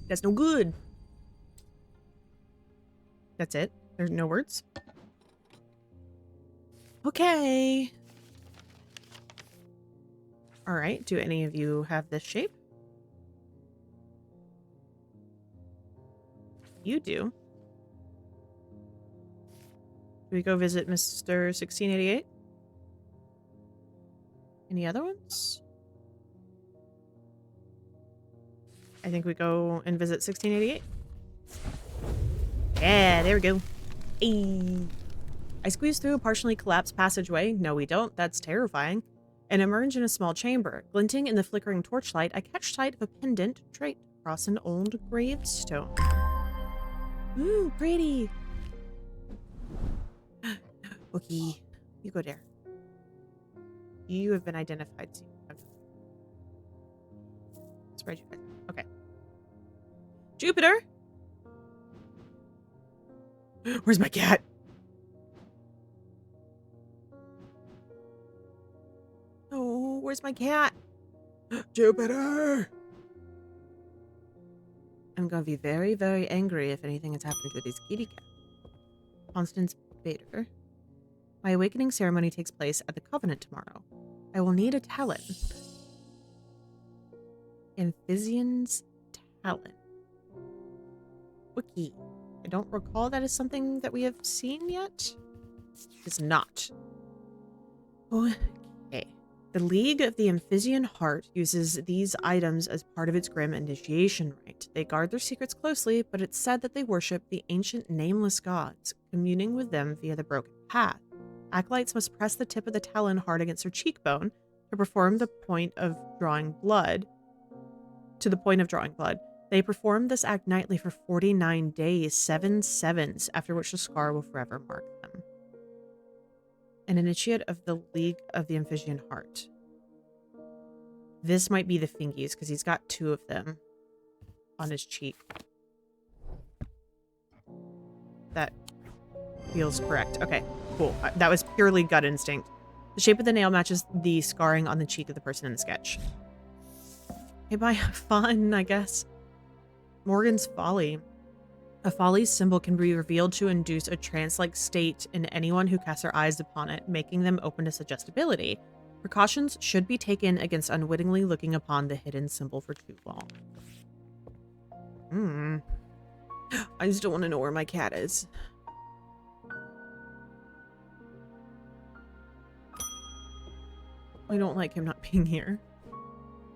That's no good. That's it? There's no words? Okay. Alright, do any of you have this shape? You do. Do we go visit Mr. 1688? Any other ones? I think we go and visit 1688. Yeah, there we go. Hey. I squeeze through a partially collapsed passageway. No, we don't. That's terrifying. And emerge in a small chamber. Glinting in the flickering torchlight, I catch sight of a pendant draped across an old gravestone. Ooh, pretty. Okay, you go there. You have been identified. Spread you guys. Okay. Jupiter! Where's my cat? Oh, where's my cat? Jupiter! I'm gonna be very, very angry if anything has happened to this kitty cat. Constance Bader. My awakening ceremony takes place at the Covenant tomorrow. I will need a talon. Amphibian's talon. Wiki. I don't recall that is something that we have seen yet. It's not. Okay. The League of the Amphibian Heart uses these items as part of its grim initiation rite. They guard their secrets closely, but it's said that they worship the ancient nameless gods, communing with them via the broken path. Acolytes must press the tip of the talon hard against their cheekbone to perform the point of drawing blood. They perform this act nightly for 49 days, 7 sevens, after which the scar will forever mark them. An initiate of the League of the Amphibian Heart. This might be the fingies, because he's got 2 of them on his cheek. That feels correct. Okay, cool. That was purely gut instinct. The shape of the nail matches the scarring on the cheek of the person in the sketch. Okay, bye. Fun, I guess. Morgan's Folly. A folly's symbol can be revealed to induce a trance-like state in anyone who casts their eyes upon it, making them open to suggestibility. Precautions should be taken against unwittingly looking upon the hidden symbol for too long. I just don't want to know where my cat is. I don't like him not being here.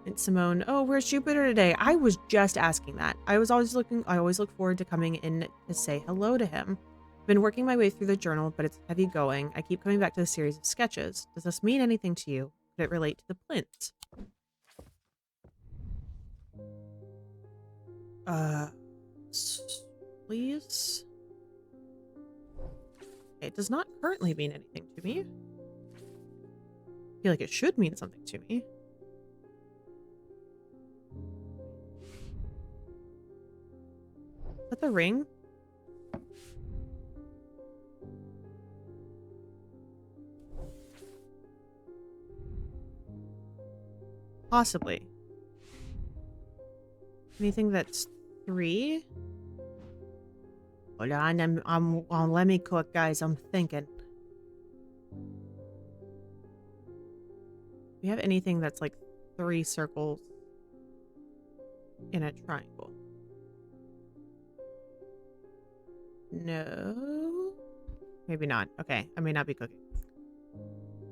It's Simone. Oh, where's Jupiter today? I was just asking that. I always look forward to coming in to say hello to him. I've been working my way through the journal, but it's heavy going. I keep coming back to the series of sketches. Does this mean anything to you? Could it relate to the plinths? Please? It does not currently mean anything to me. I feel like it should mean something to me. Is that the ring? Possibly. Anything that's 3? Hold on, let me cook, guys. I'm thinking. Do we have anything that's like 3 circles in a triangle? No. Maybe not. Okay, I may not be cooking.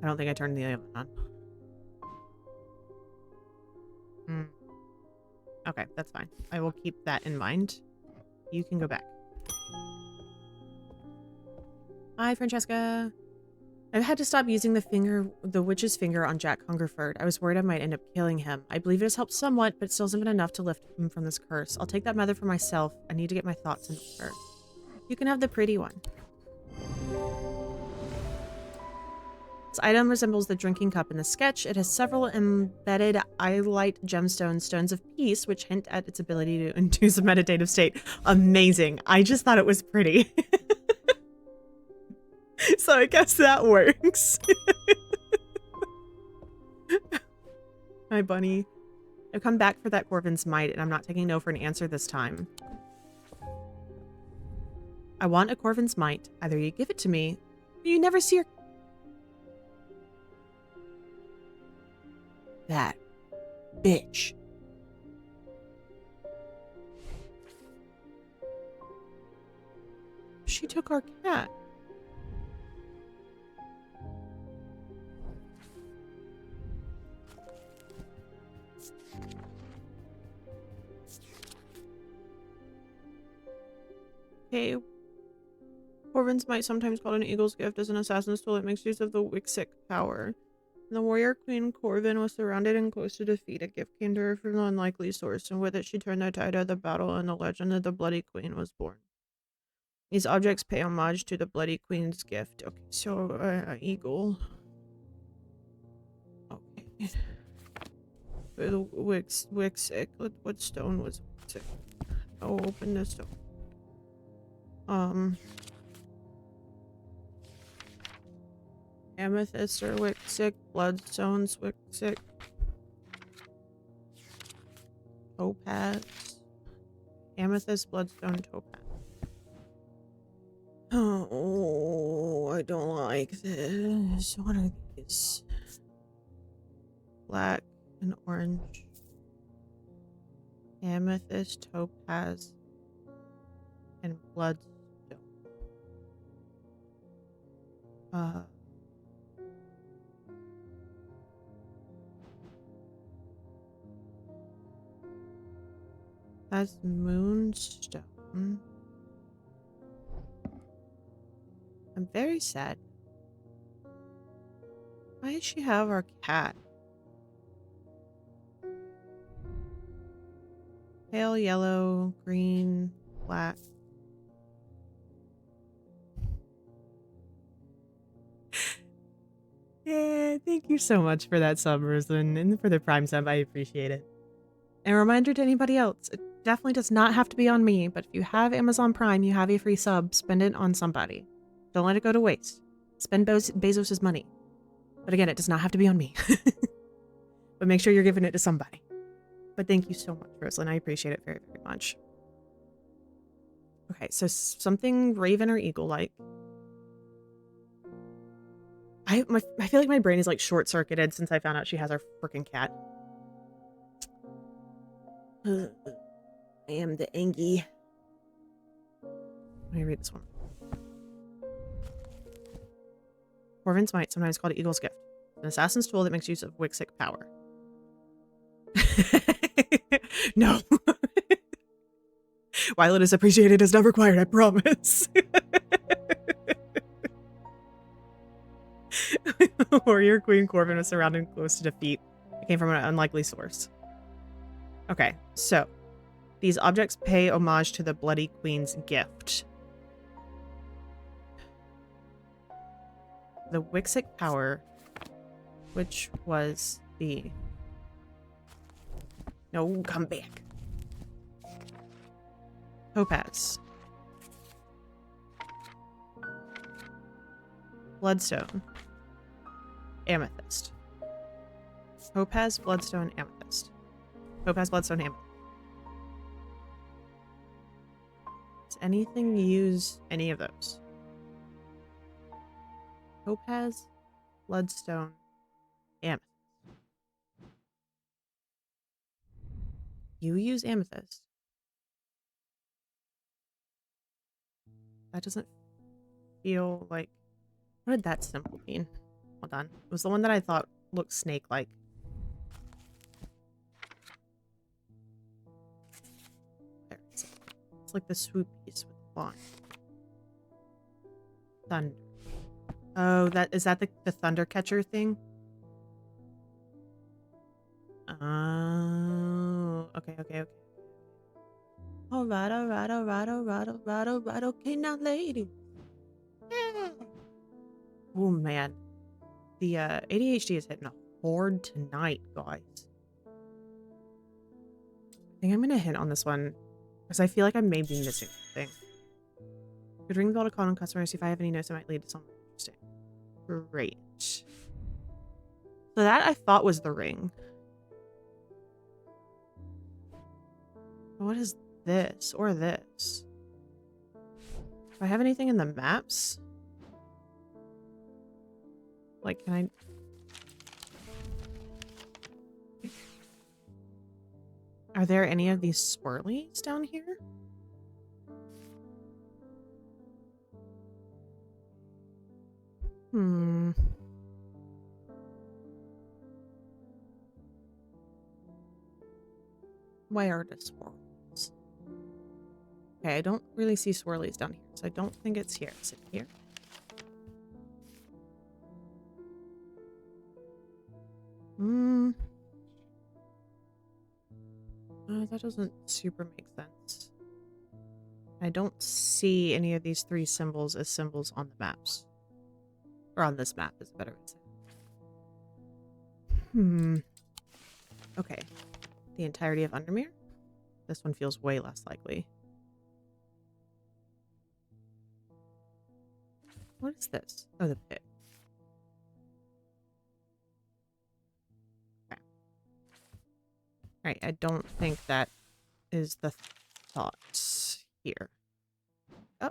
I don't think I turned the oven on. Okay, that's fine. I will keep that in mind. You can go back. Hi, Francesca. I've had to stop using the witch's finger on Jack Hungerford. I was worried I might end up killing him. I believe it has helped somewhat, but still hasn't been enough to lift him from this curse. I'll take that mother for myself. I need to get my thoughts in order. You can have the pretty one. This item resembles the drinking cup in the sketch. It has several embedded eyelight gemstones, stones of peace, which hint at its ability to induce a meditative state. Amazing. I just thought it was pretty. So I guess that works. Hi, bunny. I've come back for that Corvin's Might, and I'm not taking no for an answer this time. I want a Corvin's Might. Either you give it to me, or you never see your... That bitch. She took our cat. Okay. Corvin's Might, sometimes called an eagle's gift, is an assassin's tool that makes use of the Wixic power. When the warrior queen Corvin was surrounded and close to defeat, a gift came to her from an unlikely source, and with it she turned the tide of the battle, and the legend of the Bloody Queen was born. These objects pay homage to the Bloody Queen's gift. Okay, so, eagle. Okay. Wixic. What stone was Wixic? Oh, open this stone. Amethyst or Wixic, bloodstones, Wixic, topaz, amethyst, bloodstone, topaz. Oh, I don't like this. What are these? Black and orange. Amethyst, topaz, and bloodstone. That's moonstone. I'm very sad. Why does she have our cat? Pale yellow, green, black. Yeah, thank you so much for that sub, Roslyn, and for the Prime sub. I appreciate it. And a reminder to anybody else, it definitely does not have to be on me, but if you have Amazon Prime, you have a free sub, spend it on somebody. Don't let it go to waste. Spend Bezos' money. But again, it does not have to be on me. But make sure you're giving it to somebody. But thank you so much, Roslyn. I appreciate it very, very much. Okay, so something raven or eagle-like. I feel like my brain is like short-circuited since I found out she has our freaking cat. I am the Angie. Let me read this one. Corvin's Might, sometimes called Eagle's Gift. An assassin's tool that makes use of Wixic power. No. While it is appreciated, it is not required, I promise. Warrior Queen Corvin was surrounded and close to defeat. It came from an unlikely source. Okay, so these objects pay homage to the Bloody Queen's gift. The Wixic power, which was the... No, come back. Topaz. Bloodstone. Amethyst. Topaz, bloodstone, amethyst. Topaz, bloodstone, amethyst. Does anything use any of those? Topaz, bloodstone, amethyst. You use amethyst. That doesn't feel like... What did that symbol mean? Hold on. It was the one that I thought looked snake-like. There it is. It's like the swoop piece with the line. Thunder. Oh, is that the thunder catcher thing? Oh, okay. All right, okay, now, lady. Yeah. Oh man, the ADHD is hitting hard tonight, guys. I think I'm gonna hit on this one because I feel like I may be missing something. Could ring the bell to call on customers, see if I have any notes that might lead to something interesting. Great. So that I thought was the ring. What is this or this? Do I have anything in the maps? Like, can I... Are there any of these swirlies down here? Where are the swirls? Okay, I don't really see swirlies down here, so I don't think it's here. Is it here? That doesn't super make sense. I don't see any of these three symbols as symbols on the maps. Or on this map is a better way to say it. Okay. The entirety of Undermere? This one feels way less likely. What is this? Oh, the pit. Okay. Alright, I don't think that is the thought here. Oh.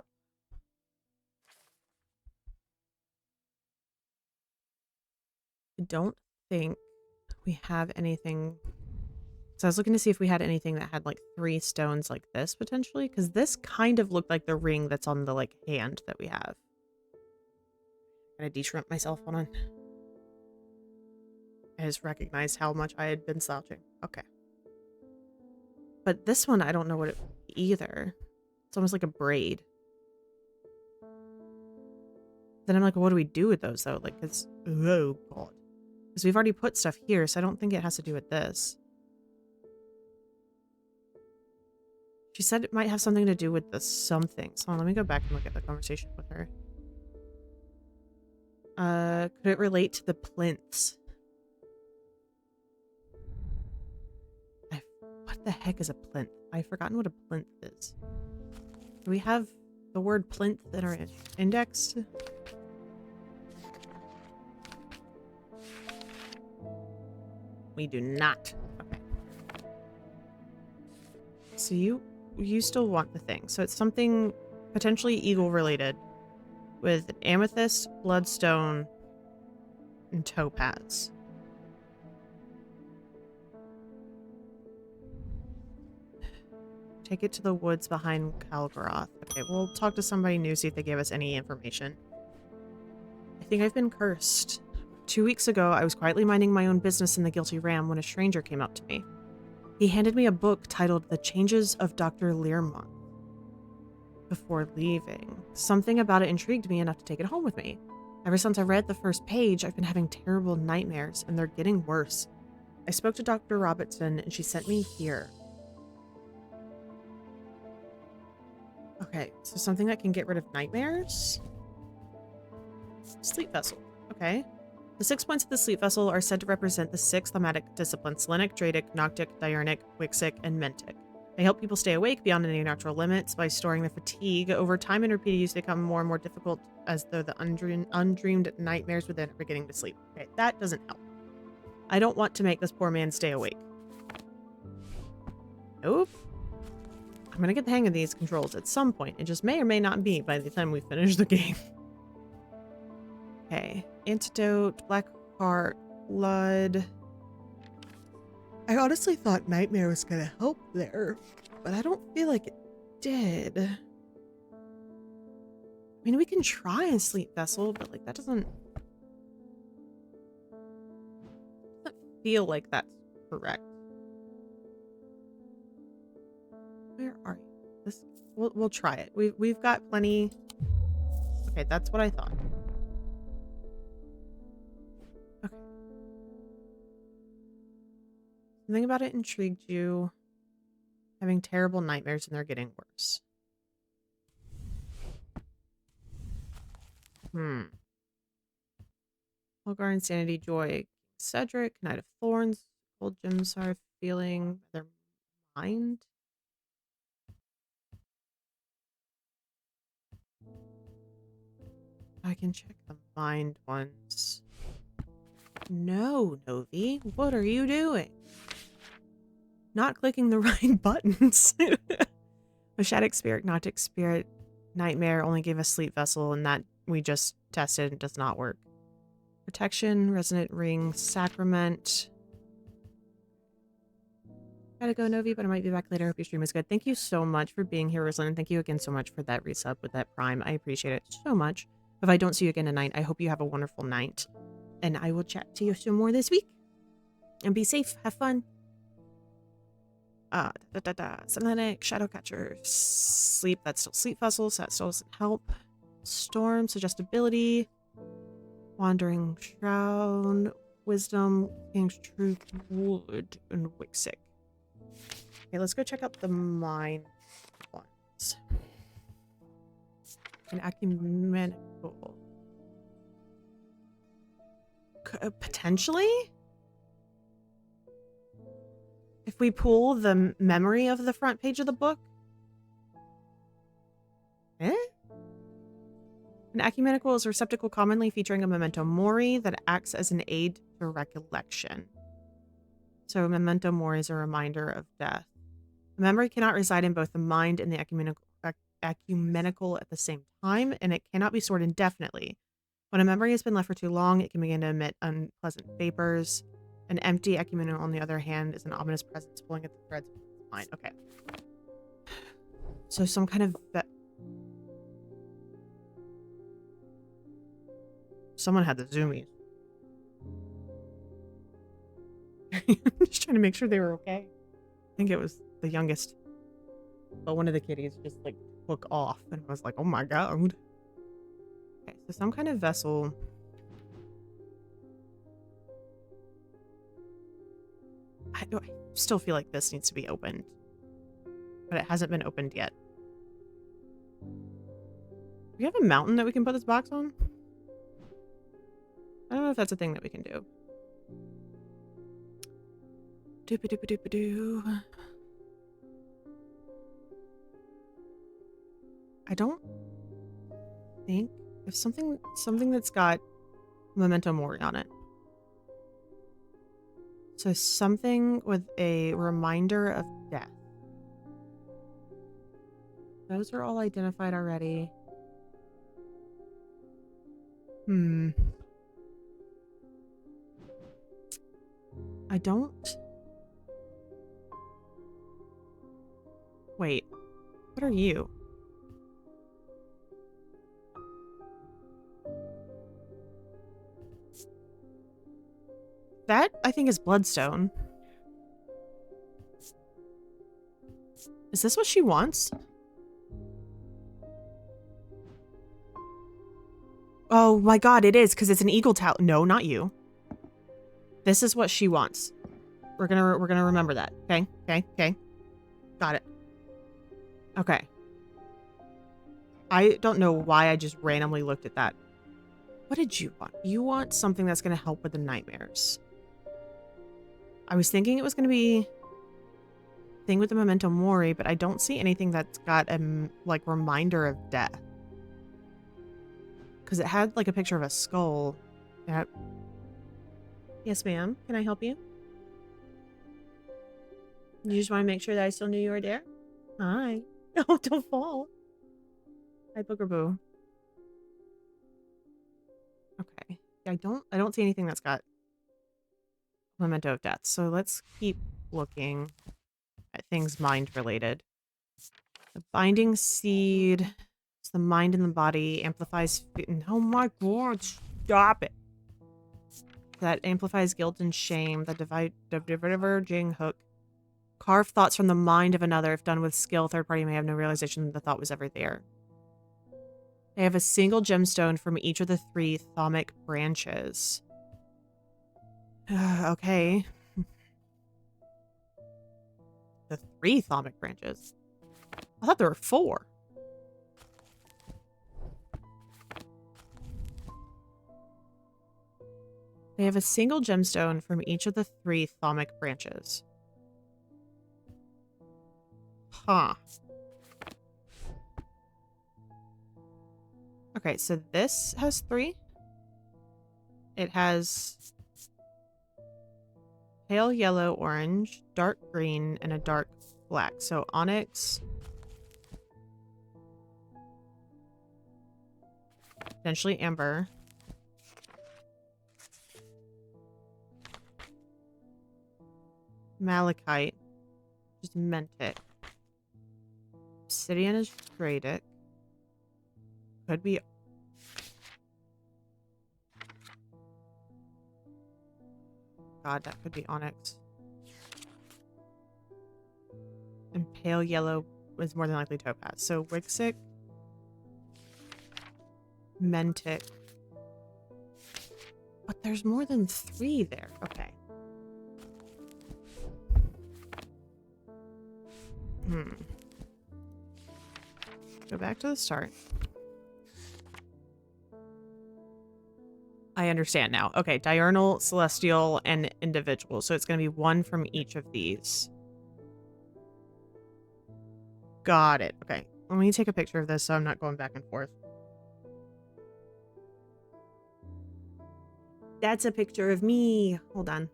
I don't think we have anything. So I was looking to see if we had anything that had like 3 stones like this potentially, because this kind of looked like the ring that's on the like hand that we have. I'm gonna de-shrimp myself. Hold on. I just recognized how much I had been slouching. Okay. But this one, I don't know what it either. It's almost like a braid. Then I'm like, well, what do we do with those though? Like, it's, oh god. Because we've already put stuff here, so I don't think it has to do with this. She said it might have something to do with the something. So let me go back and look at the conversation with her. Could it relate to the plinths? What the heck is a plinth? I've forgotten what a plinth is. Do we have the word plinth in our index? We do not. Okay. So you still want the thing. So it's something potentially eagle related with amethyst, bloodstone, and topaz. Take it to the woods behind Kalgaroth. Okay, we'll talk to somebody new, see if they give us any information. I think I've been cursed. 2 weeks ago, I was quietly minding my own business in the Guilty Ram when a stranger came up to me. He handed me a book titled The Changes of Dr. Learmonth. Before leaving, something about it intrigued me enough to take it home with me. Ever since I read the first page, I've been having terrible nightmares, and they're getting worse. I spoke to Dr. Robertson, and she sent me here. Okay, so something that can get rid of nightmares? Sleep vessel. Okay. The 6 points of the sleep vessel are said to represent the 6 thematic disciplines: Slenic, Dradic, Noctic, Diurnic, Wixic, and Mentic. They help people stay awake beyond any natural limits by storing their fatigue. Over time and repeated use, they become more and more difficult as though the undreamed nightmares within are beginning to sleep. Okay, that doesn't help. I don't want to make this poor man stay awake. Nope. I'm gonna get the hang of these controls at some point. It just may or may not be by the time we finish the game. Okay. Antidote, Black Heart, Blood. I honestly thought Nightmare was gonna help there, but I don't feel like it did. I mean, we can try a Sleep Vessel, but like that doesn't feel like that's correct. Where are you? This we'll try it. We've got plenty. Okay, that's what I thought. Something about it intrigued you. Having terrible nightmares and they're getting worse. Holgar, Insanity, Joy, Cedric, Knight of Thorns, Old Gems are feeling their mind. I can check the mind ones. No, Novi, what are you doing? Not clicking the right buttons. Mashadic Spirit, Gnostic Spirit, Nightmare only gave us Sleep Vessel, and that we just tested and does not work. Protection, Resonant Ring, Sacrament. Gotta go, Novi, but I might be back later. Hope your stream is good. Thank you so much for being here, Rosalind, and thank you again so much for that resub with that Prime. I appreciate it so much. If I don't see you again tonight, I hope you have a wonderful night, and I will chat to you some more this week. And be safe. Have fun. Selenik, Shadowcatcher, Sleep. That's still Sleep Vessels. That still doesn't help. Storm, Suggestibility, Wandering Shroud, Wisdom, King's Truth, Wood, and Wixick. Okay, let's go check out the mind ones. An ecumenical. Potentially? If we pull the memory of the front page of the book? Eh? An ecumenical is a receptacle commonly featuring a memento mori that acts as an aid to recollection. So memento mori is a reminder of death. The memory cannot reside in both the mind and the ecumenical at the same time, and it cannot be stored indefinitely. When a memory has been left for too long, it can begin to emit unpleasant vapors. An empty ecumenical, on the other hand, is an ominous presence pulling at the threads of the mind. Okay. So some kind of... Someone had the zoomies. I'm just trying to make sure they were okay. I think it was the youngest. But one of the kitties just like took off and was like, oh my god. Okay, so some kind of vessel. I still feel like this needs to be opened. But it hasn't been opened yet. Do we have a mountain that we can put this box on? I don't know if that's a thing that we can do. Doop-a-doop-a-doop-a-doo. I don't think if something that's got memento mori on it. So something with a reminder of death. Those are all identified already. I don't... Wait. What are you? That, I think, is Bloodstone. Is this what she wants? Oh my god, it is, because it's an eagle talent. No, not you. This is what she wants. We're gonna remember that. Okay, okay, okay. Got it. Okay. I don't know why I just randomly looked at that. What did you want? You want something that's gonna help with the nightmares. I was thinking it was gonna be thing with the memento mori, but I don't see anything that's got a like reminder of death. Because it had like a picture of a skull. Yep. Yes, ma'am. Can I help you? You just want to make sure that I still knew you were there? Hi. Oh, don't fall. Hi, Boogerboo. Okay. I don't see anything that's got memento of death. So let's keep looking at things mind related. The binding seed. It's the mind in the body. Amplifies... Oh my god, stop it. That amplifies guilt and shame. The diverging hook. Carve thoughts from the mind of another. If done with skill, third party may have no realization that the thought was ever there. They have a single gemstone from each of the 3 thaumic branches. Okay. 3 thaumic branches. I thought there were 4. They have a single gemstone from each of the 3 thaumic branches. Huh. Okay, so this has 3. It has pale yellow, orange, dark green, and a dark black. So onyx, potentially amber, malachite, just mentic. Obsidian is Dradic. Could be. God, that could be onyx. And pale yellow is more than likely topaz. So Wixic, mentic. But there's more than 3 there. Okay. Go back to the start. I understand now. Okay, diurnal, celestial, and individual. So it's going to be 1 from each of these. Got it. Okay. Let me take a picture of this so I'm not going back and forth. That's a picture of me. Hold on.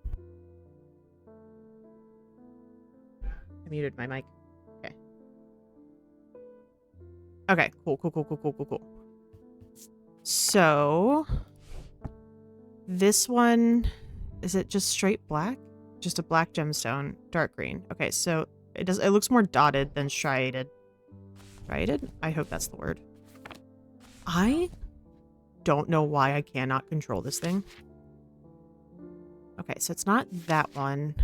I muted my mic. Okay. Okay, cool. So this one, is it just straight black? Just a black gemstone, dark green. Okay, so it looks more dotted than striated. Striated? I hope that's the word. I don't know why I cannot control this thing. Okay, so it's not that one.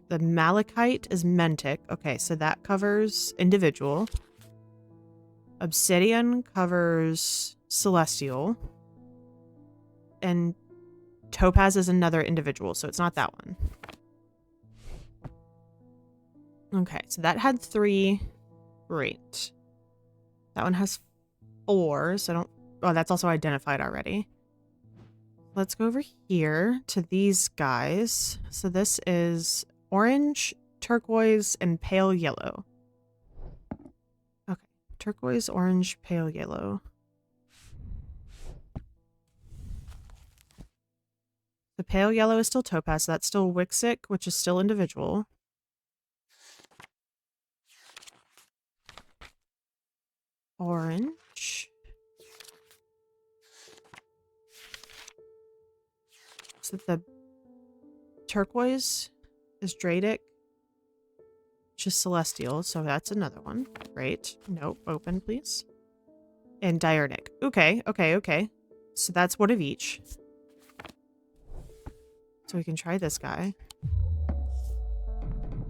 The malachite is mentic. Okay, so that covers individual. Obsidian covers celestial. And topaz is another individual, so it's not that one. Okay, so that had 3. Great. That one has 4, so I don't... Oh, that's also identified already. Let's go over here to these guys. So this is orange, turquoise, and pale yellow. Okay, turquoise, orange, pale yellow. The pale yellow is still topaz, so that's still Wixic, which is still individual. Orange. So the turquoise is Dradic, which is celestial, so that's another one. Great. Nope, open, please. And diurnic. Okay. So that's 1 of each. So we can try this guy.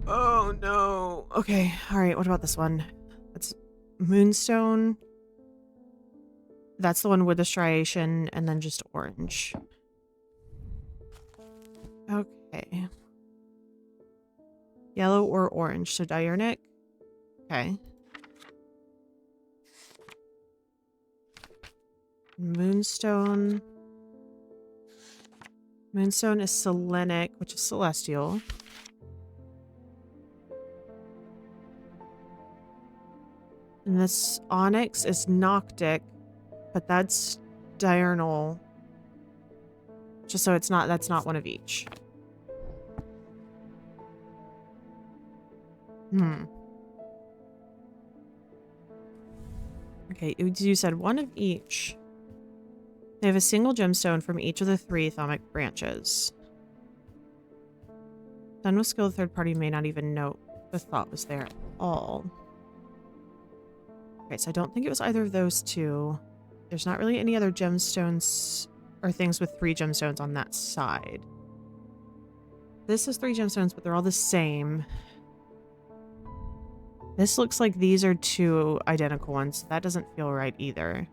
Oh, no. Okay. All right. What about this one? That's moonstone. That's the one with the striation and then just orange. Okay. Yellow or orange. So diurnic. Okay. Moonstone. Moonstone is selenic, which is celestial. And this onyx is noctic, but that's diurnal. Just so it's not, that's not 1 of each. Okay, you said 1 of each. They have a single gemstone from each of the 3 thaumic branches. Done with skill, the third party may not even know the thought was there at all. Okay, so I don't think it was either of those 2. There's not really any other gemstones or things with 3 gemstones on that side. This is 3 gemstones, but they're all the same. This looks like these are 2 identical ones. That doesn't feel right either.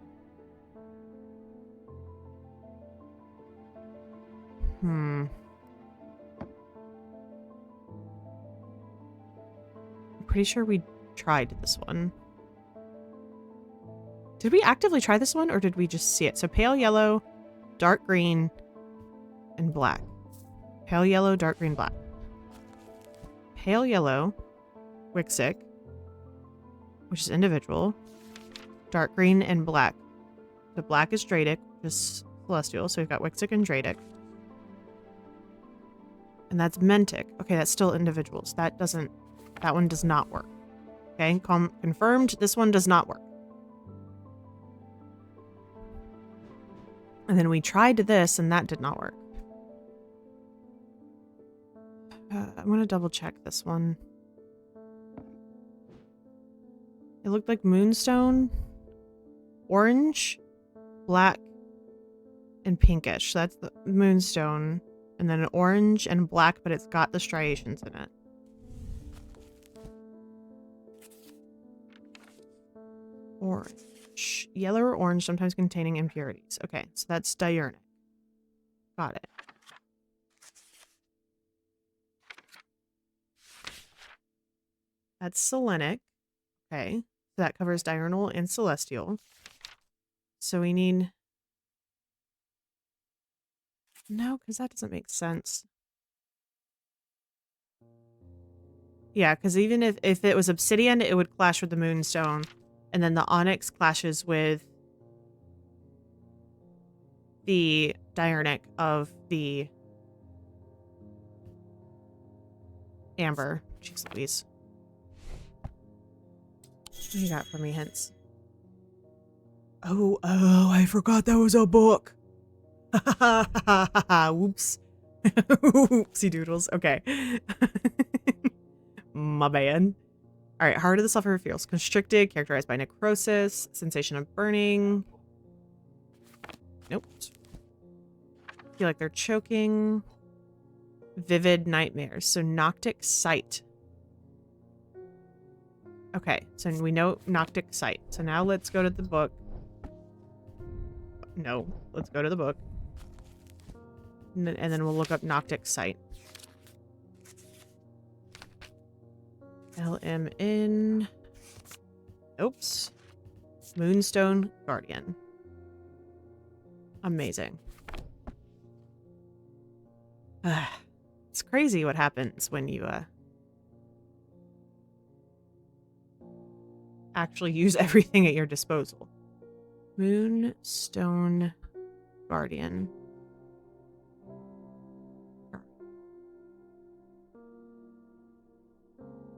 pretty sure we tried this one. Did we actively try this one, or did we just see it? So pale yellow, dark green, and black. Pale yellow, dark green, black. Pale yellow, Wixic, which is individual. Dark green and black. The black is Dradic, which is celestial. So we've got Wixic and Dradic. And that's Mentic. Okay, that's still individuals. That one does not work. Okay, confirmed, this one does not work. And then we tried this, and that did not work. I'm going to double check this one. It looked like moonstone, orange, black, and pinkish. So that's the moonstone. And then an orange and black, but it's got the striations in it. Orange. Yellow or orange, sometimes containing impurities. Okay, so that's diurnic. Got it. That's selenic. Okay, so that covers diurnal and celestial. So we need... No, because that doesn't make sense. Yeah, because even if it was obsidian, it would clash with the moonstone. And then the onyx clashes with the diurnic of the amber. Jeez Louise. What do you got for me, hints? Oh, I forgot that was a book. Whoops. Oopsie doodles. Okay. My bad. All right, heart of the sulfur feels constricted, characterized by necrosis, sensation of burning. Nope. Feel like they're choking. Vivid nightmares. So noctic sight. Okay, so we know noctic sight. So now let's go to the book. No, let's go to the book. And then we'll look up noctic sight. LMN. Oops. Moonstone Guardian. Amazing. It's crazy what happens when you actually use everything at your disposal. Moonstone Guardian.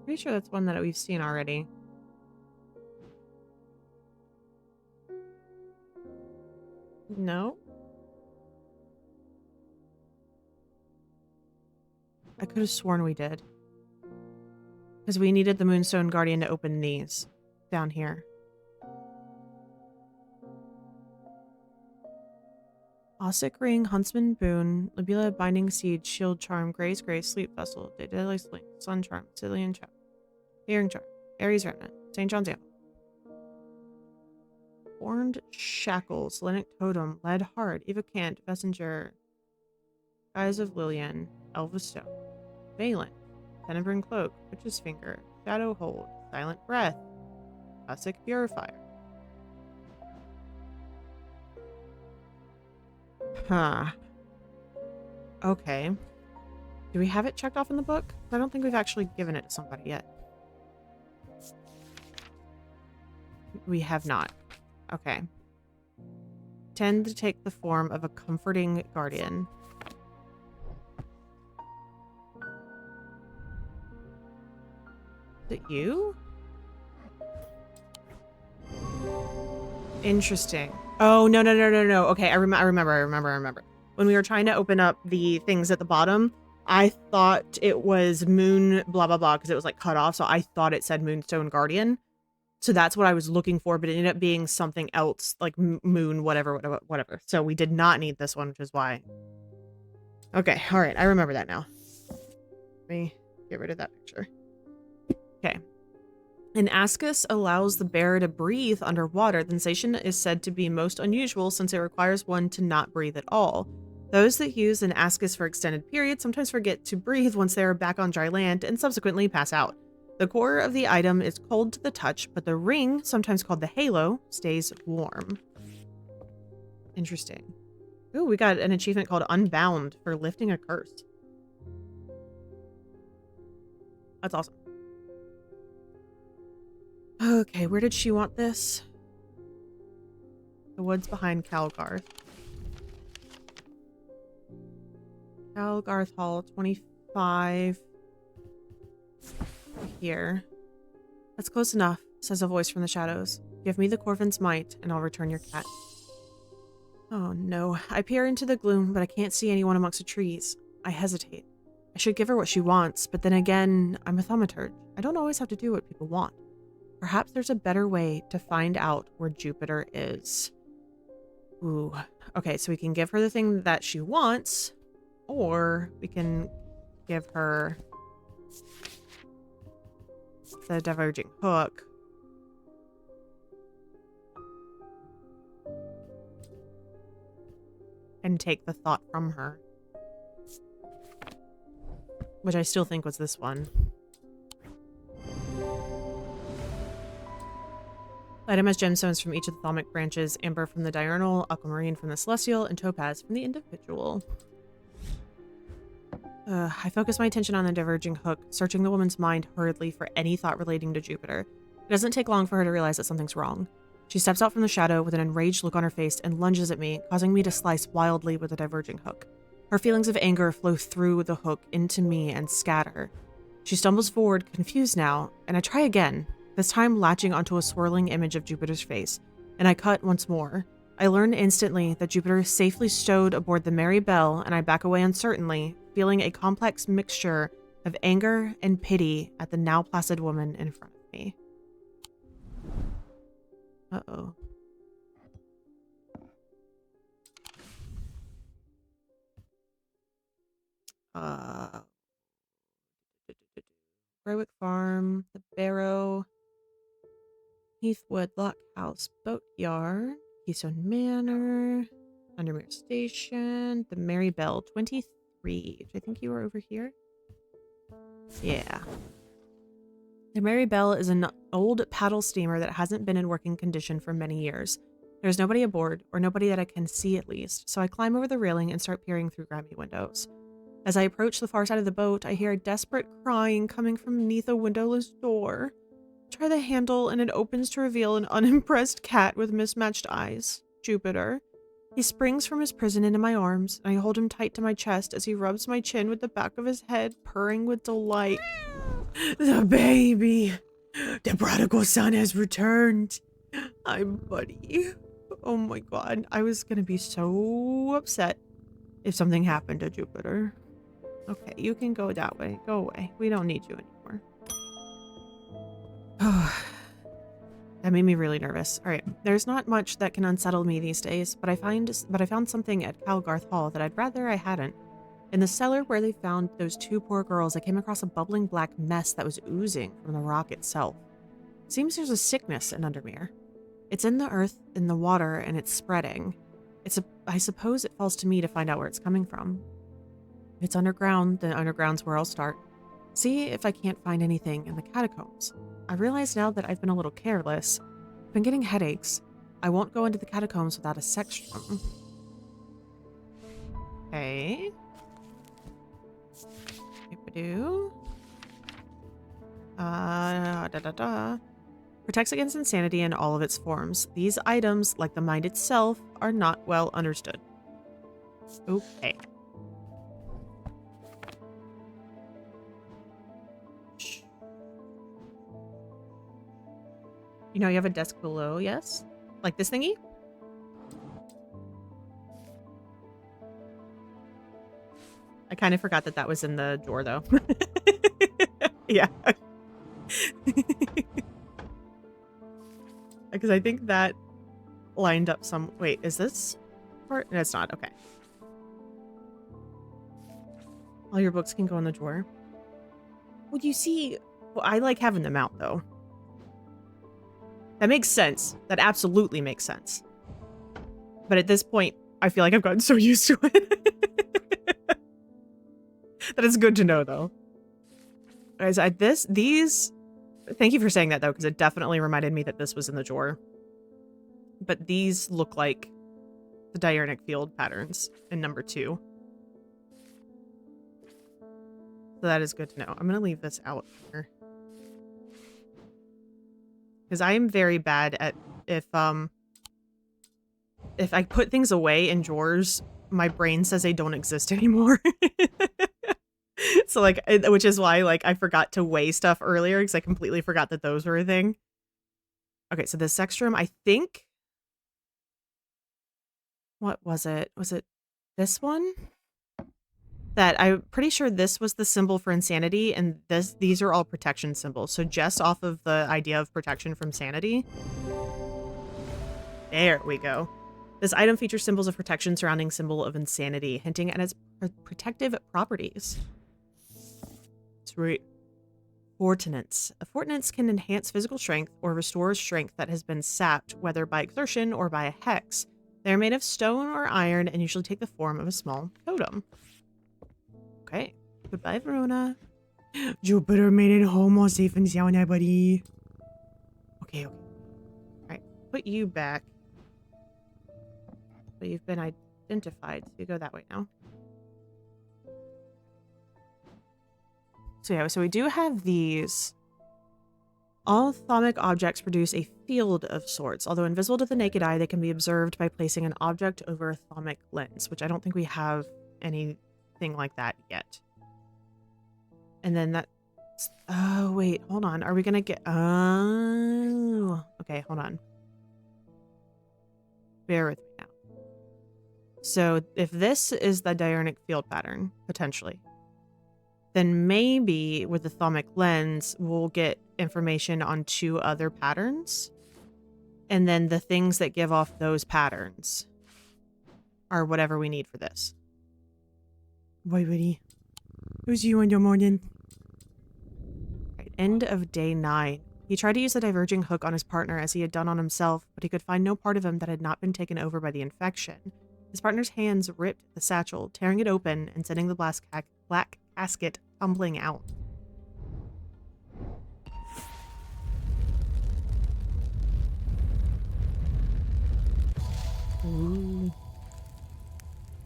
Pretty sure that's one that we've seen already. No? I could have sworn we did. Because we needed the Moonstone Guardian to open these down here. Ossic Ring, Huntsman Boon, Libula Binding Seed, Shield Charm, Grace Grace, Sleep Vessel, Deadly Sling, Sun Charm, Cillian Charm, Hearing Charm, Aries Remnant, St. John's Ample. Horned Shackles, Selenic Totem, Lead Heart, Eva Cant, Messenger, Eyes of Lillian, Elva Stone, Valent, Tenebrine Cloak, Witch's Finger, Shadow Hold, Silent Breath, Ossic Purifier. Huh. Okay. Do we have it checked off in the book? I don't think we've actually given it to somebody yet. We have not. Okay. Tend to take the form of a comforting guardian. Is it you? Interesting. Oh, no. Okay, I remember. When we were trying to open up the things at the bottom, I thought it was moon blah, blah, blah, because it was like cut off. So I thought it said Moonstone Guardian. So that's what I was looking for, but it ended up being something else, like moon, whatever. So we did not need this one, which is why. Okay, all right. I remember that now. Let me get rid of that picture. Okay. An ascus allows the bearer to breathe underwater. The sensation is said to be most unusual since it requires one to not breathe at all. Those that use an ascus for extended periods sometimes forget to breathe once they are back on dry land and subsequently pass out. The core of the item is cold to the touch, but the ring, sometimes called the halo, stays warm. Interesting. Ooh, we got an achievement called Unbound for lifting a curse. That's awesome. Okay, where did she want this? The woods behind Calgarth. Calgarth Hall, 25. Here. That's close enough, says a voice from the shadows. Give me the Corvin's might, and I'll return your cat. Oh no. I peer into the gloom, but I can't see anyone amongst the trees. I hesitate. I should give her what she wants, but then again, I'm a thaumaturge. I don't always have to do what people want. Perhaps there's a better way to find out where Jupiter is. Ooh. Okay, so we can give her the thing that she wants, or we can give her the diverging hook. And take the thought from her. Which I still think was this one. Item has gemstones from each of the thalmic branches, amber from the diurnal, aquamarine from the celestial, and topaz from the individual. I focus my attention on the diverging hook, searching the woman's mind hurriedly for any thought relating to Jupiter. It doesn't take long for her to realize that something's wrong. She steps out from the shadow with an enraged look on her face and lunges at me, causing me to slice wildly with the diverging hook. Her feelings of anger flow through the hook into me and scatter. She stumbles forward, confused now, and I try again, this time latching onto a swirling image of Jupiter's face, and I cut once more. I learn instantly that Jupiter is safely stowed aboard the Merry Belle, and I back away uncertainly, feeling a complex mixture of anger and pity at the now placid woman in front of me. Uh-oh. Berwick Farm, the Barrow, Heathwood Lock House, Boatyard, Keystone Manor, Undermere Station, the Merry Belle 23. Do I think you were over here? Yeah. The Merry Belle is an old paddle steamer that hasn't been in working condition for many years. There's nobody aboard, or nobody that I can see at least, so I climb over the railing and start peering through grimy windows. As I approach the far side of the boat, I hear a desperate crying coming from beneath a windowless door. Try the handle, and it opens to reveal an unimpressed cat with mismatched eyes. Jupiter. He springs from his prison into my arms, and I hold him tight to my chest as he rubs my chin with the back of his head, purring with delight. The baby! The prodigal son has returned! I'm Buddy. Oh my god, I was gonna be so upset if something happened to Jupiter. Okay, you can go that way. Go away. We don't need you anymore. Oh, that made me really nervous. All right, there's not much that can unsettle me these days, but I found something at Calgarth Hall that I'd rather I hadn't. In the cellar where they found those two poor girls, I came across a bubbling black mess that was oozing from the rock itself. Seems there's a sickness in Undermere. It's in the earth, in the water, and it's spreading. I suppose it falls to me to find out where it's coming from. If it's underground, then underground's where I'll start. See if I can't find anything in the catacombs. I realize now that I've been a little careless. I've been getting headaches. I won't go into the catacombs without a sextrum. Okay. Do. Protects against insanity in all of its forms. These items, like the mind itself, are not well understood. Okay. You know you have a desk below, yes? Like this thingy? I kind of forgot that that was in the drawer, though. Yeah. Because I think that lined up some... Wait, is this part? No, it's not. Okay. All your books can go in the drawer. Well, you see... Well, I like having them out, though. That makes sense. That absolutely makes sense. But at this point, I feel like I've gotten so used to it. That is good to know, though. Guys, these Thank you for saying that, though, because it definitely reminded me that this was in the drawer. But these look like the diurnal field patterns in number 2. So that is good to know. I'm going to leave this out here. Because I am very bad at if I put things away in drawers, my brain says they don't exist anymore. So like, which is why like I forgot to weigh stuff earlier because I completely forgot that those were a thing. Okay, so the sex room, I think. What was it? Was it this one? That I'm pretty sure this was the symbol for insanity, and these are all protection symbols. So just off of the idea of protection from sanity. There we go. This item features symbols of protection surrounding symbol of insanity, hinting at its protective properties. Sweet. Fortinance. A fortinance can enhance physical strength or restore strength that has been sapped, whether by exertion or by a hex. They are made of stone or iron and usually take the form of a small totem. Okay. Goodbye, Verona. Jupiter made it home all safe and sound, buddy. Okay. Alright. Put you back. So you've been identified. So you go that way now. So yeah, so we do have these. All thaumic objects produce a field of sorts. Although invisible to the naked eye, they can be observed by placing an object over a thaumic lens, which I don't think we have anything like that yet. And then that's... Oh, wait, hold on. Are we going to get... Oh, okay, hold on. Bear with me now. So if this is the diurnal field pattern, potentially, then maybe with the thaumic lens, we'll get information on 2 other patterns. And then the things that give off those patterns are whatever we need for this. Bye, buddy. We'll see you in the morning. Right, end of day 9. He tried to use the diverging hook on his partner as he had done on himself, but he could find no part of him that had not been taken over by the infection. His partner's hands ripped the satchel, tearing it open and sending the black casket tumbling out. Ooh.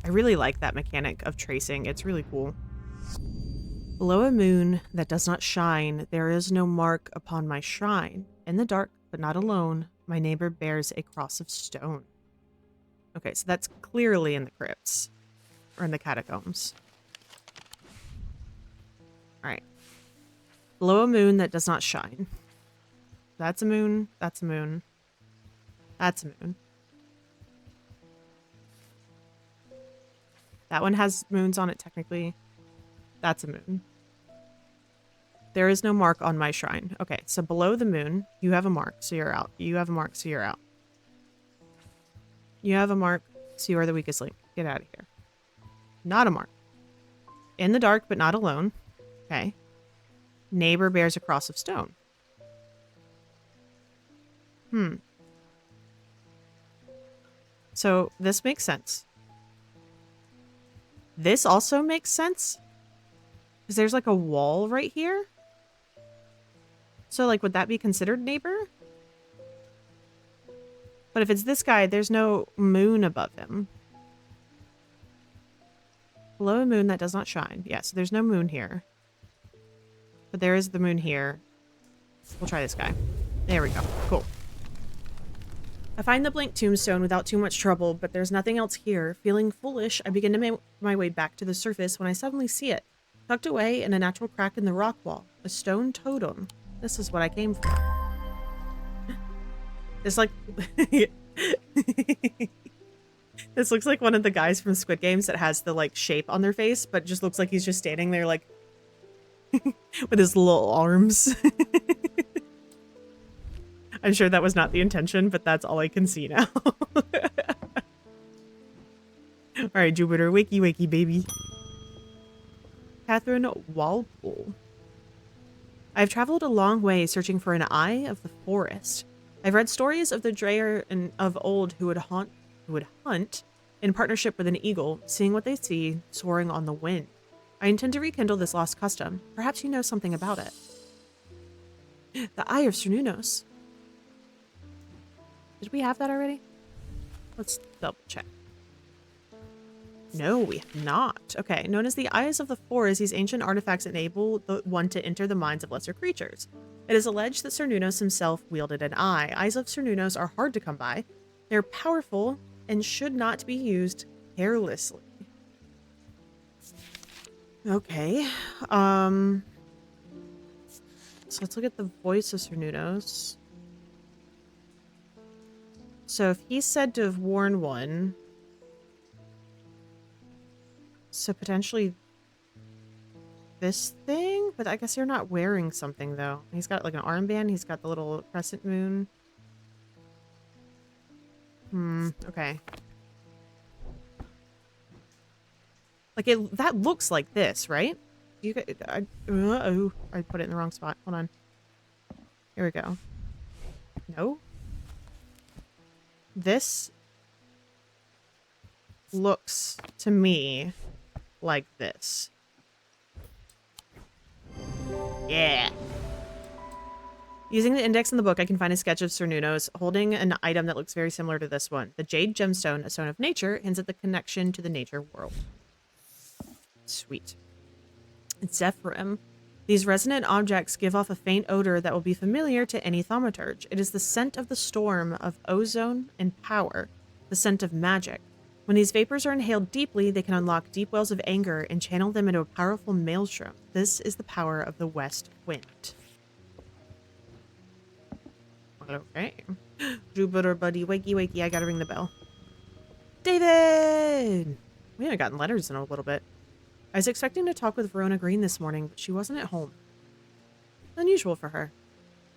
I really like that mechanic of tracing. It's really cool. Below a moon that does not shine, there is no mark upon my shrine. In the dark, but not alone, my neighbor bears a cross of stone. Okay, so that's clearly in the crypts. Or in the catacombs. Alright. Below a moon that does not shine. That's a moon. That's a moon. That's a moon. That one has moons on it, technically. That's a moon. There is no mark on my shrine. Okay, so below the moon, you have a mark, so you're out. You have a mark, so you're out. You have a mark, so you are the weakest link. Get out of here. Not a mark. In the dark, but not alone. Okay. Neighbor bears a cross of stone. So this makes sense. This also makes sense. Because there's like a wall right here. So like, would that be considered neighbor? But if it's this guy, there's no moon above him. Below a moon that does not shine. Yeah, so there's no moon here. But there is the moon here. We'll try this guy. There we go. Cool. I find the blank tombstone without too much trouble, but there's nothing else here. Feeling foolish, I begin to make my way back to the surface when I suddenly see it. Tucked away in a natural crack in the rock wall. A stone totem. This is what I came for. It's like... This looks like one of the guys from Squid Games that has the, like, shape on their face, but just looks like he's just standing there, like... with his little arms. I'm sure that was not the intention, but that's all I can see now. Alright, Jupiter. Wakey, wakey, baby. Catherine Walpole. I've traveled a long way searching for an eye of the forest. I've read stories of the Dreyer and of old who would hunt in partnership with an eagle, seeing what they see soaring on the wind. I intend to rekindle this lost custom. Perhaps you know something about it. The Eye of Cernunnos. Did we have that already? Let's double check. No, we have not. Okay, known as the Eyes of the Forest, these ancient artifacts enable the one to enter the minds of lesser creatures. It is alleged that Cernunnos himself wielded an eye. Eyes of Cernunnos are hard to come by. They're powerful and should not be used carelessly. Okay. So let's look at the voice of Cernunnos. So if he's said to have worn one, so potentially this thing? But I guess you're not wearing something, though. He's got like an armband. He's got the little crescent moon. Okay. Like, that looks like this, right? You got, oh, I put it in the wrong spot. Hold on. Here we go. No? This looks to me like this. Yeah. Using the index in the book, I can find a sketch of Cernunnos holding an item that looks very similar to this one. The jade gemstone, a stone of nature, hints at the connection to the nature world. Sweet. Zephyrim. These resonant objects give off a faint odor that will be familiar to any thaumaturge. It is the scent of the storm, of ozone and power, the scent of magic. When these vapors are inhaled deeply, they can unlock deep wells of anger and channel them into a powerful maelstrom. This is the power of the west wind. Okay. Jupiter, buddy, wakey, wakey, I gotta ring the bell. David! We haven't gotten letters in a little bit. I was expecting to talk with Verona Green this morning, but she wasn't at home. Unusual for her.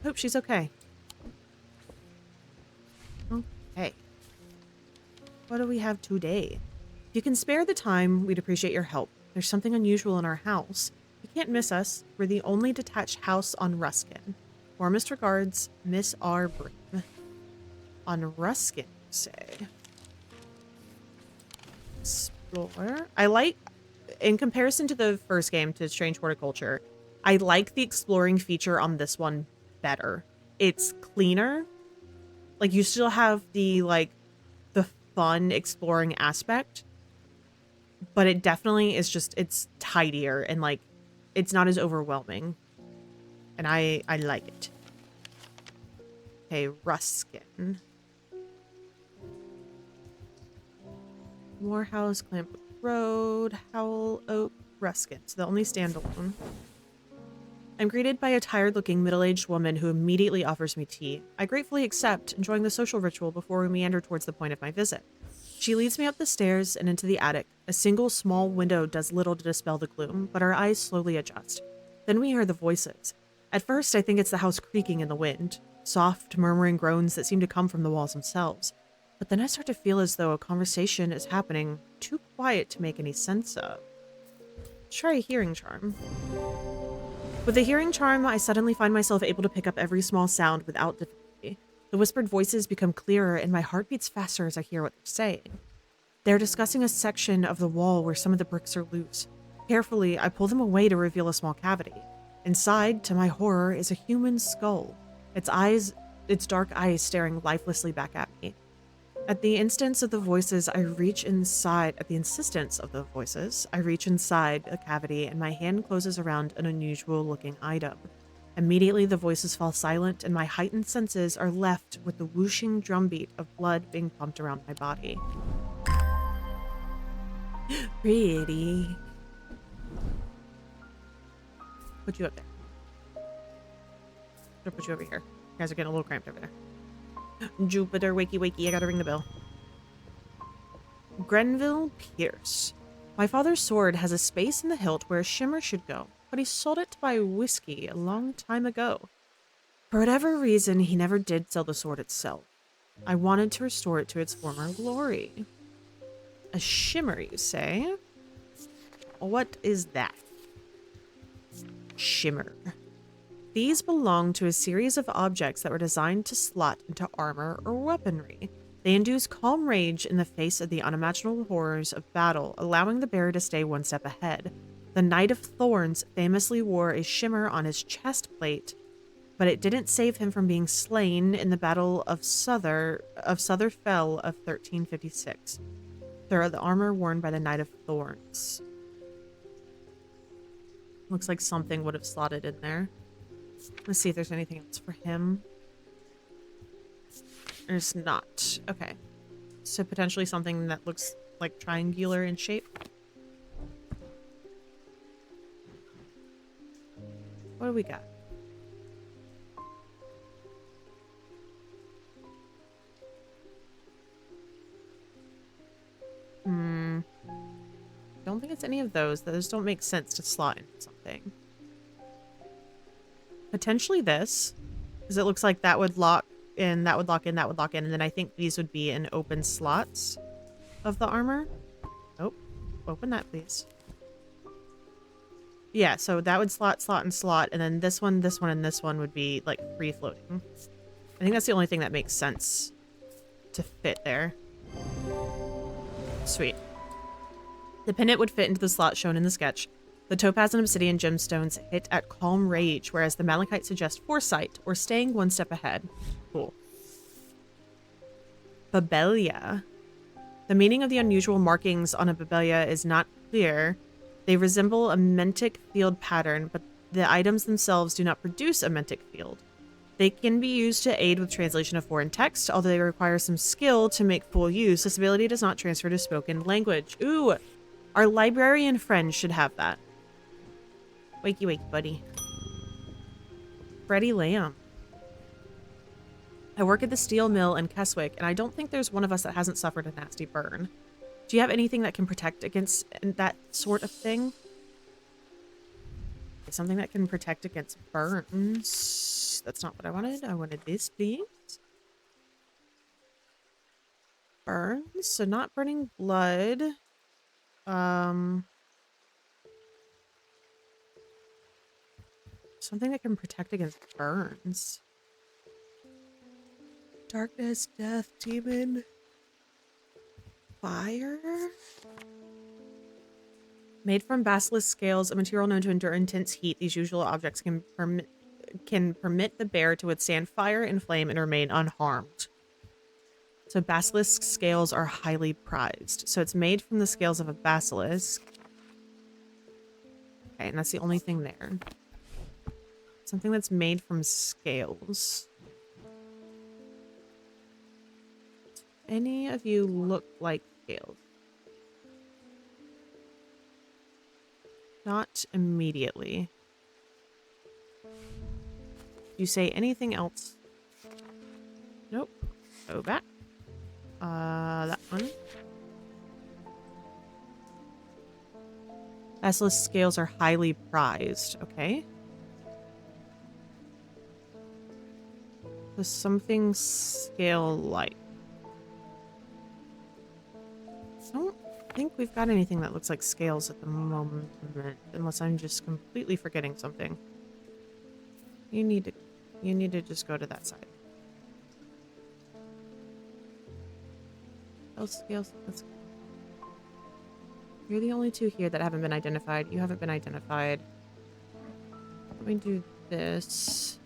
Hope she's okay. Okay. What do we have today? If you can spare the time, we'd appreciate your help. There's something unusual in our house. You can't miss us. We're the only detached house on Ruskin. Warmest regards, Miss R. Brim. On Ruskin, say. Explore. I like, in comparison to the first game, to Strange Horticulture, I like the exploring feature on this one better. It's cleaner. Like, you still have the, like, the fun exploring aspect, but it definitely is just, it's tidier and, like, it's not as overwhelming. And I like it. Okay, Ruskin. Morehouse, Clamp Road, Howell Oak, Ruskin. So the only standalone. I'm greeted by a tired-looking middle-aged woman who immediately offers me tea. I gratefully accept, enjoying the social ritual before we meander towards the point of my visit. She leads me up the stairs and into the attic. A single small window does little to dispel the gloom, but our eyes slowly adjust. Then we hear the voices. At first, I think it's the house creaking in the wind. Soft, murmuring groans that seem to come from the walls themselves. But then I start to feel as though a conversation is happening, too quiet to make any sense of. Try a hearing charm. With the hearing charm, I suddenly find myself able to pick up every small sound without difficulty. The whispered voices become clearer, and my heart beats faster as I hear what they're saying. They're discussing a section of the wall where some of the bricks are loose. Carefully, I pull them away to reveal a small cavity. Inside, to my horror, is a human skull. Its dark eyes staring lifelessly back at me. At the insistence of the voices, I reach inside the cavity, and my hand closes around an unusual-looking item. Immediately, the voices fall silent, and my heightened senses are left with the whooshing drumbeat of blood being pumped around my body. Pretty. Put you up there. I'll put you over here. You guys are getting a little cramped over there. Jupiter, wakey, wakey, I gotta ring the bell. Grenville Pierce. My father's sword has a space in the hilt where a shimmer should go, but he sold it to buy whiskey a long time ago. For whatever reason, he never did sell the sword itself. I wanted to restore it to its former glory. A shimmer, you say? What is that? Shimmer. These belong to a series of objects that were designed to slot into armor or weaponry. They induce calm rage in the face of the unimaginable horrors of battle, allowing the bearer to stay one step ahead. The Knight of Thorns famously wore a shimmer on his chest plate but it didn't save him from being slain in the Battle of Souther Fell of 1356. They're the armor worn by the Knight of Thorns. Looks like something would have slotted in there. Let's see if there's anything else for him. There's not. Okay. So potentially something that looks like triangular in shape. What do we got? Don't think it's any of those. Those don't make sense to slot into something. Potentially this, because it looks like that would lock in, that would lock in, that would lock in, and then I think these would be in open slots of the armor. Nope. Open that, please. Yeah, so that would slot, and slot, and then this one, and this one would be, like, free-floating. I think that's the only thing that makes sense to fit there. Sweet. The pendant would fit into the slot shown in the sketch. The topaz and obsidian gemstones hit at calm rage, whereas the malachite suggests foresight, or staying one step ahead. Cool. Babelia. The meaning of the unusual markings on a babelia is not clear. They resemble a mentic field pattern, but the items themselves do not produce a mentic field. They can be used to aid with translation of foreign text, although they require some skill to make full use. This ability does not transfer to spoken language. Ooh, our librarian friend should have that. Wakey, wakey, buddy. Freddie Lamb. I work at the steel mill in Keswick, and I don't think there's one of us that hasn't suffered a nasty burn. Do you have anything that can protect against that sort of thing? Something that can protect against burns. That's not what I wanted. I wanted this, please. Burns, so not burning blood. Something that can protect against burns. Darkness, death, demon, fire. Made from basilisk scales, a material known to endure intense heat, these usual objects can permit the bear to withstand fire and flame and remain unharmed. So basilisk scales are highly prized. So it's made from the scales of a basilisk. Okay, and that's the only thing there. Something that's made from scales. Any of you look like scales? Not immediately. You say anything else? Nope. Go back. That one. Basilisk scales are highly prized. Okay. So something scale-like. I don't think we've got anything that looks like scales at the moment, unless I'm just completely forgetting something. You need to just go to that side. Scales. You're the only two here that haven't been identified. You haven't been identified. Let me do this.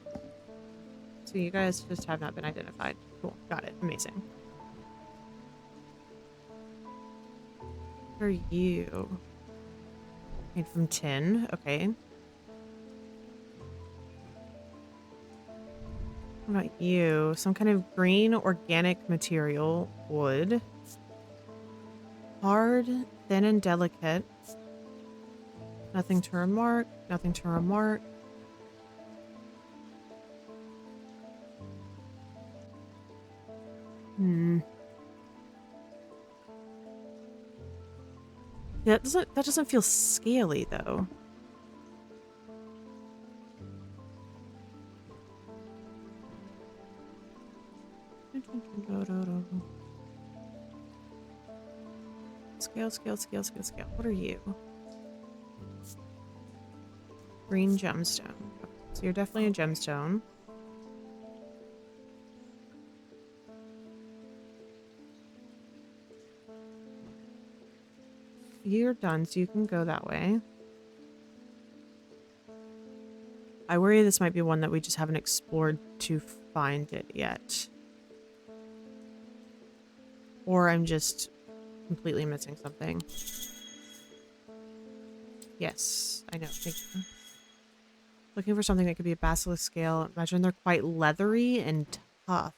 So you guys just have not been identified. Cool. Got it. Amazing. What are you? Made from tin. Okay. What about you? Some kind of green organic material. Wood. Hard, thin, and delicate. Nothing to remark. Nothing to remark. Yeah, that doesn't feel scaly though. Scale. What are you? Green gemstone. So you're definitely a gemstone. You're done, so you can go that way. I worry this might be one that we just haven't explored to find it yet. Or I'm just completely missing something. Yes, I know. Thank you. Looking for something that could be a basilisk scale. Imagine they're quite leathery and tough.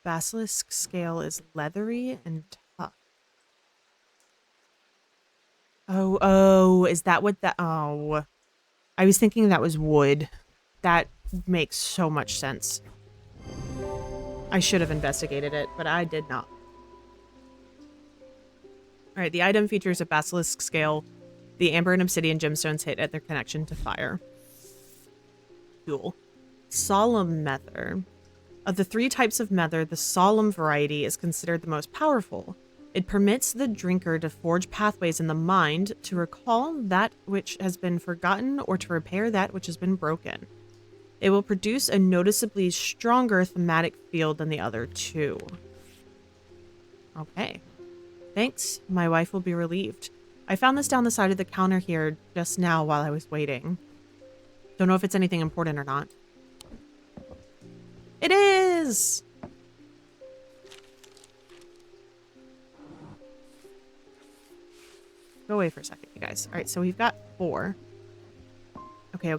Basilisk scale is leathery and tough. Oh, is that what that... Oh, I was thinking that was wood. That makes so much sense. I should have investigated it, but I did not. All right, the item features a basilisk scale. The amber and obsidian gemstones hit at their connection to fire. Cool. Solemn Mether. Of the 3 types of Mether, the solemn variety is considered the most powerful. It permits the drinker to forge pathways in the mind to recall that which has been forgotten or to repair that which has been broken. It will produce a noticeably stronger thematic field than the other 2. Okay. Thanks. My wife will be relieved. I found this down the side of the counter here just now while I was waiting. Don't know if it's anything important or not. It is! Go away for a second, you guys. All right, so we've got 4. Okay.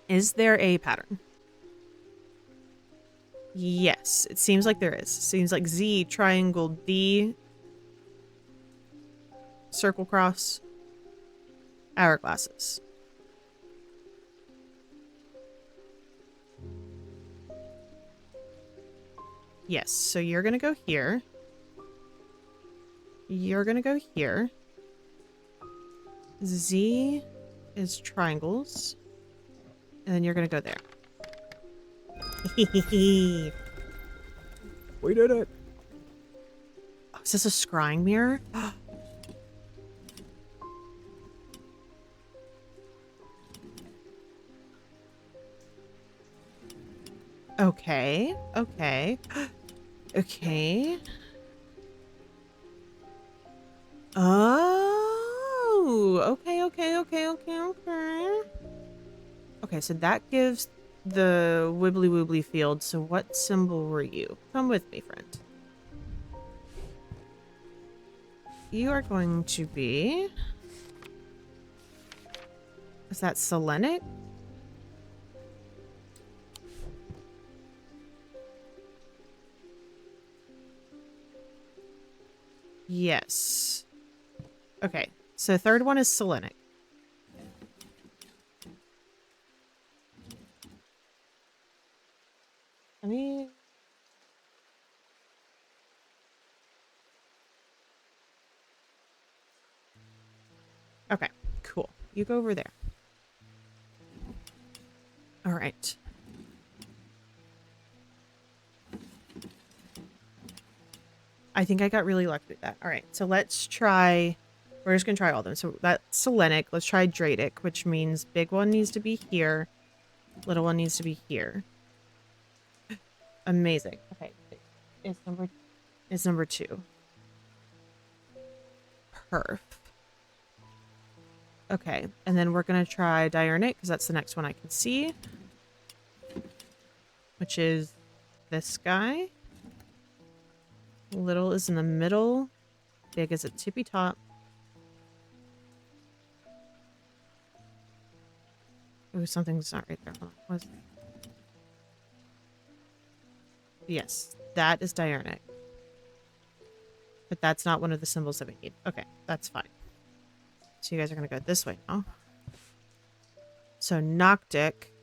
Is there a pattern? Yes, it seems like there is. Seems like Z, triangle, D, circle, cross, hourglasses. Yes, so you're gonna go here. You're gonna go here. Z is triangles. And then you're gonna go there. We did it. Oh, is this a scrying mirror? Okay. Okay. Okay. Oh, okay. Okay, so that gives the wibbly woobly field. So what symbol were you? Come with me, friend. You are going to be... Is that Selenic? Yes. Okay, so third one is Selenic. I mean... Okay, cool. You go over there. All right. I think I got really lucky with that. All right, so let's try... We're just going to try all of them. So that's Selenic. Let's try Dradic, which means big one needs to be here. Little one needs to be here. Amazing. Okay. It's number 2. Perf. Okay, and then we're going to try Diurnic, because that's the next one I can see. Which is this guy. Little is in the middle. Big is at tippy top. Ooh, something's not right there. Hold on. What is that? Yes, that is Diurnic. But that's not one of the symbols that we need. Okay, that's fine. So you guys are going to go this way now. So Noctic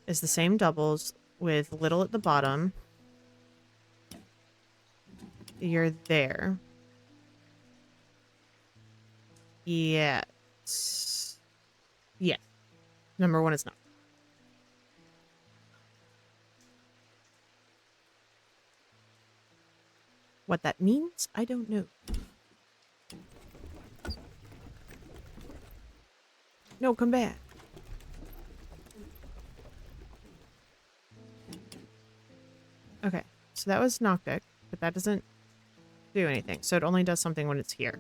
is the same doubles with little at the bottom. You're there. Yes. Yes. Number 1 is not. What that means, I don't know. No, come back. Okay, so that was Noctic, but that doesn't do anything. So it only does something when it's here.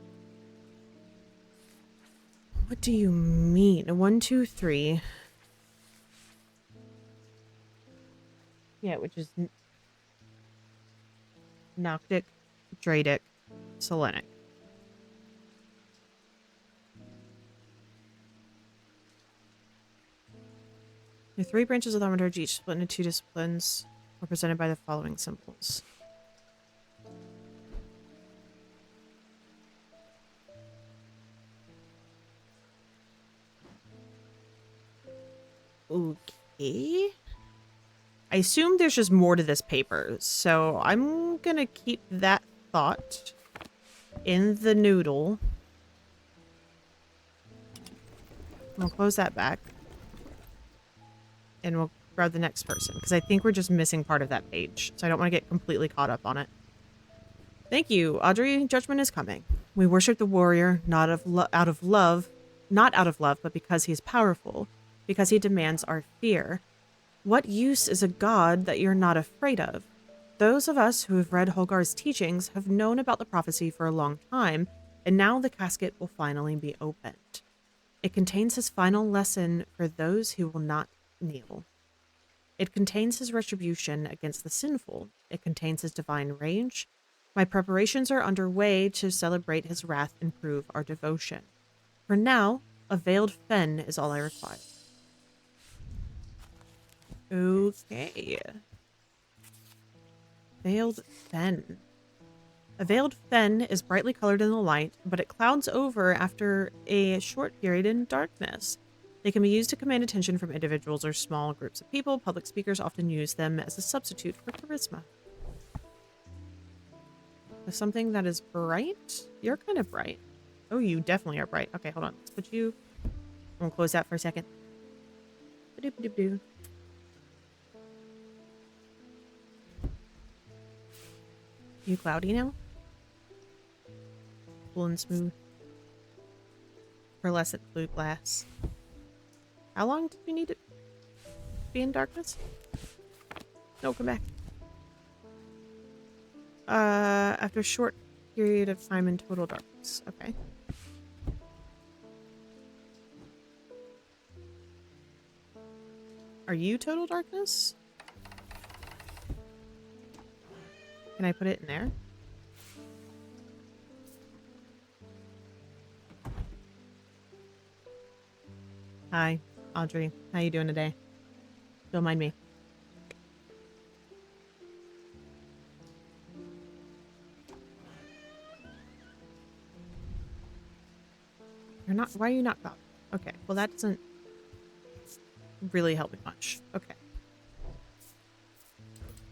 What do you mean? 1, 2, 3. Yeah, which is Noctic, Dradic, Selenic. The 3 branches of thaumaturgy, each split into 2 disciplines, represented by the following symbols. Okay. I assume there's just more to this paper, so I'm gonna keep that thought in the noodle. We'll close that back. And we'll grab the next person, because I think we're just missing part of that page, so I don't want to get completely caught up on it. Thank you, Audrey. Judgment is coming. We worship the warrior, not out of love, but because he is powerful, because he demands our fear. What use is a god that you're not afraid of? Those of us who have read Holgar's teachings have known about the prophecy for a long time, and now the casket will finally be opened. It contains his final lesson for those who will not kneel. It contains his retribution against the sinful. It contains his divine rage. My preparations are underway to celebrate his wrath and prove our devotion. For now, a veiled fen is all I require. Okay. Veiled fen. A veiled fen is brightly colored in the light, but it clouds over after a short period in darkness. They can be used to command attention from individuals or small groups of people. Public speakers often use them as a substitute for charisma. There's something that is bright? You're kind of bright. Oh, you definitely are bright. Okay, hold on. Let's put you... I'm gonna close that for a second. Ba-doop-a-doop-doo. You cloudy now? Cool and smooth. Pearlescent blue glass. How long did you need it to be in darkness? No, come back. After a short period of time in total darkness. Okay. Are you total darkness? Can I put it in there? Hi, Audrey. How you doing today? Don't mind me. You're not... Why are you not cloud? Okay, well that doesn't really help me much. Okay.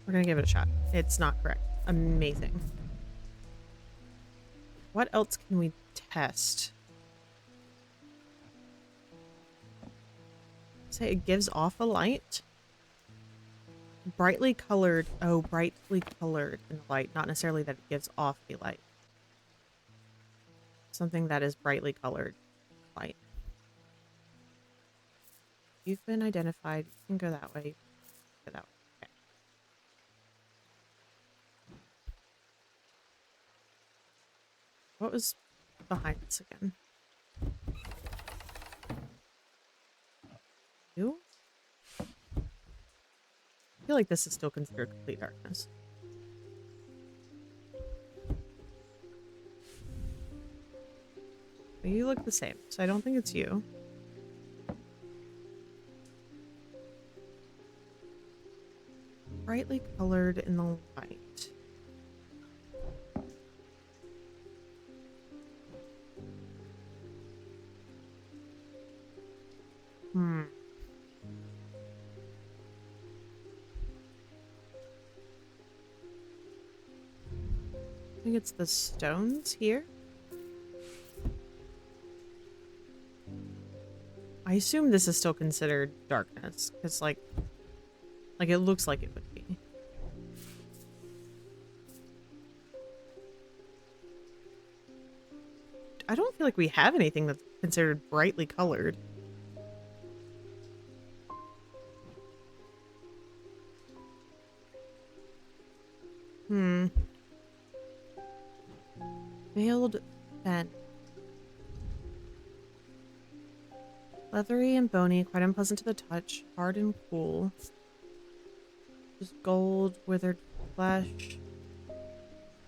We're gonna give it a shot. It's not correct. Amazing. What else can we test? Say it gives off a light. Brightly colored. Oh, brightly colored in the light. Not necessarily that it gives off a light. Something that is brightly colored light. You've been identified. You can go that way. Go that way. Okay. What was behind this again? You? I feel like this is still considered complete darkness. But you look the same, so I don't think it's you. Brightly colored in the light. I think it's the stones here. I assume this is still considered darkness, because like it looks like it would be. I don't feel like we have anything that's considered brightly colored. Veiled fen. Leathery and bony, quite unpleasant to the touch, hard and cool. Just gold, withered flesh.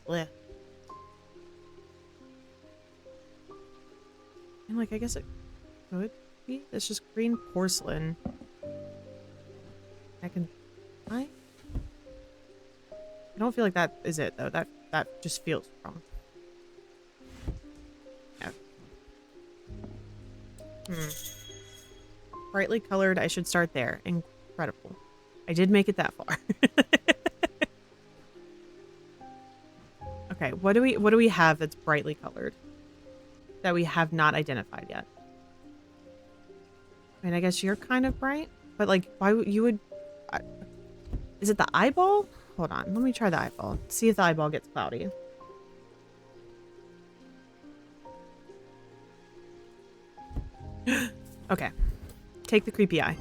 Blech. And like, I guess it could be. It's just green porcelain. I don't feel like that is it though. That just feels wrong. Yeah. Brightly colored. I should start there. Incredible. I did make it that far. Okay, what do we have that's brightly colored that we have not identified yet? I mean, I guess you're kind of bright, but like, why would you would? Is it the eyeball? Hold on, let me try the eyeball. See if the eyeball gets cloudy. Okay, take the creepy eye.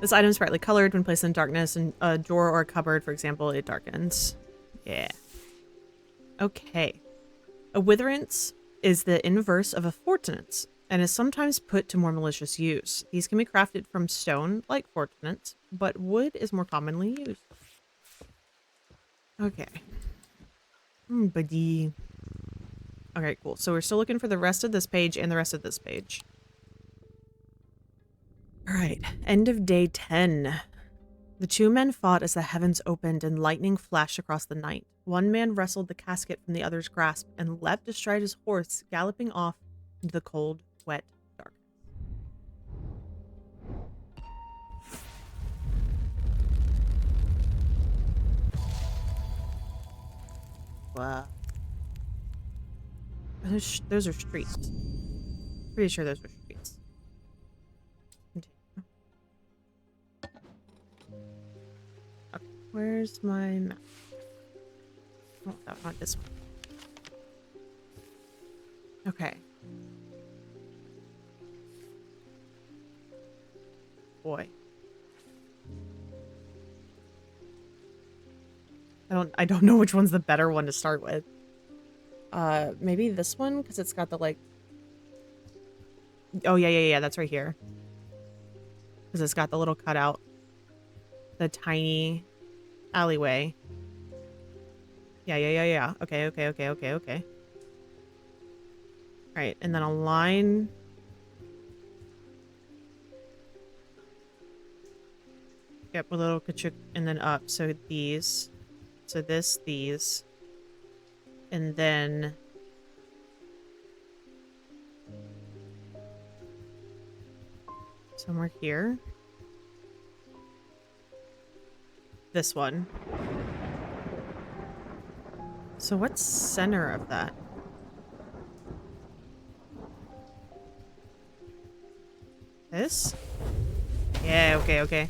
This item is brightly colored. When placed in darkness in a drawer or a cupboard, for example, it darkens. Yeah. Okay. A witherance is the inverse of a fortunance and is sometimes put to more malicious use. These can be crafted from stone, like fortunates, but wood is more commonly used. Okay. Buddy. Okay, cool. So we're still looking for the rest of this page and the rest of this page. All right, end of day 10. The two men fought as the heavens opened and lightning flashed across the night. One man wrestled the casket from the other's grasp and leapt astride his horse, galloping off into the cold, wet darkness. Wow. Those are streets. Pretty sure those are streets. Okay, where's my map? Oh, not this one. Okay. Boy. I don't know which one's the better one to start with. Maybe this one, because it's got the like. Oh yeah, that's right here. Because it's got the little cutout, the tiny alleyway. Yeah. Okay. All right, and then a line. Yep, a little kachuk, and then up. So these. So this, these. And then somewhere here. This one. So what's center of that? This? Yeah, okay.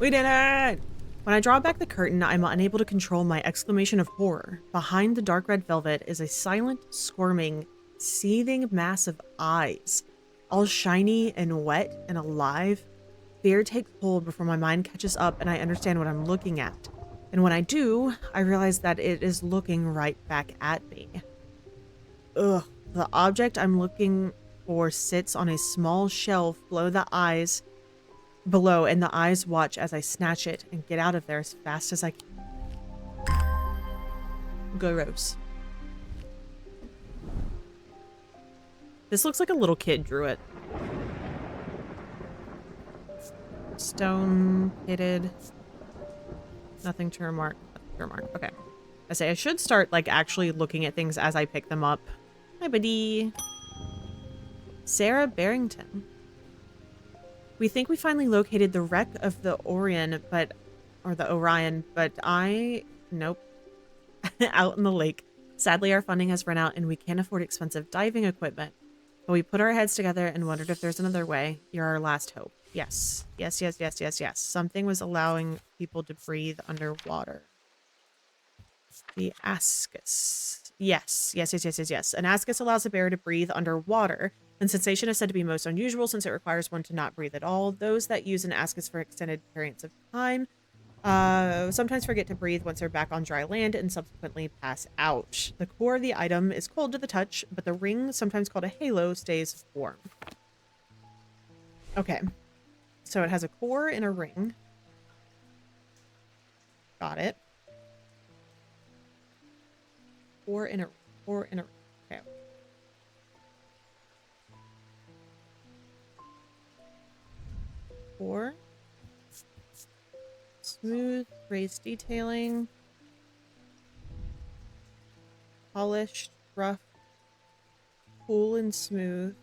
We did it! When I draw back the curtain, I'm unable to control my exclamation of horror. Behind the dark red velvet is a silent, squirming, seething mass of eyes, all shiny and wet and alive. Fear takes hold before my mind catches up and I understand what I'm looking at. And when I do, I realize that it is looking right back at me. Ugh. The object I'm looking for sits on a small shelf below, and the eyes watch as I snatch it and get out of there as fast as I can. Gross. This looks like a little kid drew it. Stone pitted. Nothing to remark. Okay. I say I should start like actually looking at things as I pick them up. Hi, buddy. Sarah Barrington. We think we finally located the wreck of the Orion, but nope. Out in the lake. Sadly, our funding has run out and we can't afford expensive diving equipment. But we put our heads together and wondered if there's another way. You're our last hope. Yes. Something was allowing people to breathe underwater. The ascus. Yes. An ascus allows a bear to breathe underwater. And sensation is said to be most unusual since it requires one to not breathe at all. Those that use an ascus for extended periods of time Sometimes forget to breathe once they're back on dry land and subsequently pass out. The core of the item is cold to the touch, but the ring, sometimes called a halo, stays warm. Okay. So it has a core and a ring. Got it. Core and a ring. Okay. Core. Smooth, raised detailing. Polished, rough, cool and smooth.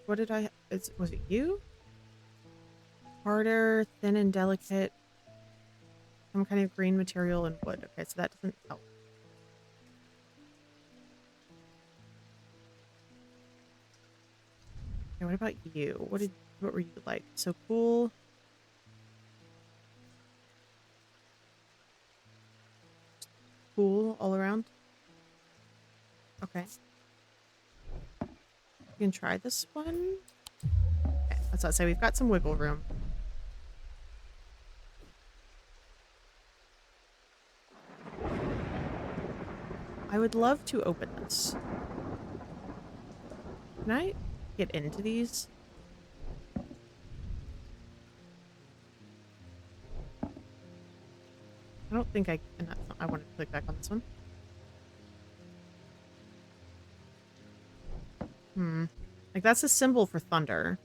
What did I... was it you? Harder, thin and delicate. Some kind of green material and wood. Okay, so that doesn't help. Okay, what about you? What were you like? So cool. Cool all around. Okay. You can try this one. Okay, let's not say we've got some wiggle room. I would love to open this. Can I get into these? I don't think I can. I want to click back on this one. Like, that's a symbol for thunder.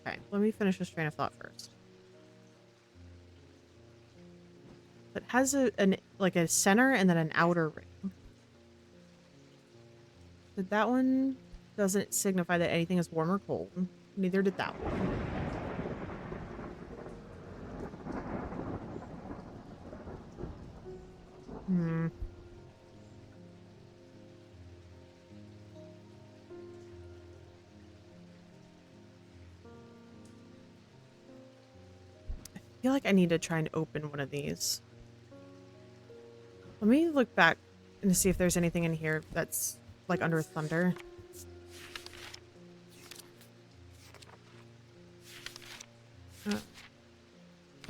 Okay, let me finish this train of thought first. It has like a center and then an outer ring. Did that one doesn't signify that anything is warm or cold. Neither did that one. I feel like I need to try and open one of these. Let me look back and see if there's anything in here that's like under thunder.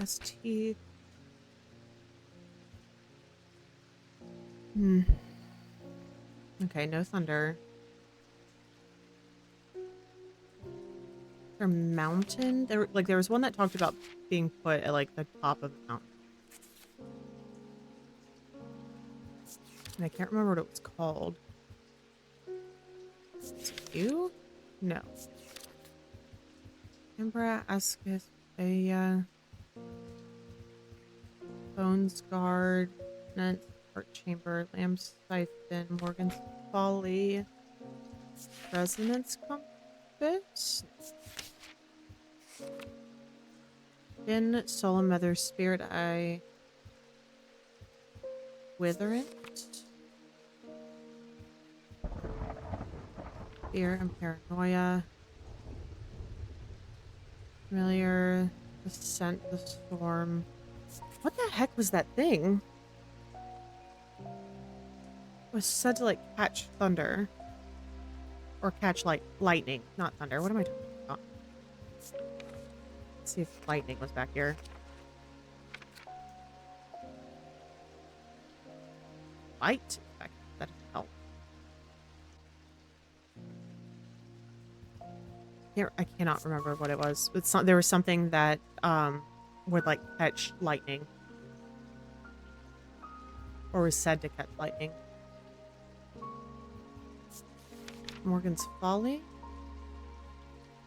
ST. Okay, no thunder. Or mountain? There was one that talked about being put at like the top of the mountain. And I can't remember what it was called. Is it you? No. Canberra, Ascus, Baya, Bones Guard, Nant, Heart Chamber, Lamb Siphon, Morgan's Folly, Resonance Compass, Din, Solemn Mother, Spirit Eye, Witherant, Fear and Paranoia, Familiar, The Scent, The Storm. What the heck was that thing? It was said to like catch thunder. Or catch lightning, not thunder. What am I talking about? Let's see if lightning was back here. Light? That doesn't help. I cannot remember what it was. There was something that would like catch lightning. Or was said to catch lightning. Morgan's Folly?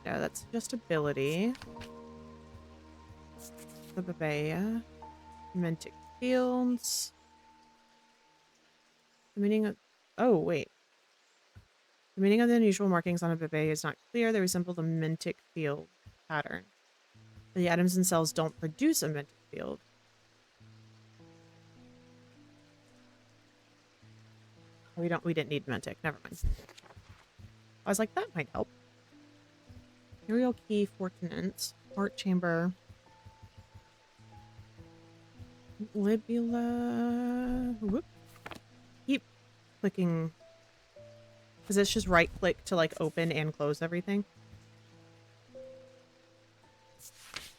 No, that's just ability. The Babaya. Mentic Fields. The meaning of... Oh, wait. The meaning of the unusual markings on a Babaya is not clear. They resemble the Mentic Field pattern. The atoms and cells don't produce a Mentic Field. We didn't need Mentic. Never mind. I was like, that might help. Imperial Key, Fortunance, Heart Chamber. Libula. Whoop. Keep clicking. Because it's just right click to like open and close everything.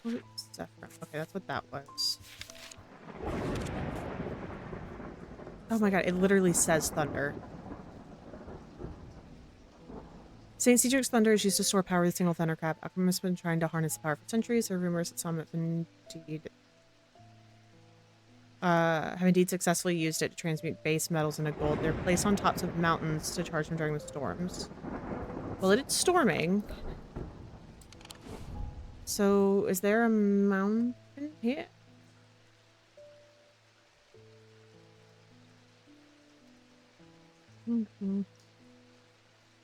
Oops, Saffron. Okay, that's what that was. Oh my god, it literally says thunder. St. Cedric's thunder is used to store power with a single thunderclap. Alchemists have been trying to harness the power for centuries. There are rumors that some have indeed successfully used it to transmute base metals into gold. They're placed on tops of mountains to charge them during the storms. Well, it's storming. So, is there a mountain here?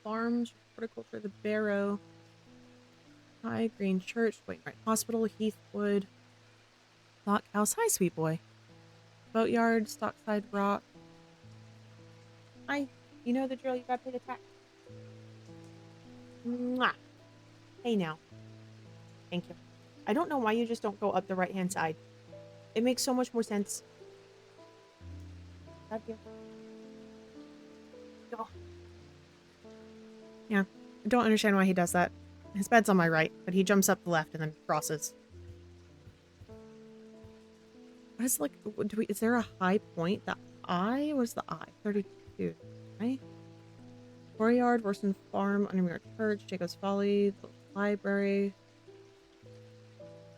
Farms, horticulture, the Barrow, High Green Church, wait, right, Hospital, Heathwood, Lock House. Hi, sweet boy. Boatyard, Stockside Rock. Hi. You know the drill. You gotta pay the tax. Mwah. Hey now. Thank you. I don't know why you just don't go up the right-hand side. It makes so much more sense. Love you. Go. Yeah. I don't understand why he does that. His bed's on my right, but he jumps up the left and then crosses. What is like, is there a high point? The eye? What's the eye? 32, right? Courtyard, Worston Farm, Undermere Church, Jacob's Folly, the library.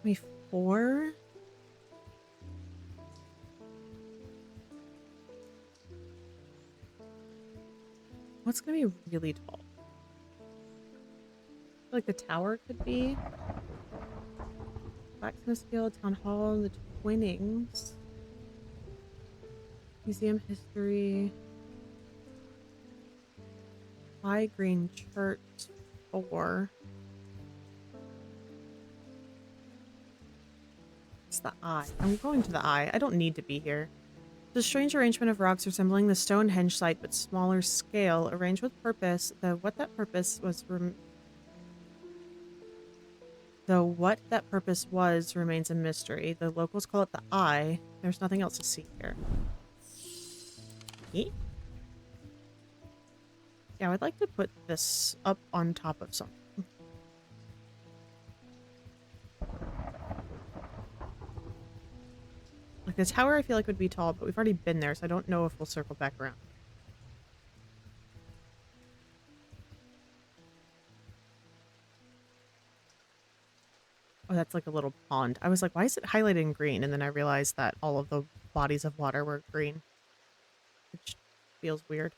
24? What's gonna be really tall? I feel like the tower could be. Blacksmith's Guild, Town Hall, the Twinnings. Museum History. High Green Church 4. It's the eye. I'm going to the eye. I don't need to be here. The strange arrangement of rocks resembling the Stonehenge site but smaller scale, arranged with purpose, though what that purpose was remains a mystery. The locals call it the eye. There's nothing else to see here. Yeah, I'd like to put this up on top of something. Like the tower I feel like would be tall, but we've already been there, so I don't know if we'll circle back around. Oh, that's like a little pond. I was like, why is it highlighted in green? And then I realized that all of the bodies of water were green. Which feels weird.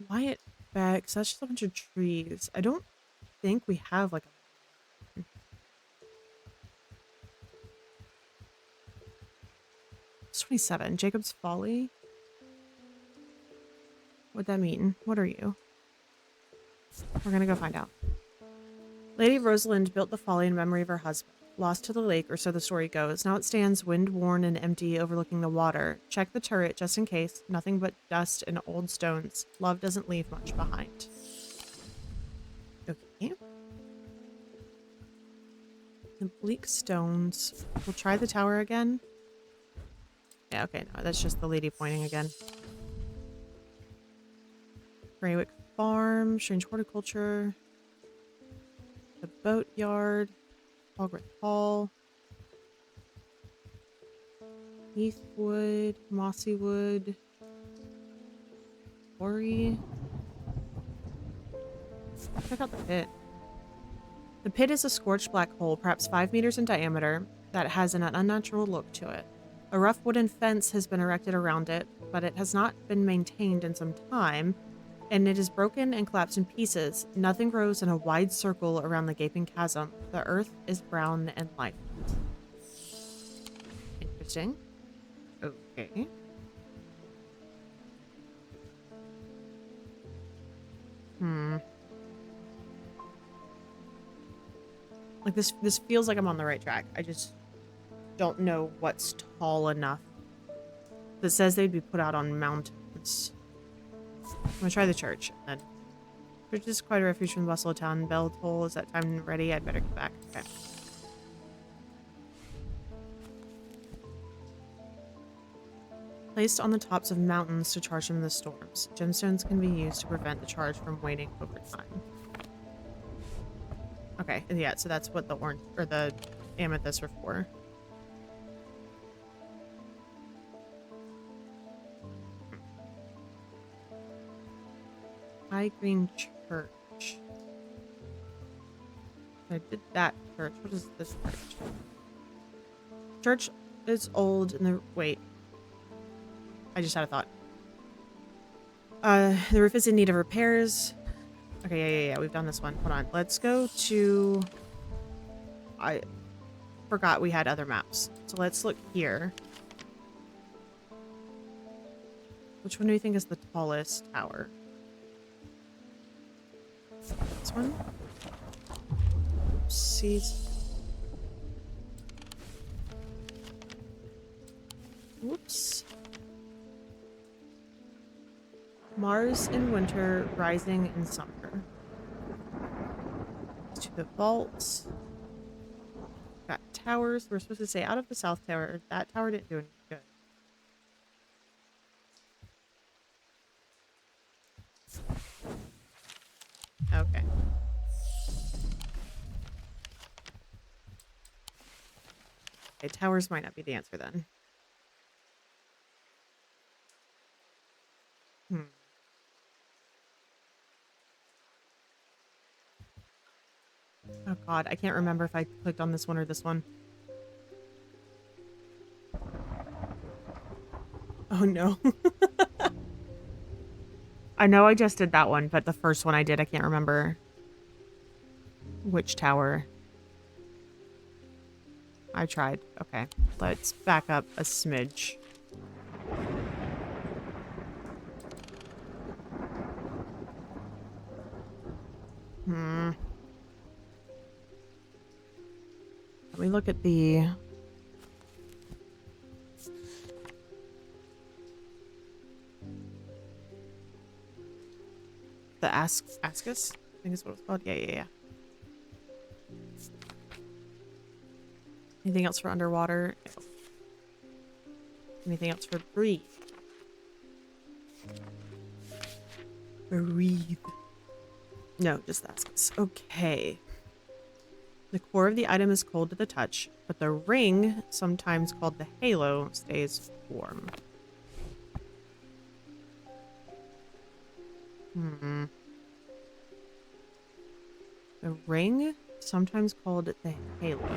Wyatt back. So that's just a bunch of trees. I don't think we have like a... It's 27. Jacob's Folly. What'd that mean? What are you? We're gonna go find out. Lady Rosalind built the folly in memory of her husband. Lost to the lake, or so the story goes. Now it stands wind-worn and empty, overlooking the water. Check the turret, just in case. Nothing but dust and old stones. Love doesn't leave much behind. Okay. The bleak stones. We'll try the tower again. Yeah, okay, no, that's just the lady pointing again. Greywick Farm, Strange Horticulture. The Boatyard. Hogwarts Hall. Heathwood. Mossywood. Quarry. Check out the pit. The pit is a scorched black hole, perhaps 5 meters in diameter, that has an unnatural look to it. A rough wooden fence has been erected around it, but it has not been maintained in some time, and it is broken and collapsed in pieces. Nothing grows in a wide circle around the gaping chasm. The earth is brown and lifeless. Interesting. Okay. Like this feels like I'm on the right track. I just don't know what's tall enough that says they'd be put out on mountains. I'm gonna try the church, and then church is quite a refuge from the bustle of town. Bell toll. Is that time ready? I'd better get back. Okay. Placed on the tops of mountains to charge from the storms. Gemstones can be used to prevent the charge from waning over time. Okay, yeah, so that's what the orange or the amethysts are for. High Green Church. I did that church. What is this church? Church is old and the wait. I just had a thought. The roof is in need of repairs. Okay, yeah. We've done this one. Hold on. Let's go to... I forgot we had other maps. So let's look here. Which one do you think is the tallest tower? This one? Oopsies. Whoops. Mars in winter, rising in summer. To the vaults. Got towers. We're supposed to say out of the south tower. That tower didn't do anything good. Okay. Okay, towers might not be the answer then. Oh god, I can't remember if I clicked on this one or this one. Oh no. I know I just did that one, but the first one I did, I can't remember which tower. I tried. Okay, let's back up a smidge. Let me look at the... Ascus? I think is what it's called. Yeah. Anything else for underwater? No. Anything else for breathe? Breathe. No, just Ascus. Okay. The core of the item is cold to the touch, but the ring, sometimes called the halo, stays warm. The ring, sometimes called the halo.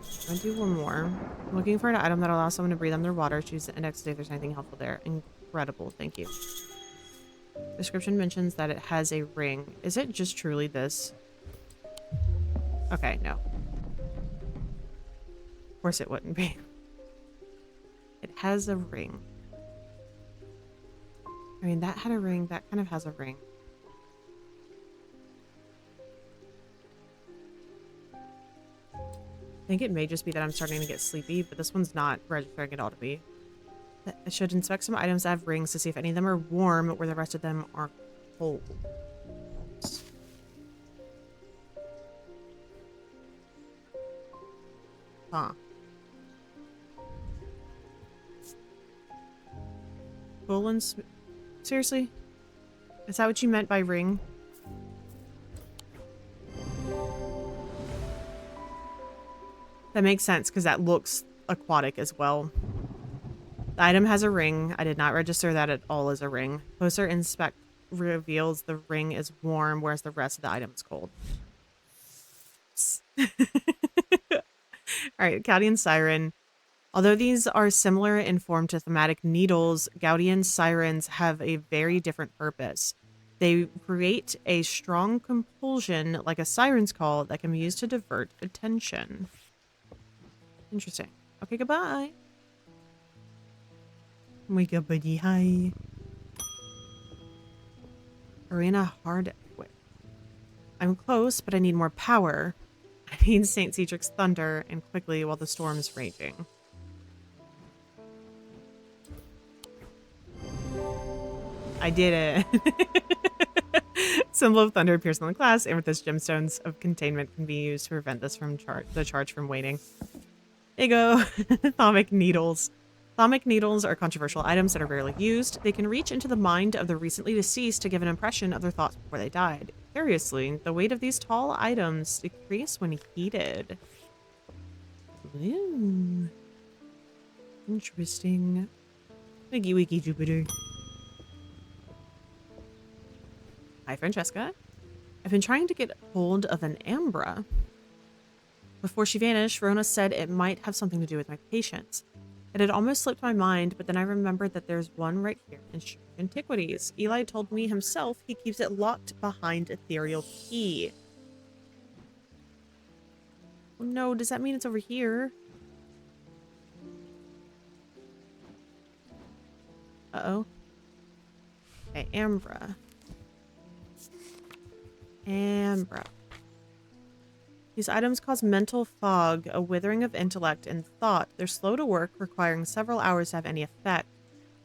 I'm gonna do one more. I'm looking for an item that allows someone to breathe underwater. Choose the index to see if there's anything helpful there. Incredible, thank you. Description mentions that it has a ring. Is it just truly this? Okay, no. Of course it wouldn't be. It has a ring. I mean, that had a ring. That kind of has a ring. I think it may just be that I'm starting to get sleepy, but this one's not registering at all to me. I should inspect some items that have rings to see if any of them are warm, where the rest of them are cold. Huh. Full and seriously? Is that what you meant by ring? That makes sense because that looks aquatic as well. The item has a ring. I did not register that at all as a ring. Closer inspect reveals the ring is warm, whereas the rest of the item is cold. Alright, Gaudian Siren. Although these are similar in form to thematic needles, Gaudian Sirens have a very different purpose. They create a strong compulsion, like a siren's call, that can be used to divert attention. Interesting. Okay, goodbye. Wake up, buddy. Hi. Arena Hard Equip. I'm close, but I need more power. I need St. Cedric's Thunder, and quickly while the storm's raging. I did it. Symbol of Thunder appears on the glass. Amethyst gemstones of containment can be used to prevent this from the charge from waning. There you go. Atomic needles. Thalamic needles are controversial items that are rarely used. They can reach into the mind of the recently deceased to give an impression of their thoughts before they died. Curiously, the weight of these tall items decrease when heated. Ooh. Interesting. Wiggy wiggy Jupiter. Hi, Francesca. I've been trying to get hold of an Ambra. Before she vanished, Rona said it might have something to do with my patients. It had almost slipped my mind, but then I remembered that there's one right here in Strange Antiquities. Eli told me himself he keeps it locked behind ethereal key. Oh no, does that mean it's over here? Uh-oh. Okay, Ambra. Ambra. These items cause mental fog, a withering of intellect and thought. They're slow to work, requiring several hours to have any effect.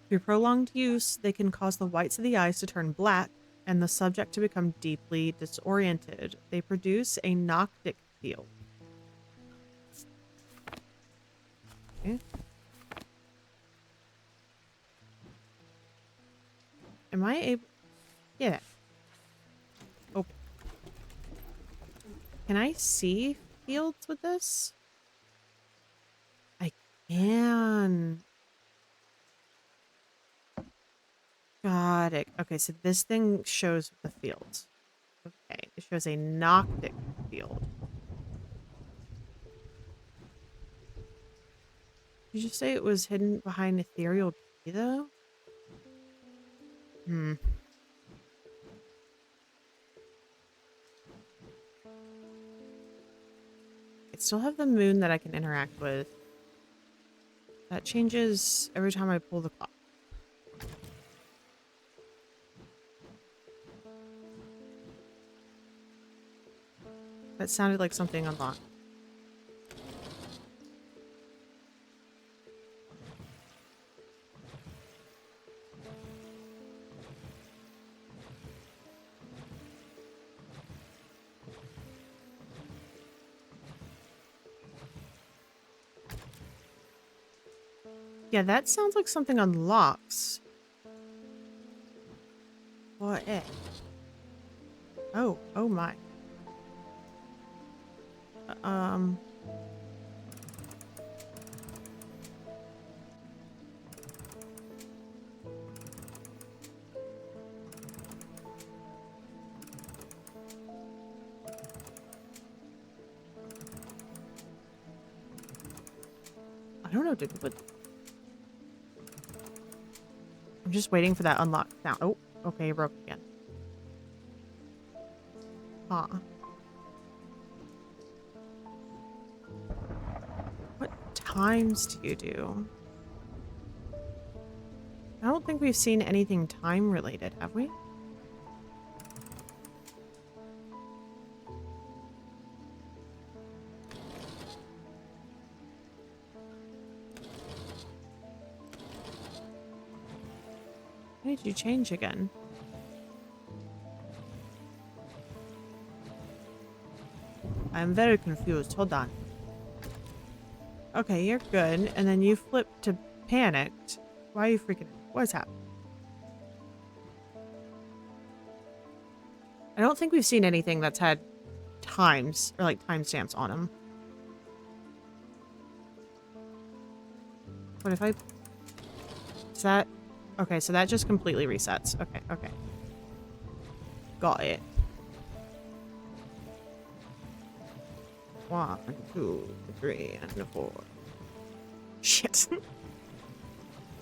Through prolonged use, they can cause the whites of the eyes to turn black and the subject to become deeply disoriented. They produce a noctic field. Okay. Am I able... Yeah. Oh. Can I see fields with this? I can. Got it. Okay, so this thing shows the fields. Okay, it shows a noctic field. Did you just say it was hidden behind ethereal key, though? Hmm. I still have the moon that I can interact with. That changes every time I pull the clock. That sounded like something unlocked. Yeah, that sounds like something unlocks. What? Oh, oh my. Um. I don't know, dude. What? I'm just waiting for that unlock sound. Oh, okay, it broke again. Huh. What times do you do? I don't think we've seen anything time related, have we? Why did you change again? I'm very confused. Hold on. Okay, you're good. And then you flipped to panicked. Why are you freaking out? What's happening? I don't think we've seen anything that's had times or like timestamps on them. What if I... Is that... Okay, so that just completely resets. Okay, okay. Got it. 1, 2, 3, and 4. Shit.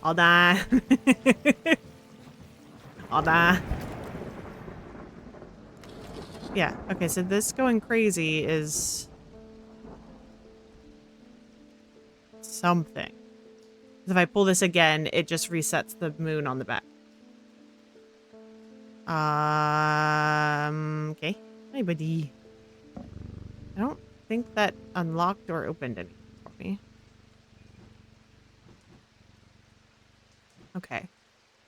Hold on. Hold on. Yeah, okay, so this going crazy is... something. If I pull this again, it just resets the moon on the back. Okay. Hi, buddy. I don't think that unlocked or opened anything for me. Okay.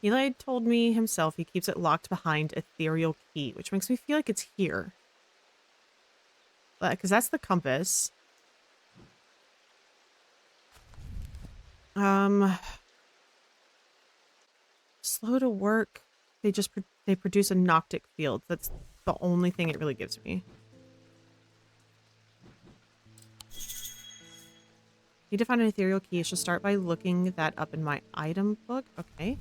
Eli told me himself he keeps it locked behind ethereal key, which makes me feel like it's here. Because that's the compass. slow to work. They produce a noctic field. That's the only thing it really gives me. Need to find an ethereal key. I should start by looking that up in my item book. Okay.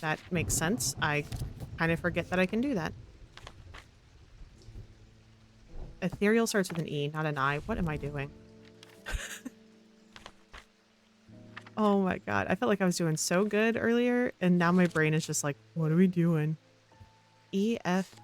That makes sense. I kind of forget that I can do that. Ethereal starts with an E, not an I. What am I doing? Oh my god. I felt like I was doing so good earlier, and now my brain is just like, what are we doing? E, F.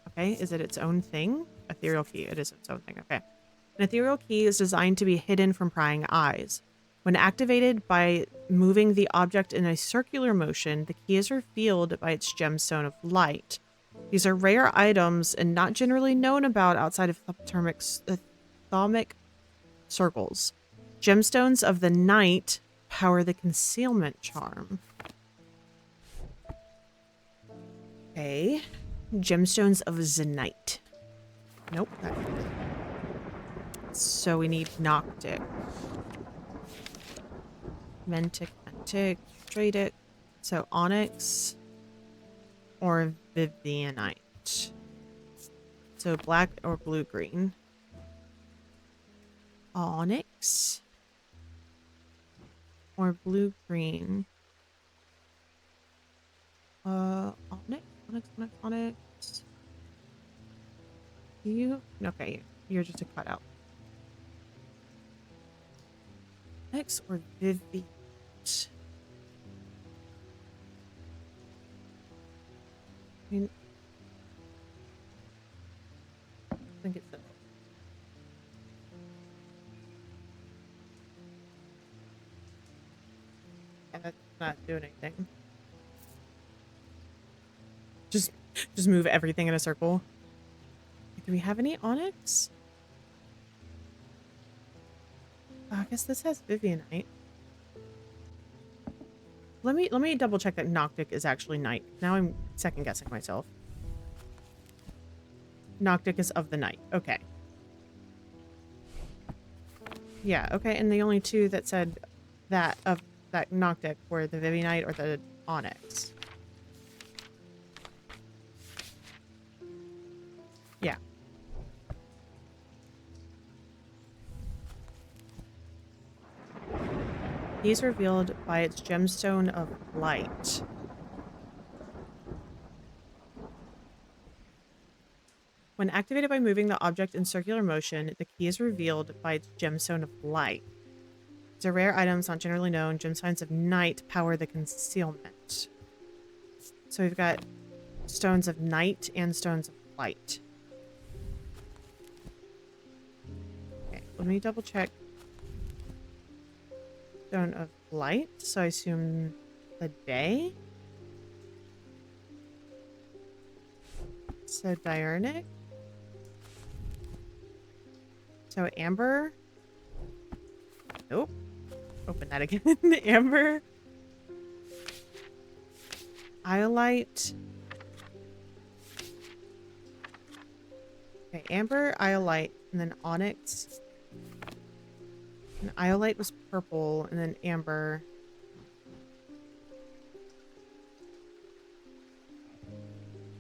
Okay, is it its own thing? Ethereal key. It is its own thing. Okay. An ethereal key is designed to be hidden from prying eyes. When activated by moving the object in a circular motion, the key is revealed by its gemstone of light. These are rare items and not generally known about outside of thaumic circles. Gemstones of the night power the concealment charm. Okay. Gemstones of the night. Nope. So we need Noctic. Mentic, trade it. So Onyx or Vivianite. So black or blue-green. Onyx or blue-green. Onyx. You? Okay, you're just a cutout. Onyx or Vivianite? I mean, I think it's the... Yeah, that's not doing anything. Just move everything in a circle. Do we have any Onyx? I guess this has Vivianite. Let me double check that Noctic is actually night. Now I'm second guessing myself. Noctic is of the night. Okay. Yeah, okay, and the only two that said that of that Noctic were the Vivianite or the Onyx. Yeah. He's revealed by its gemstone of light. When activated by moving the object in circular motion, the key is revealed by its gemstone of light. These are rare items not generally known. Gemstones of night power the concealment. So we've got stones of night and stones of light. Okay, let me double check. Stone of light, so I assume the day. So diurnic. So amber. Nope. Open that again. Amber. Iolite. Okay, amber, iolite, and then onyx. And iolite was purple, and then amber.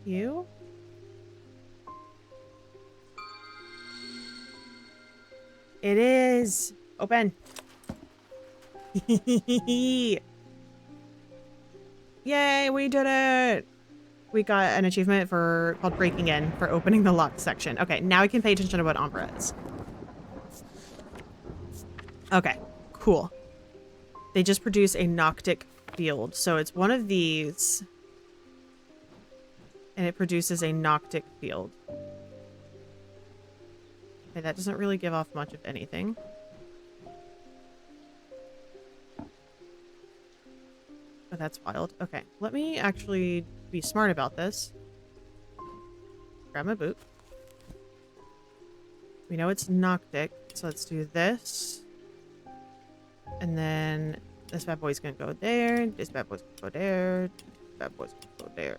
You? It is. Open. Yay, we did it. We got an achievement called Breaking In for opening the locked section. Okay, now we can pay attention to what Umbra is. Okay, cool. They just produce a Noctic field. So it's one of these. And it produces a Noctic field. Okay, that doesn't really give off much of anything. Oh, that's wild. Okay, let me actually be smart about this. Grab my boot. We know it's Noctic, so let's do this. And then this bad boy's gonna go there. This bad boy's gonna go there. This bad boy's gonna go there.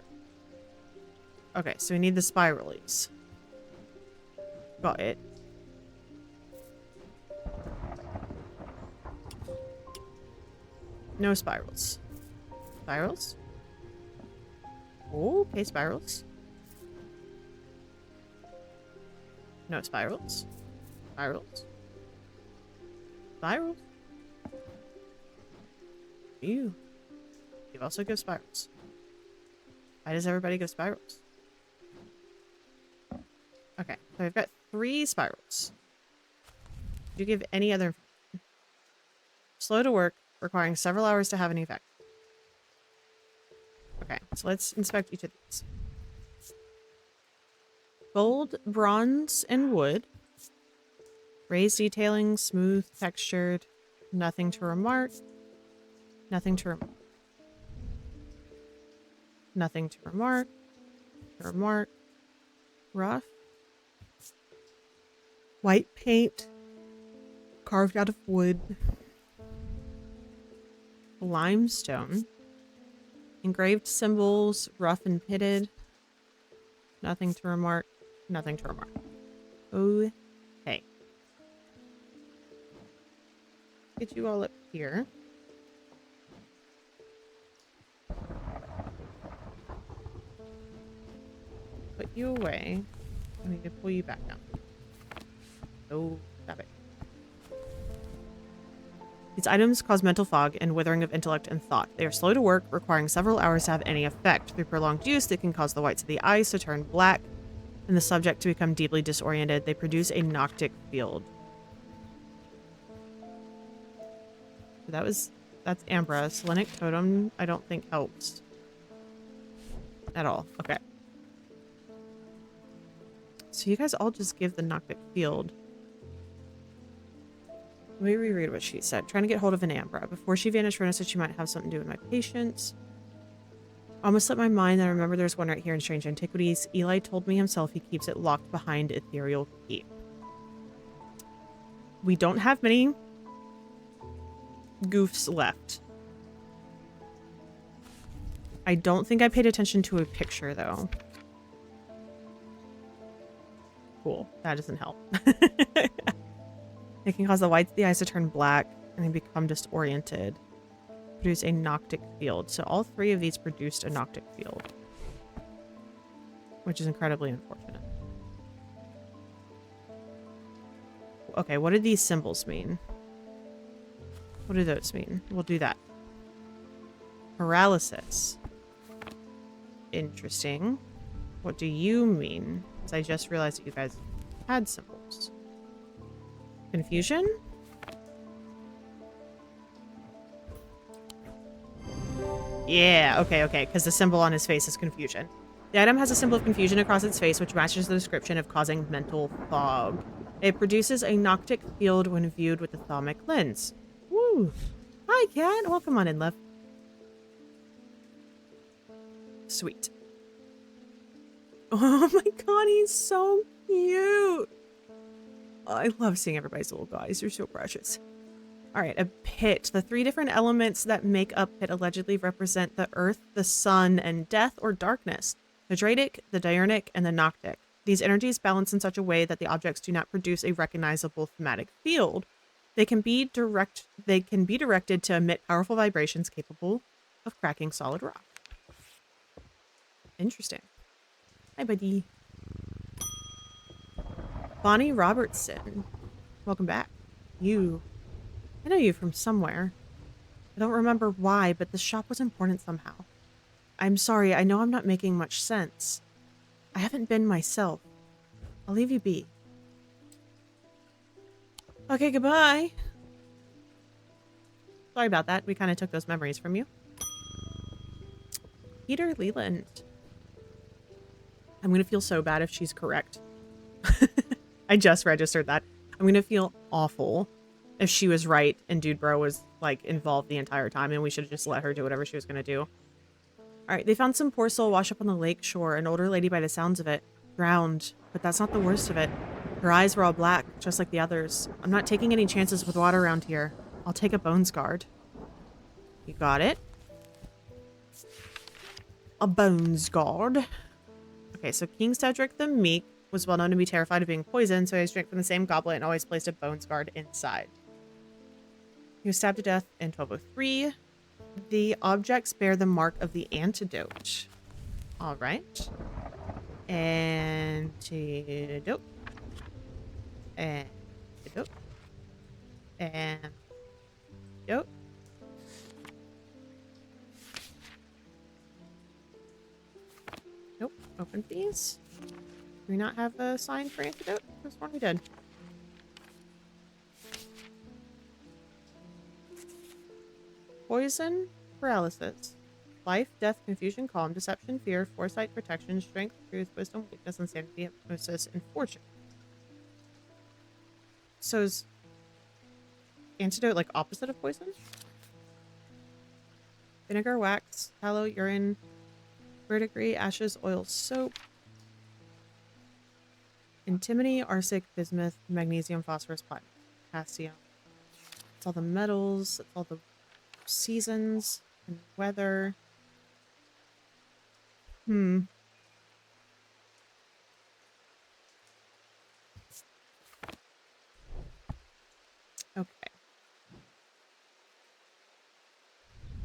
Okay, so we need the spiralies. Got it. No spirals. Spirals? Oh, okay, spirals. No spirals. Spirals. Spirals. You also give spirals. Why does everybody give spirals? Okay, so I've got 3 spirals. Do you give any other information? Slow to work, requiring several hours to have any effect. Okay, so let's inspect each of these. Gold, bronze, and wood. Raised detailing, smooth, textured. Nothing to remark. Nothing to remark. Nothing to remark. Remark. Rough. White paint. Carved out of wood. Limestone. Engraved symbols, rough and pitted. Nothing to remark. Nothing to remark. Okay. Get you all up here. Put you away. I need to pull you back down. Oh, stop it. These items cause mental fog and withering of intellect and thought. They are slow to work, requiring several hours to have any effect. Through prolonged use, they can cause the whites of the eyes to turn black and the subject to become deeply disoriented. They produce a noctic field. So that's Ambra. Selenic Totem, I don't think helps at all. Okay. So you guys all just give the noctic field. Let me reread what she said. Trying to get hold of an Ambra. Before she vanished, Rona said she might have something to do with my patients. Almost slipped my mind, and I remember there's one right here in Strange Antiquities. Eli told me himself he keeps it locked behind Ethereal Key. We don't have many goofs left. I don't think I paid attention to a picture, though. Cool. That doesn't help. It can cause the whites of the eyes to turn black and they become disoriented. Produce a noctic field. So all 3 of these produced a noctic field, which is incredibly unfortunate. Okay, what do these symbols mean? What do those mean? We'll do that. Paralysis. Interesting. What do you mean? Because I just realized that you guys had symbols. Confusion? Yeah, okay, because the symbol on his face is confusion. The item has a symbol of confusion across its face, which matches the description of causing mental fog. It produces a noctic field when viewed with a thalamic lens. Woo! Hi, cat! Welcome on in, love. Sweet. Oh my god, he's so cute! I love seeing everybody's little guys. They're so precious. All right, a pit. The 3 different elements that make up pit allegedly represent the earth, the sun, and death or darkness. The Dradic, the Diurnic, and the Noctic. These energies balance in such a way that the objects do not produce a recognizable thematic field. They can be directed to emit powerful vibrations capable of cracking solid rock. Interesting. Hi, buddy. Bonnie Robertson. Welcome back. I know you from somewhere. I don't remember why, but the shop was important somehow. I'm sorry, I know I'm not making much sense. I haven't been myself. I'll leave you be. Okay, goodbye. Sorry about that. We kind of took those memories from you. Peter Leland. I'm going to feel so bad if she's correct. I just registered that. I'm going to feel awful if she was right and Dude Bro was, like, involved the entire time and we should have just let her do whatever she was going to do. Alright, they found some poor soul wash up on the lake shore. An older lady by the sounds of it. Drowned. But that's not the worst of it. Her eyes were all black, just like the others. I'm not taking any chances with water around here. I'll take a bones guard. You got it? A bones guard. Okay, so King Cedric the Meek was well known to be terrified of being poisoned, so he drank from the same goblet and always placed a bones guard inside. He was stabbed to death in 1203. The objects bear the mark of the antidote. All right. Antidote. Antidote. Antidote. Nope. Open these. Do we not have a sign for antidote? This one we did. Poison, paralysis. Life, death, confusion, calm, deception, fear, foresight, protection, strength, truth, wisdom, weakness, insanity, hypnosis, and fortune. So is antidote like opposite of poison? Vinegar, wax, tallow, urine, verdigris, ashes, oil, soap. Antimony, arsenic, bismuth, magnesium, phosphorus, platinum, potassium. It's all the metals, it's all the seasons and weather. Okay.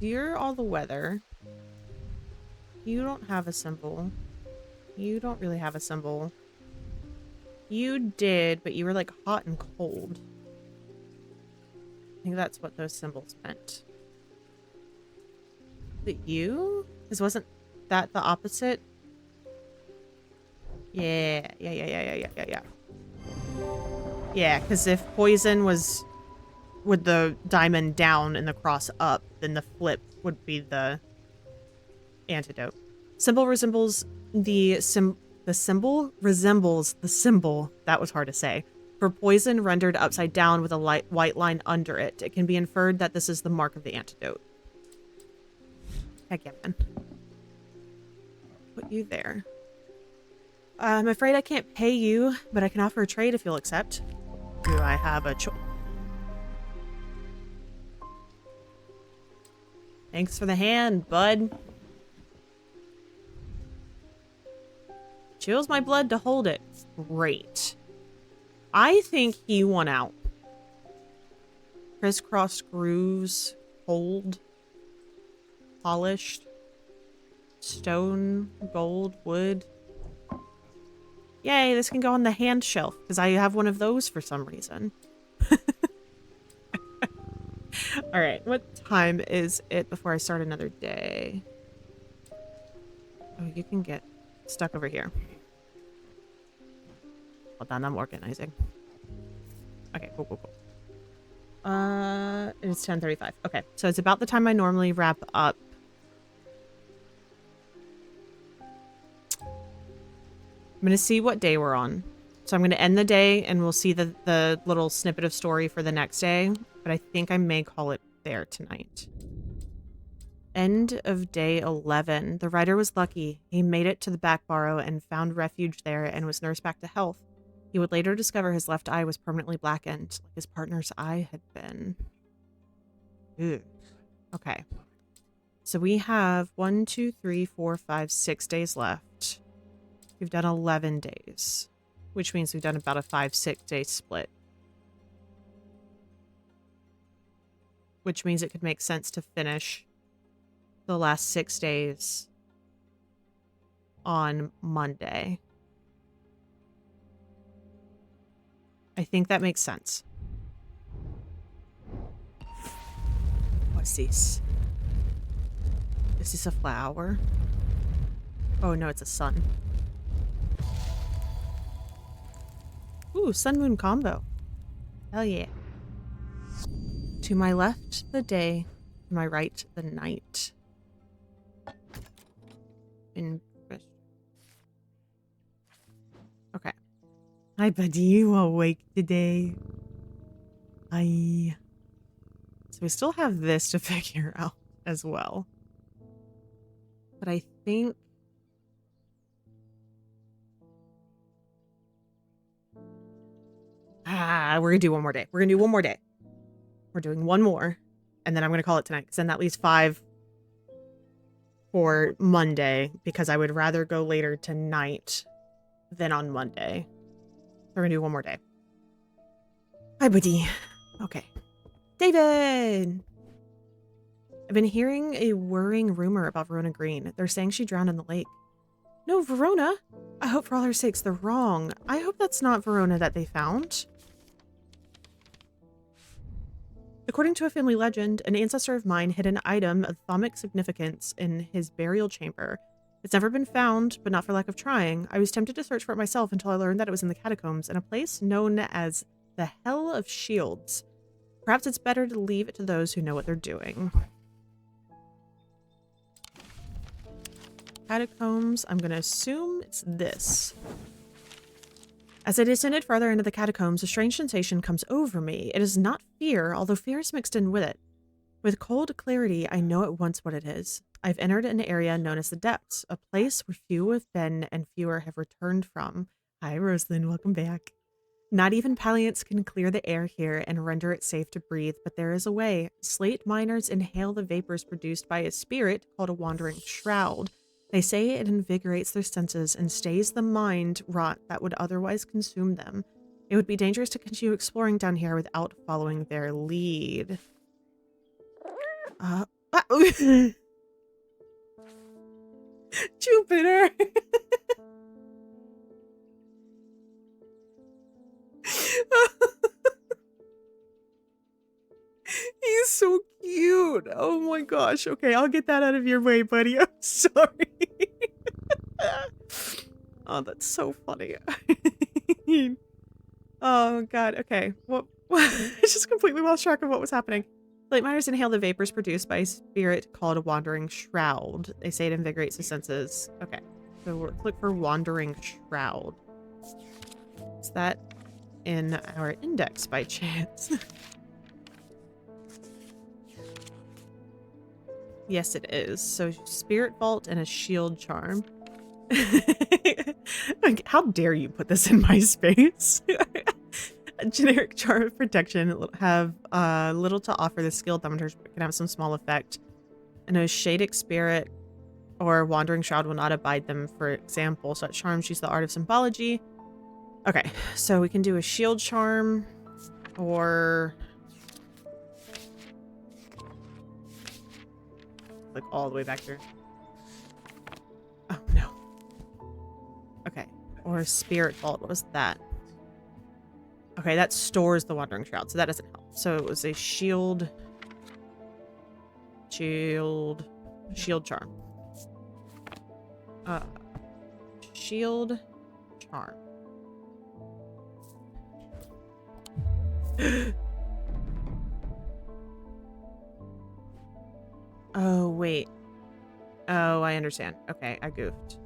You're all the weather. You don't have a symbol. You don't really have a symbol. You did, but you were like hot and cold. I think that's what those symbols meant. But you? Because wasn't that the opposite? Yeah. Yeah, because if poison was with the diamond down and the cross up, then the flip would be the antidote. Symbol resembles the symbol resembles the symbol, that was hard to say, for poison rendered upside down with a light white line under it. It can be inferred that this is the mark of the antidote. Heck yeah, man. Put you there. I'm afraid I can't pay you, but I can offer a trade if you'll accept. Do I have a choice? Thanks for the hand, bud. Chills my blood to hold it. Great. I think he won out. Crisscross grooves, cold, polished, stone, gold, wood. Yay, this can go on the hand shelf, because I have one of those for some reason. Alright, what time is it before I start another day? Oh, you can get stuck over here. Hold on, I'm organizing. Okay, cool. It's 10:35. Okay, so it's about the time I normally wrap up. I'm gonna see what day we're on. So I'm gonna end the day and we'll see the little snippet of story for the next day. But I think I may call it there tonight. End of day 11. The writer was lucky. He made it to the back burrow and found refuge there and was nursed back to health. He would later discover his left eye was permanently blackened, like his partner's eye had been. Ew. Okay. So we have 1, 2, 3, 4, 5, 6 days left. We've done 11 days, which means we've done about a 5-6 day split. Which means it could make sense to finish the last 6 days on Monday. I think that makes sense. What's this? Is this a flower? Oh no, it's a sun. Ooh, sun-moon combo. Hell yeah. To my left, the day. To my right, the night. Okay. Hi, buddy. You awake today? Hi. So we still have this to figure out as well. But I think... we're gonna do one more day. We're gonna do one more day. We're doing one more. And then I'm gonna call it tonight. Because then that leaves 5 for Monday. Because I would rather go later tonight than on Monday. We're gonna do one more day. Hi, buddy. Okay. David! I've been hearing a worrying rumor about Verona Green. They're saying she drowned in the lake. No, Verona? I hope for all her sakes they're wrong. I hope that's not Verona that they found. According to a family legend, an ancestor of mine hid an item of thaumic significance in his burial chamber. It's never been found, but not for lack of trying. I was tempted to search for it myself until I learned that it was in the catacombs, in a place known as the Hell of Shields. Perhaps it's better to leave it to those who know what they're doing. Catacombs, I'm going to assume it's this. As I descended farther into the catacombs, a strange sensation comes over me. It is not fear, although fear is mixed in with it. With cold clarity, I know at once what it is. I've entered an area known as the Depths, a place where few have been and fewer have returned from. Hi, Rosalind, welcome back. Not even Paliants can clear the air here and render it safe to breathe, but there is a way. Slate miners inhale the vapors produced by a spirit called a wandering shroud. They say it invigorates their senses and stays the mind rot that would otherwise consume them. It would be dangerous to continue exploring down here without following their lead. Jupiter! He's so cute. Oh my gosh. Okay, I'll get that out of your way, buddy. I'm sorry. Oh, that's so funny. Oh god. Okay. What? I just completely lost track of what was happening. Light miners inhale the vapors produced by a spirit called a wandering shroud. They say it invigorates the senses. Okay. So let's look for wandering shroud. Is that in our index by chance? Yes, it is. So spirit vault and a shield charm. Like, how dare you put this in my space? A generic charm of protection have little to offer the skilled thaumators, but can have some small effect. And a shadic spirit or wandering shroud will not abide them. For example, such charms use the art of symbology. Okay, so we can do a shield charm or like all the way back here. Oh no. Okay, or a spirit vault. What was that? Okay, that stores the wandering shroud, so that doesn't help. So it was a shield charm. Shield charm. Oh, wait. Oh, I understand. Okay, I goofed.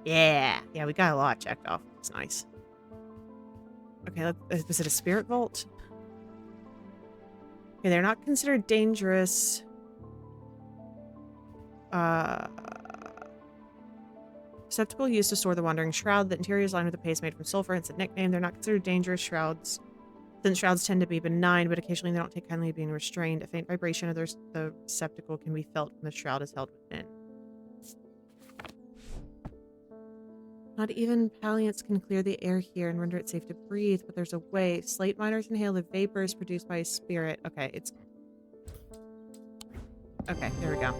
Yeah, we got a lot checked off. It's nice. Okay, was it a spirit vault? Okay, they're not considered dangerous. Receptacle used to store the wandering shroud. The interior is lined with a paste made from sulfur. It's a nickname. They're not considered dangerous shrouds, since shrouds tend to be benign, but occasionally they don't take kindly to being restrained. A faint vibration of the receptacle can be felt when the shroud is held within. Not even Paliants can clear the air here and render it safe to breathe, but there's a way. Slate miners inhale the vapors produced by a spirit. Okay, it's... Okay, there we go.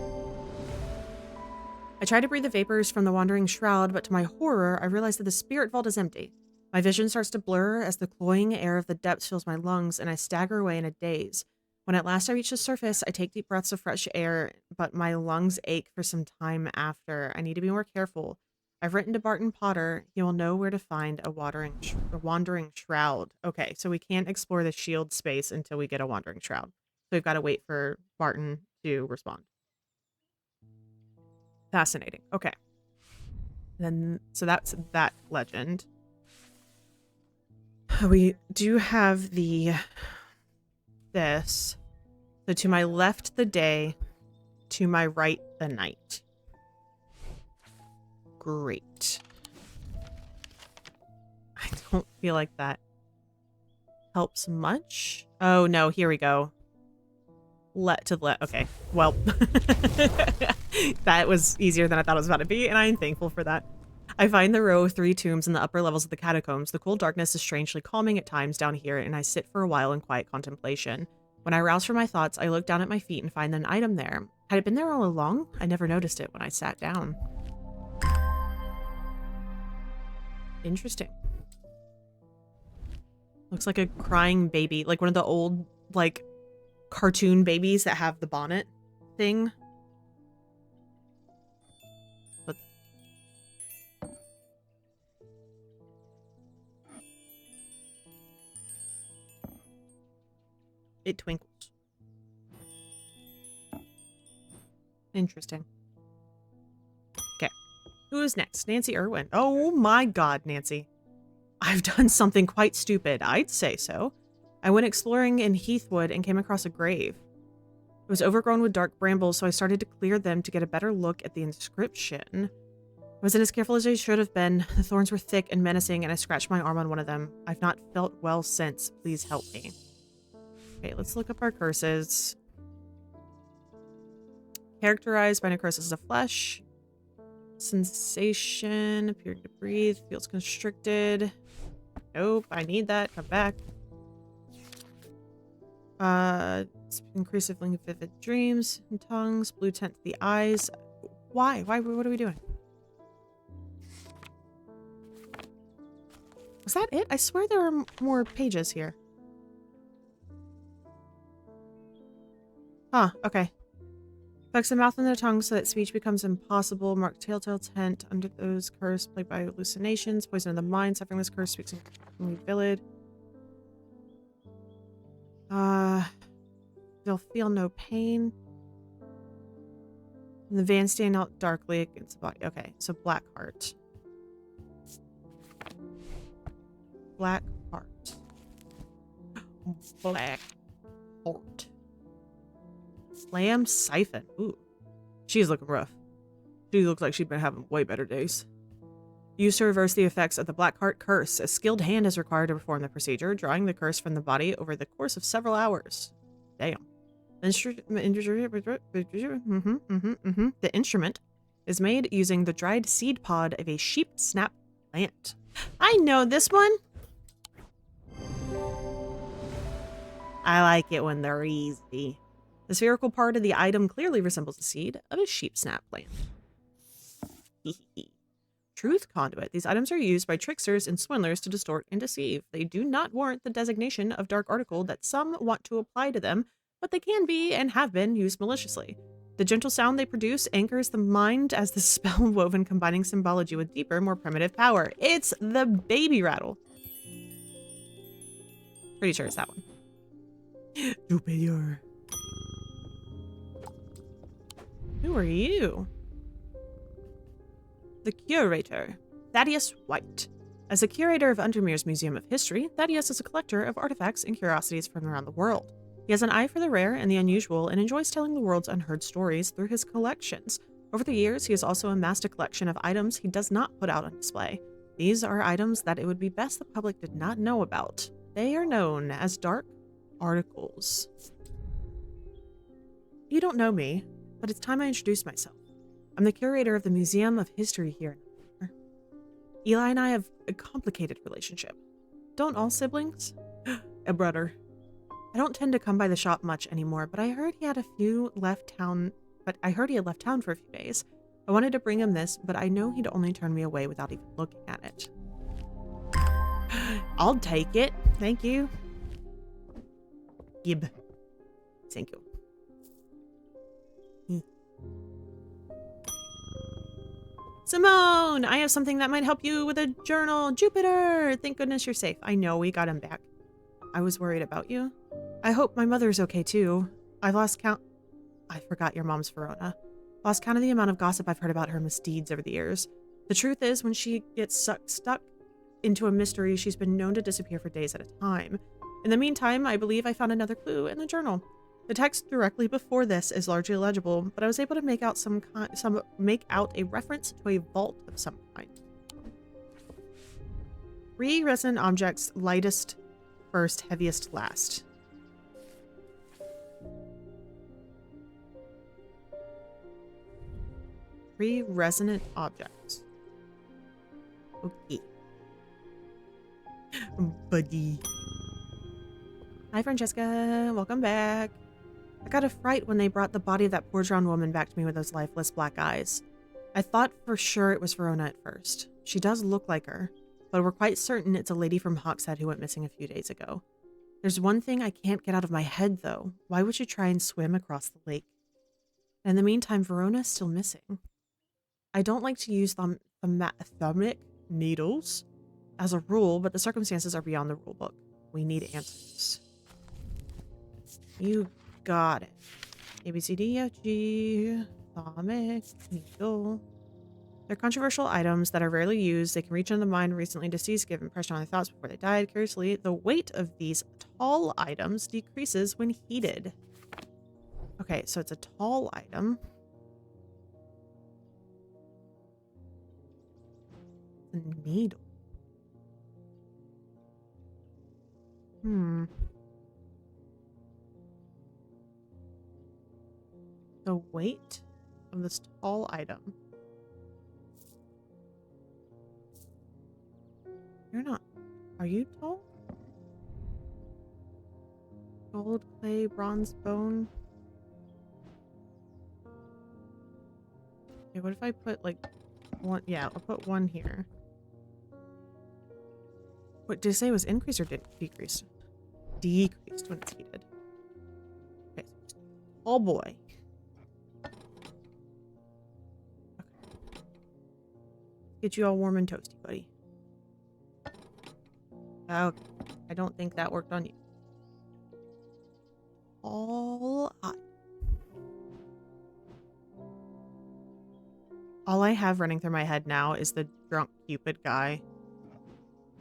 I tried to breathe the vapors from the wandering shroud, but to my horror, I realized that the spirit vault is empty. My vision starts to blur as the cloying air of the depths fills my lungs, and I stagger away in a daze. When at last I reach the surface, I take deep breaths of fresh air, but my lungs ache for some time after. I need to be more careful. I've written to Barton Potter. He will know where to find a wandering shroud. Okay, so we can't explore the shield space until we get a wandering shroud. So we've got to wait for Barton to respond. Fascinating. Okay. Then, so that's that legend. We do have this. So to my left, the day. To my right, the night. Great. I don't feel like that helps much. Oh no, here we go. Okay, well. That was easier than I thought it was about to be, and I am thankful for that. I find the row of 3 tombs in the upper levels of the catacombs. The cool darkness is strangely calming at times down here, and I sit for a while in quiet contemplation. When I roused from my thoughts, I looked down at my feet and find an item there. Had it been there all along? I never noticed it when I sat down. Interesting. Looks like a crying baby, like one of the old, like, cartoon babies that have the bonnet thing. But it twinkles. Interesting. Okay. Who is next? Nancy Irwin. Oh my god, Nancy. I've done something quite stupid. I'd say so. I went exploring in Heathwood and came across a grave. It was overgrown with dark brambles, so I started to clear them to get a better look at the inscription. I wasn't as careful as I should have been. The thorns were thick and menacing, and I scratched my arm on one of them. I've not felt well since. Please help me. Okay, let's look up our curses. Characterized by necrosis of flesh. Sensation, appearing to breathe, feels constricted. Nope, I need that. Come back. Increasingly vivid dreams and tongues, blue tint to the eyes. Why? Why? What are we doing? Was that it? I swear there are more pages here. Huh, okay. Affects the mouth and the tongue so that speech becomes impossible. Mark telltale tent under those cursed, plagued by hallucinations. Poison of the mind. Suffering this curse speaks in vivid. They'll feel no pain. And the van stand out darkly against the body. Okay, so black heart. Black heart. Black heart. Slam siphon. Ooh. She's looking rough. She looks like she's been having way better days. Used to reverse the effects of the Black Heart curse. A skilled hand is required to perform the procedure, drawing the curse from the body over the course of several hours. Damn. The instrument is made using the dried seed pod of a sheep snap plant. I know this one. I like it when they're easy. The spherical part of the item clearly resembles the seed of a sheep snap plant. Truth conduit. These items are used by tricksters and swindlers to distort and deceive. They do not warrant the designation of dark article that some want to apply to them, but they can be and have been used maliciously. The gentle sound they produce anchors the mind as the spell woven, combining symbology with deeper, more primitive power. It's the baby rattle. Pretty sure it's that one. Jupiter. Who are you? The curator, Thaddeus White. As the curator of Undermere's Museum of History, Thaddeus is a collector of artifacts and curiosities from around the world. He has an eye for the rare and the unusual and enjoys telling the world's unheard stories through his collections. Over the years, he has also amassed a collection of items he does not put out on display. These are items that it would be best the public did not know about. They are known as dark articles. You don't know me, but it's time I introduce myself. I'm the curator of the Museum of History here. Eli and I have a complicated relationship. Don't all siblings? A brother. I don't tend to come by the shop much anymore, but I heard he had left town for a few days. I wanted to bring him this, but I know he'd only turn me away without even looking at it. I'll take it. Thank you. Gib. Thank you. Simone, I have something that might help you with a journal. Jupiter, thank goodness you're safe. I know, we got him back. I was worried about you. I hope my mother's okay too. I've lost count. I forgot your mom's Verona. Lost count of the amount of gossip I've heard about her misdeeds over the years. The truth is, when she gets stuck into a mystery, she's been known to disappear for days at a time. In the meantime, I believe I found another clue in the journal. The text directly before this is largely illegible, but I was able to make out a reference to a vault of some kind. 3 resonant objects, lightest first, heaviest last. Three resonant objects. Okay. Buddy. Hi, Francesca. Welcome back. I got a fright when they brought the body of that poor drowned woman back to me with those lifeless black eyes. I thought for sure it was Verona at first. She does look like her, but we're quite certain it's a lady from Hawkshead who went missing a few days ago. There's one thing I can't get out of my head, though. Why would you try and swim across the lake? In the meantime, Verona's still missing. I don't like to use thermic needles as a rule, but the circumstances are beyond the rule book. We need answers. You got it. A, B, C, D, F, G, thermic needle. They're controversial items that are rarely used. They can reach into the mind of recently deceased, give impression on their thoughts before they died. Curiously, the weight of these tall items decreases when heated. Okay, so it's a tall item. A needle. The weight of this tall item. You're not. Are you tall? Gold, clay, bronze, bone. Okay, what if I put like one? Yeah, I'll put one here. What did it say it was increased or decreased? Decreased when it's heated. Okay, so tall boy. Okay. Get you all warm and toasty, buddy. Okay. I don't think that worked on you. All I have running through my head now is the drunk Cupid guy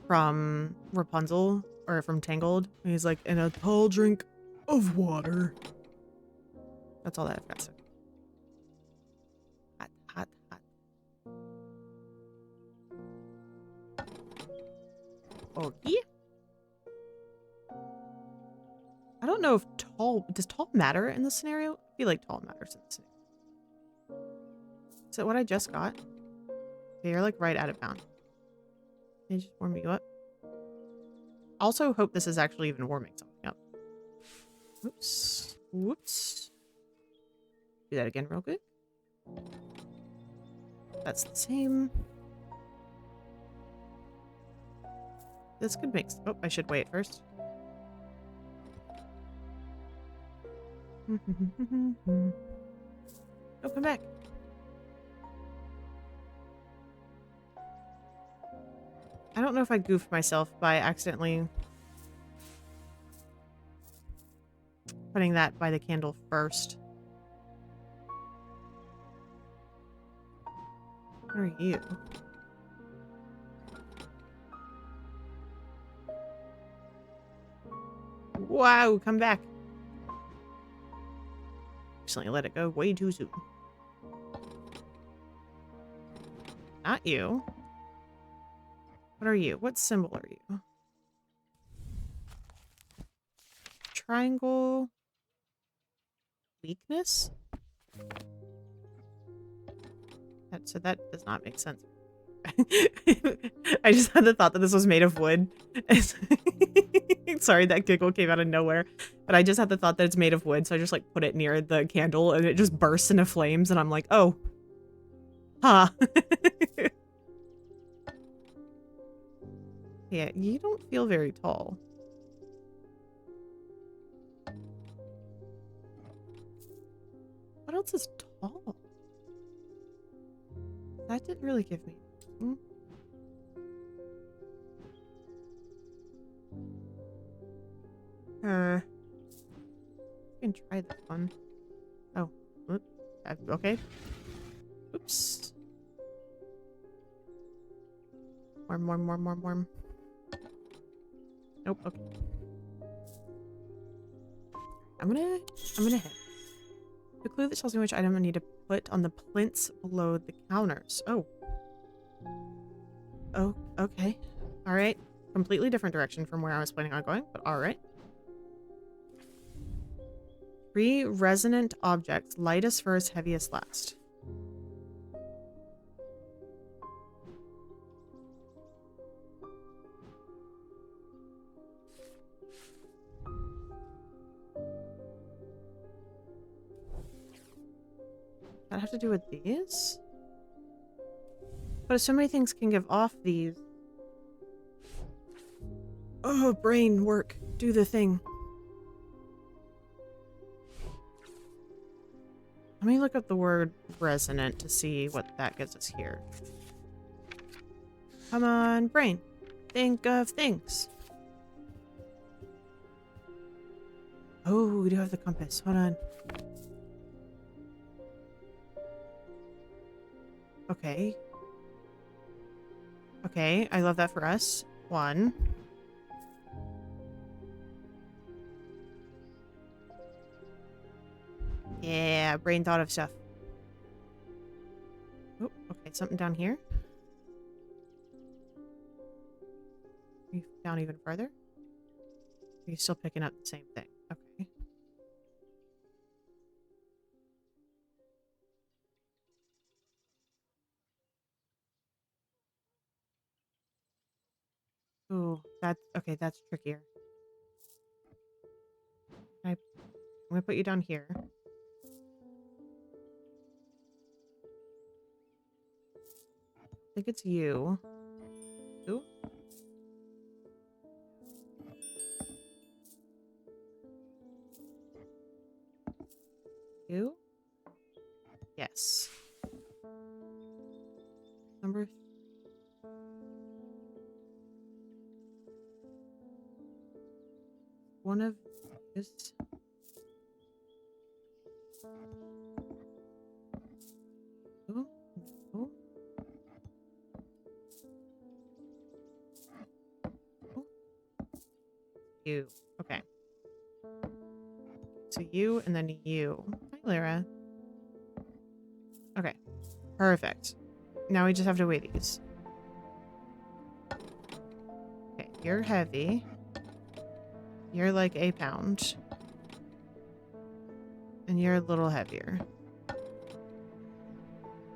from Rapunzel, or from Tangled. And he's like, in a tall drink of water. That's all that I've got. So. Hot, hot, hot. Okay. I don't know if does tall matter in this scenario? I feel like tall matters in this scenario. Is that what I just got? Okay, you're like right out of bound. Can you just warm you up? Also hope this is actually even warming something up. Oops. Whoops. Do that again real quick. That's the same. This could make... Oh, I should wait first. Oh, come back. I don't know if I goofed myself by accidentally putting that by the candle first. What are you? Wow, come back. Recently let it go way too soon. Not you. What are you? What symbol are you? Triangle. Weakness? So that does not make sense. I just had the thought that this was made of wood. Sorry, that giggle came out of nowhere. But I just had the thought that it's made of wood, so I just like put it near the candle and it just bursts into flames and I'm like, oh. Huh. Yeah, you don't feel very tall. What else is tall? That didn't really give me... I can try this one. Oh. Okay. Oops. Warm. Nope, okay. I'm gonna hit. The clue that tells me which item I need to put on the plinths below the counters. Oh. Oh, okay. Alright. Completely different direction from where I was planning on going, but alright. 3 resonant objects, lightest first, heaviest last. that have to do with these? But so many things can give off these. Oh, brain work. Do the thing. Let me look up the word resonant to see what that gives us here. Come on, brain. Think of things. Oh, we do have the compass. Hold on. Okay. Okay, I love that for us. 1. Yeah, brain thought of stuff. Oh, okay, something down here. Are you down even further? Are you still picking up the same thing? Okay. Ooh, that's okay, that's trickier. I'm gonna put you down here. I think it's you. Ooh. You? Yes. Number 3. One of this. Ooh. Ooh. Ooh. You. Okay. So you and then you. Hi, Lyra. Okay. Perfect. Now we just have to weigh these. Okay, you're heavy. You're like a pound. And you're a little heavier.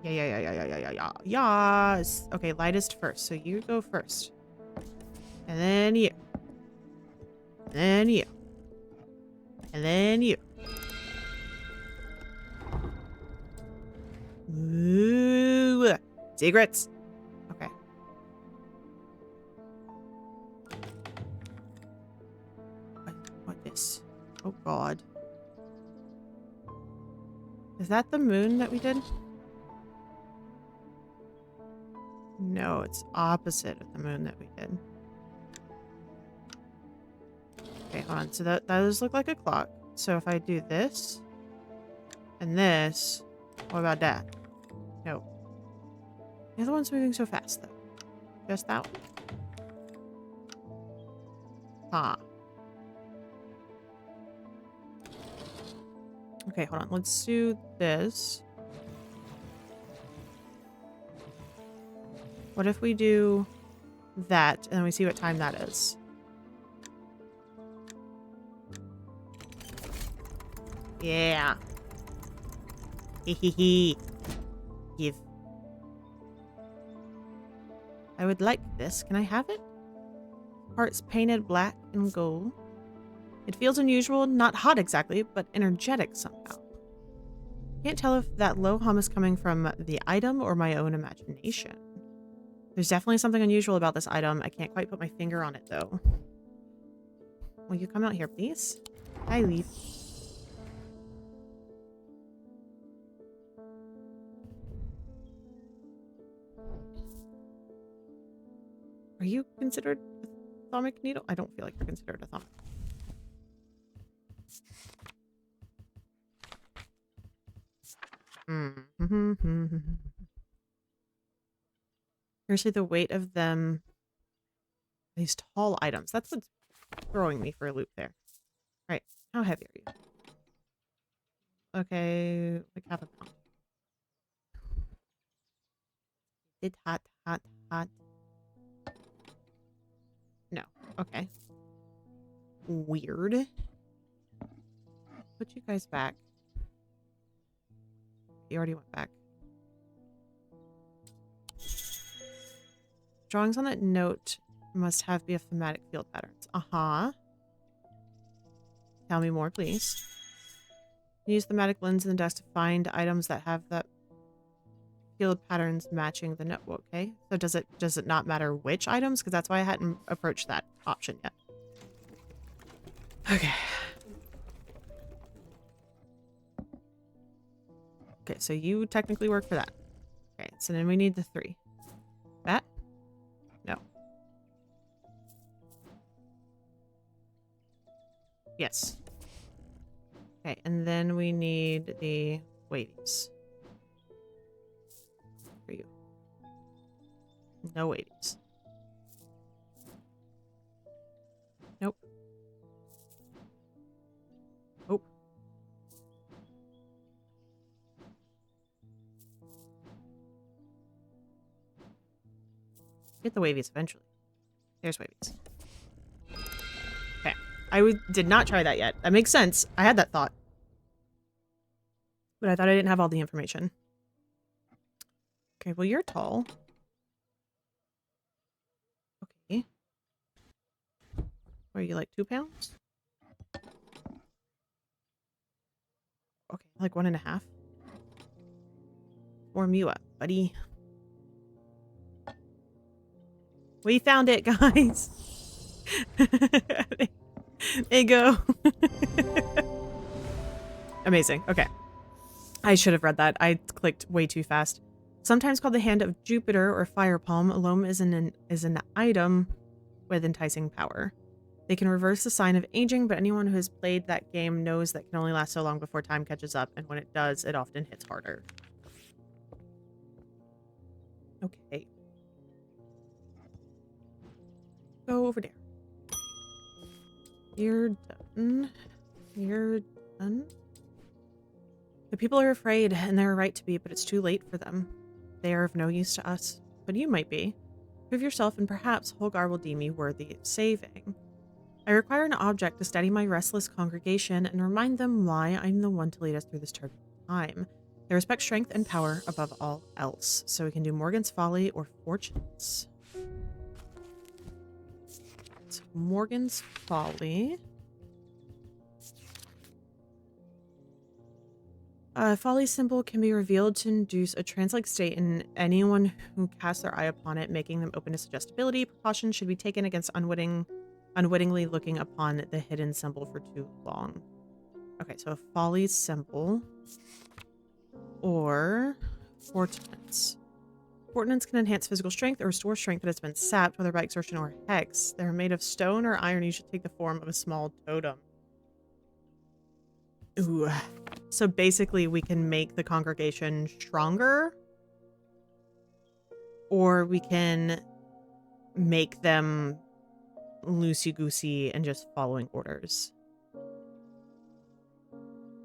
Yeah. Yes. Okay, lightest first. So you go first. And then you. And then you. And then you. Ooh. Secrets. Okay. What this? Oh god. Is that the moon that we did? No, it's opposite of the moon that we did. Okay, hold on. So that does look like a clock. So if I do this and this, what about that? No. The other one's moving so fast, though. Just that one. Huh. Okay, hold on. Let's do this. What if we do that, and then we see what time that is? Yeah. Hehehe. Give. I would like this. Can I have it? Hearts painted black and gold. It feels unusual, not hot exactly, but energetic somehow. Can't tell if that low hum is coming from the item or my own imagination. There's definitely something unusual about this item. I can't quite put my finger on it, though. Will you come out here, please? Hi, Leaf. Are you considered a thaumic needle? I don't feel like you're considered a thaumic. Here's the weight of them. These tall items. That's what's throwing me for a loop there. Right. How heavy are you? Okay, like half a pound. It's hot. No. Okay. Weird. Put you guys back. You already went back. Drawings on that note must have be a thematic field patterns. Uh-huh. Tell me more, please. Use the thematic lens in the desk to find items that have that field patterns matching the note. Okay, so does it not matter which items? Because that's why I hadn't approached that option yet. Okay. Okay, so you technically work for that. Okay, so then we need the 3. That? No. Yes. Okay, and then we need the weighties. For you. No weighties. Nope. Nope. Get the wavies eventually. There's wavies. Okay. I did not try that yet. That makes sense. I had that thought. But I thought I didn't have all the information. Okay, well, you're tall. Okay. Are you like 2 pounds? Okay, like 1.5. Warm you up, buddy. We found it, guys. There you go. Amazing. Okay. I should have read that. I clicked way too fast. Sometimes called the Hand of Jupiter or Fire Palm, a loam is an item with enticing power. They can reverse the sign of aging, but anyone who has played that game knows that can only last so long before time catches up, and when it does, it often hits harder. Okay. Go over there. You're done. You're done. The people are afraid, and they're right to be, but it's too late for them. They are of no use to us, but you might be. Prove yourself, and perhaps Holgar will deem me worthy of saving. I require an object to steady my restless congregation and remind them why I'm the one to lead us through this turbulent time. They respect strength and power above all else, so we can do Morgan's Folly or Fortunes. So Morgan's Folly. Folly's symbol can be revealed to induce a trance-like state in anyone who casts their eye upon it, making them open to suggestibility. Precaution should be taken against unwittingly looking upon the hidden symbol for too long. Okay, so Folly's symbol or Fortunance. Fortunance can enhance physical strength or restore strength that has been sapped, whether by exertion or hex. They're made of stone or iron. You should take the form of a small totem. Ooh. So basically we can make the congregation stronger, or we can make them loosey-goosey and just following orders.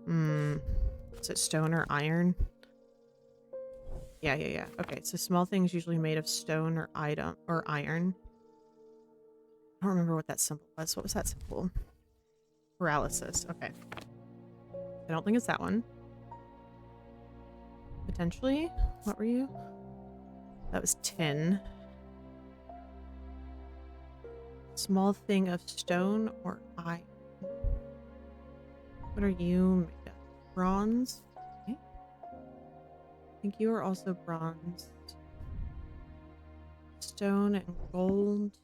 Is it stone or iron? Yeah. Okay, so small things usually made of stone or iron. I don't remember what that symbol was. What was that symbol? Paralysis. Okay. I don't think it's that one. Potentially? What were you? That was tin. Small thing of stone or iron. What are you made of? Bronze? Okay. I think you are also bronze. Stone and gold.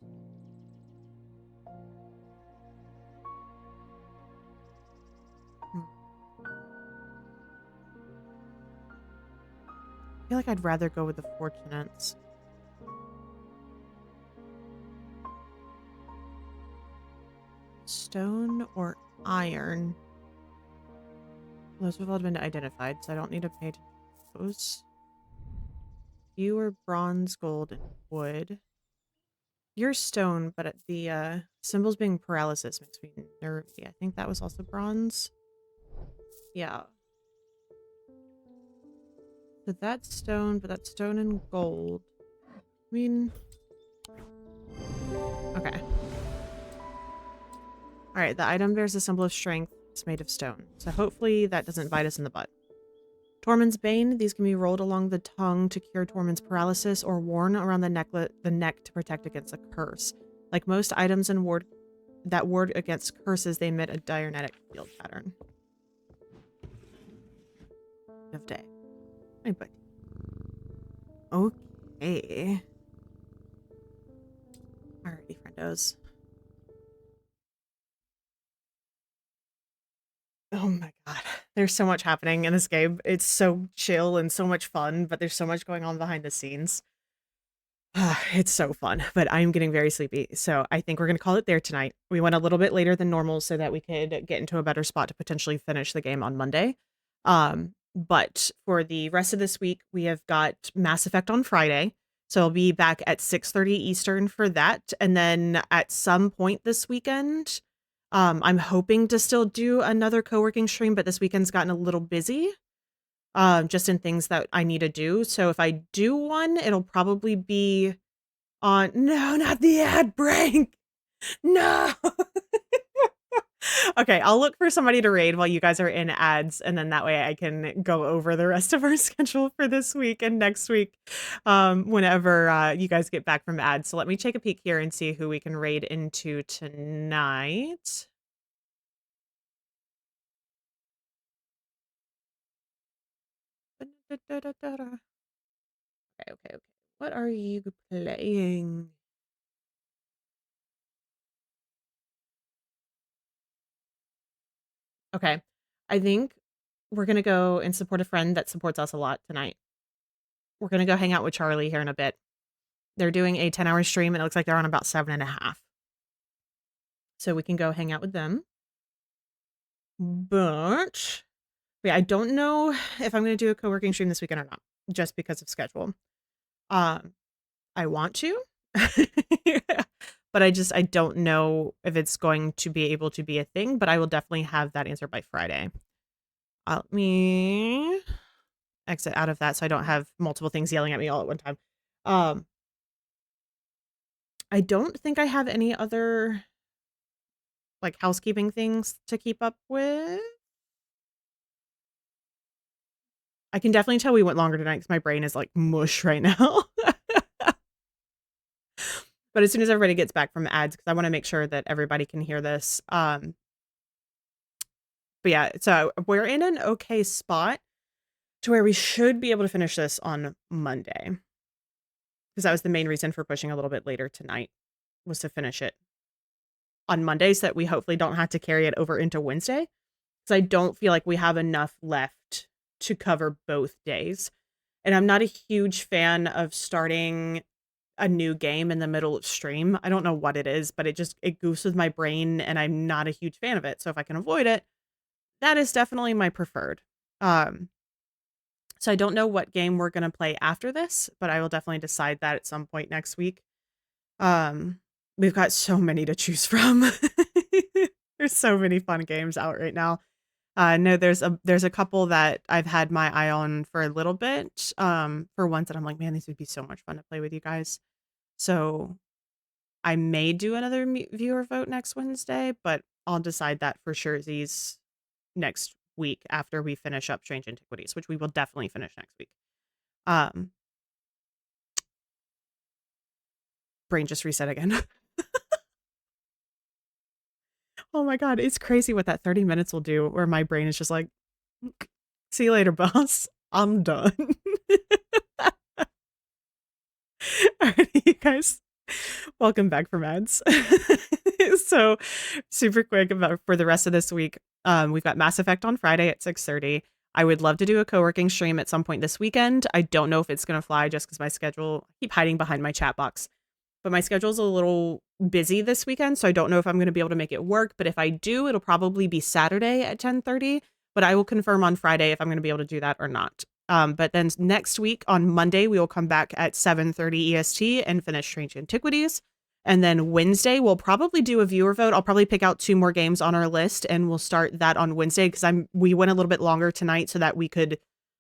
I feel like I'd rather go with the Fortunates. Stone or iron? Those have all been identified, so I don't need to pay attention to those. You are bronze, gold, and wood. You're stone, but the symbols being paralysis makes me nervy. I think that was also bronze. Yeah. So that's stone, but that's stone and gold. I mean... Okay. Alright, the item bears a symbol of strength. It's made of stone. So hopefully that doesn't bite us in the butt. Tormund's Bane. These can be rolled along the tongue to cure Tormund's paralysis or worn around the neck to protect against a curse. Like most items in that ward against curses, they emit a dianetic field pattern. of day. My buddy. Okay. Alrighty, friendos. Oh my god. There's so much happening in this game. It's so chill and so much fun, but there's so much going on behind the scenes. It's so fun, but I'm getting very sleepy, so I think we're gonna call it there tonight. We went a little bit later than normal so that we could get into a better spot to potentially finish the game on Monday. But for the rest of this week, we have got Mass Effect on Friday, so I'll be back at 6:30 Eastern for that, and then at some point this weekend, I'm hoping to still do another co-working stream, but this weekend's gotten a little busy. Just in things that I need to do. So if I do one, it'll probably be on no, not the ad break. No. Okay, I'll look for somebody to raid while you guys are in ads, and then that way I can go over the rest of our schedule for this week and next week, whenever you guys get back from ads. So let me take a peek here and see who we can raid into tonight. Okay. What are you playing? Okay. I think we're gonna go and support a friend that supports us a lot tonight. We're gonna go hang out with Charlie here in a bit. They're doing a 10-hour stream, and it looks like they're on about 7.5. So we can go hang out with them. But yeah, I don't know if I'm gonna do a co-working stream this weekend or not, just because of schedule. I want to, but I don't know if it's going to be able to be a thing, but I will definitely have that answer by Friday. Let me exit out of that so I don't have multiple things yelling at me all at one time. I don't think I have any other like housekeeping things to keep up with. I can definitely tell we went longer tonight because my brain is like mush right now. But as soon as everybody gets back from ads, because I want to make sure that everybody can hear this. But yeah, so we're in an okay spot to where we should be able to finish this on Monday. Because that was the main reason for pushing a little bit later tonight, was to finish it on Monday so that we hopefully don't have to carry it over into Wednesday. Because I don't feel like we have enough left to cover both days. And I'm not a huge fan of starting a new game in the middle of stream. I don't know what it is, but it goofs with my brain, and I'm not a huge fan of it. So if I can avoid it, that is definitely my preferred. So I don't know what game we're going to play after this, but I will definitely decide that at some point next week. We've got so many to choose from. There's so many fun games out right now. No, there's a couple that I've had my eye on for a little bit. For ones that I'm like, man, these would be so much fun to play with you guys. So I may do another viewer vote next Wednesday, but I'll decide that for sure these next week after we finish up Strange Antiquities, which we will definitely finish next week. Brain just reset again. Oh my god, it's crazy what that 30 minutes will do, where my brain is just like, see you later, boss. I'm done. Alright, you guys, welcome back from ads. So, super quick for the rest of this week, we've got Mass Effect on Friday at 6:30. I would love to do a co-working stream at some point this weekend. I don't know if it's going to fly just because my schedule, I keep hiding behind my chat box, but my schedule's a little busy this weekend, so I don't know if I'm going to be able to make it work. But if I do, it'll probably be Saturday at 10:30, but I will confirm on Friday if I'm going to be able to do that or not. But then next week on Monday, we will come back at 7:30 EST and finish Strange Antiquities. And then Wednesday, we'll probably do a viewer vote. I'll probably pick out 2 more games on our list, and we'll start that on Wednesday because we went a little bit longer tonight so that we could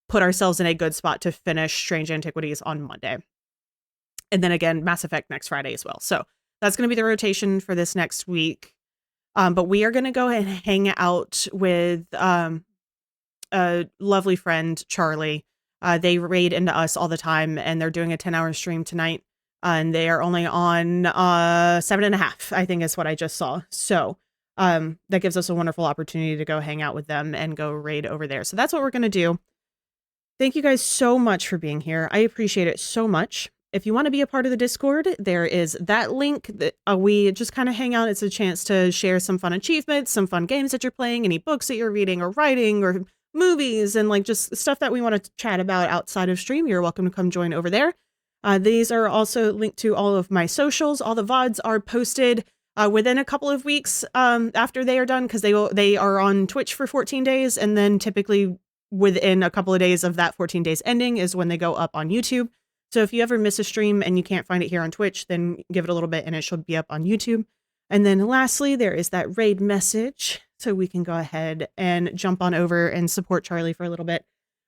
put ourselves in a good spot to finish Strange Antiquities on Monday. And then again, Mass Effect next Friday as well. So that's going to be the rotation for this next week. But we are going to go and hang out with a lovely friend, Charlie. They raid into us all the time, and they're doing a 10-hour stream tonight. And they are only on 7.5, I think is what I just saw. So that gives us a wonderful opportunity to go hang out with them and go raid over there. So that's what we're going to do. Thank you guys so much for being here. I appreciate it so much. If you want to be a part of the Discord, there is that link that we just kind of hang out. It's a chance to share some fun achievements, some fun games that you're playing, any books that you're reading or writing, or movies, and like just stuff that we want to chat about outside of stream. You're welcome to come join over there. These are also linked to all of my socials. All the VODs are posted within a couple of weeks after they are done, because they are on Twitch for 14 days, and then typically within a couple of days of that 14 days ending is when they go up on YouTube. So if you ever miss a stream and you can't find it here on Twitch, then give it a little bit and it should be up on YouTube. And then lastly, there is that raid message. So we can go ahead and jump on over and support Charlie for a little bit.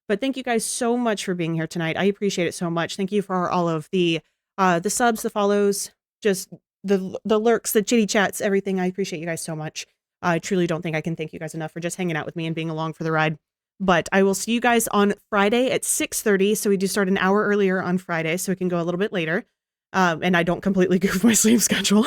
But thank you guys so much for being here tonight. I appreciate it so much. Thank you for all of the subs, the follows, just the lurks, the chitty chats, everything. I appreciate you guys so much. I truly don't think I can thank you guys enough for just hanging out with me and being along for the ride. But I will see you guys on Friday at 6:30. So we do start an hour earlier on Friday, so we can go a little bit later. And I don't completely goof my sleep schedule.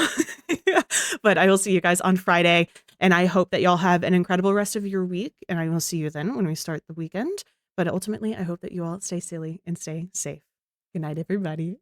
But I will see you guys on Friday. And I hope that y'all have an incredible rest of your week. And I will see you then when we start the weekend. But ultimately, I hope that you all stay silly and stay safe. Good night, everybody.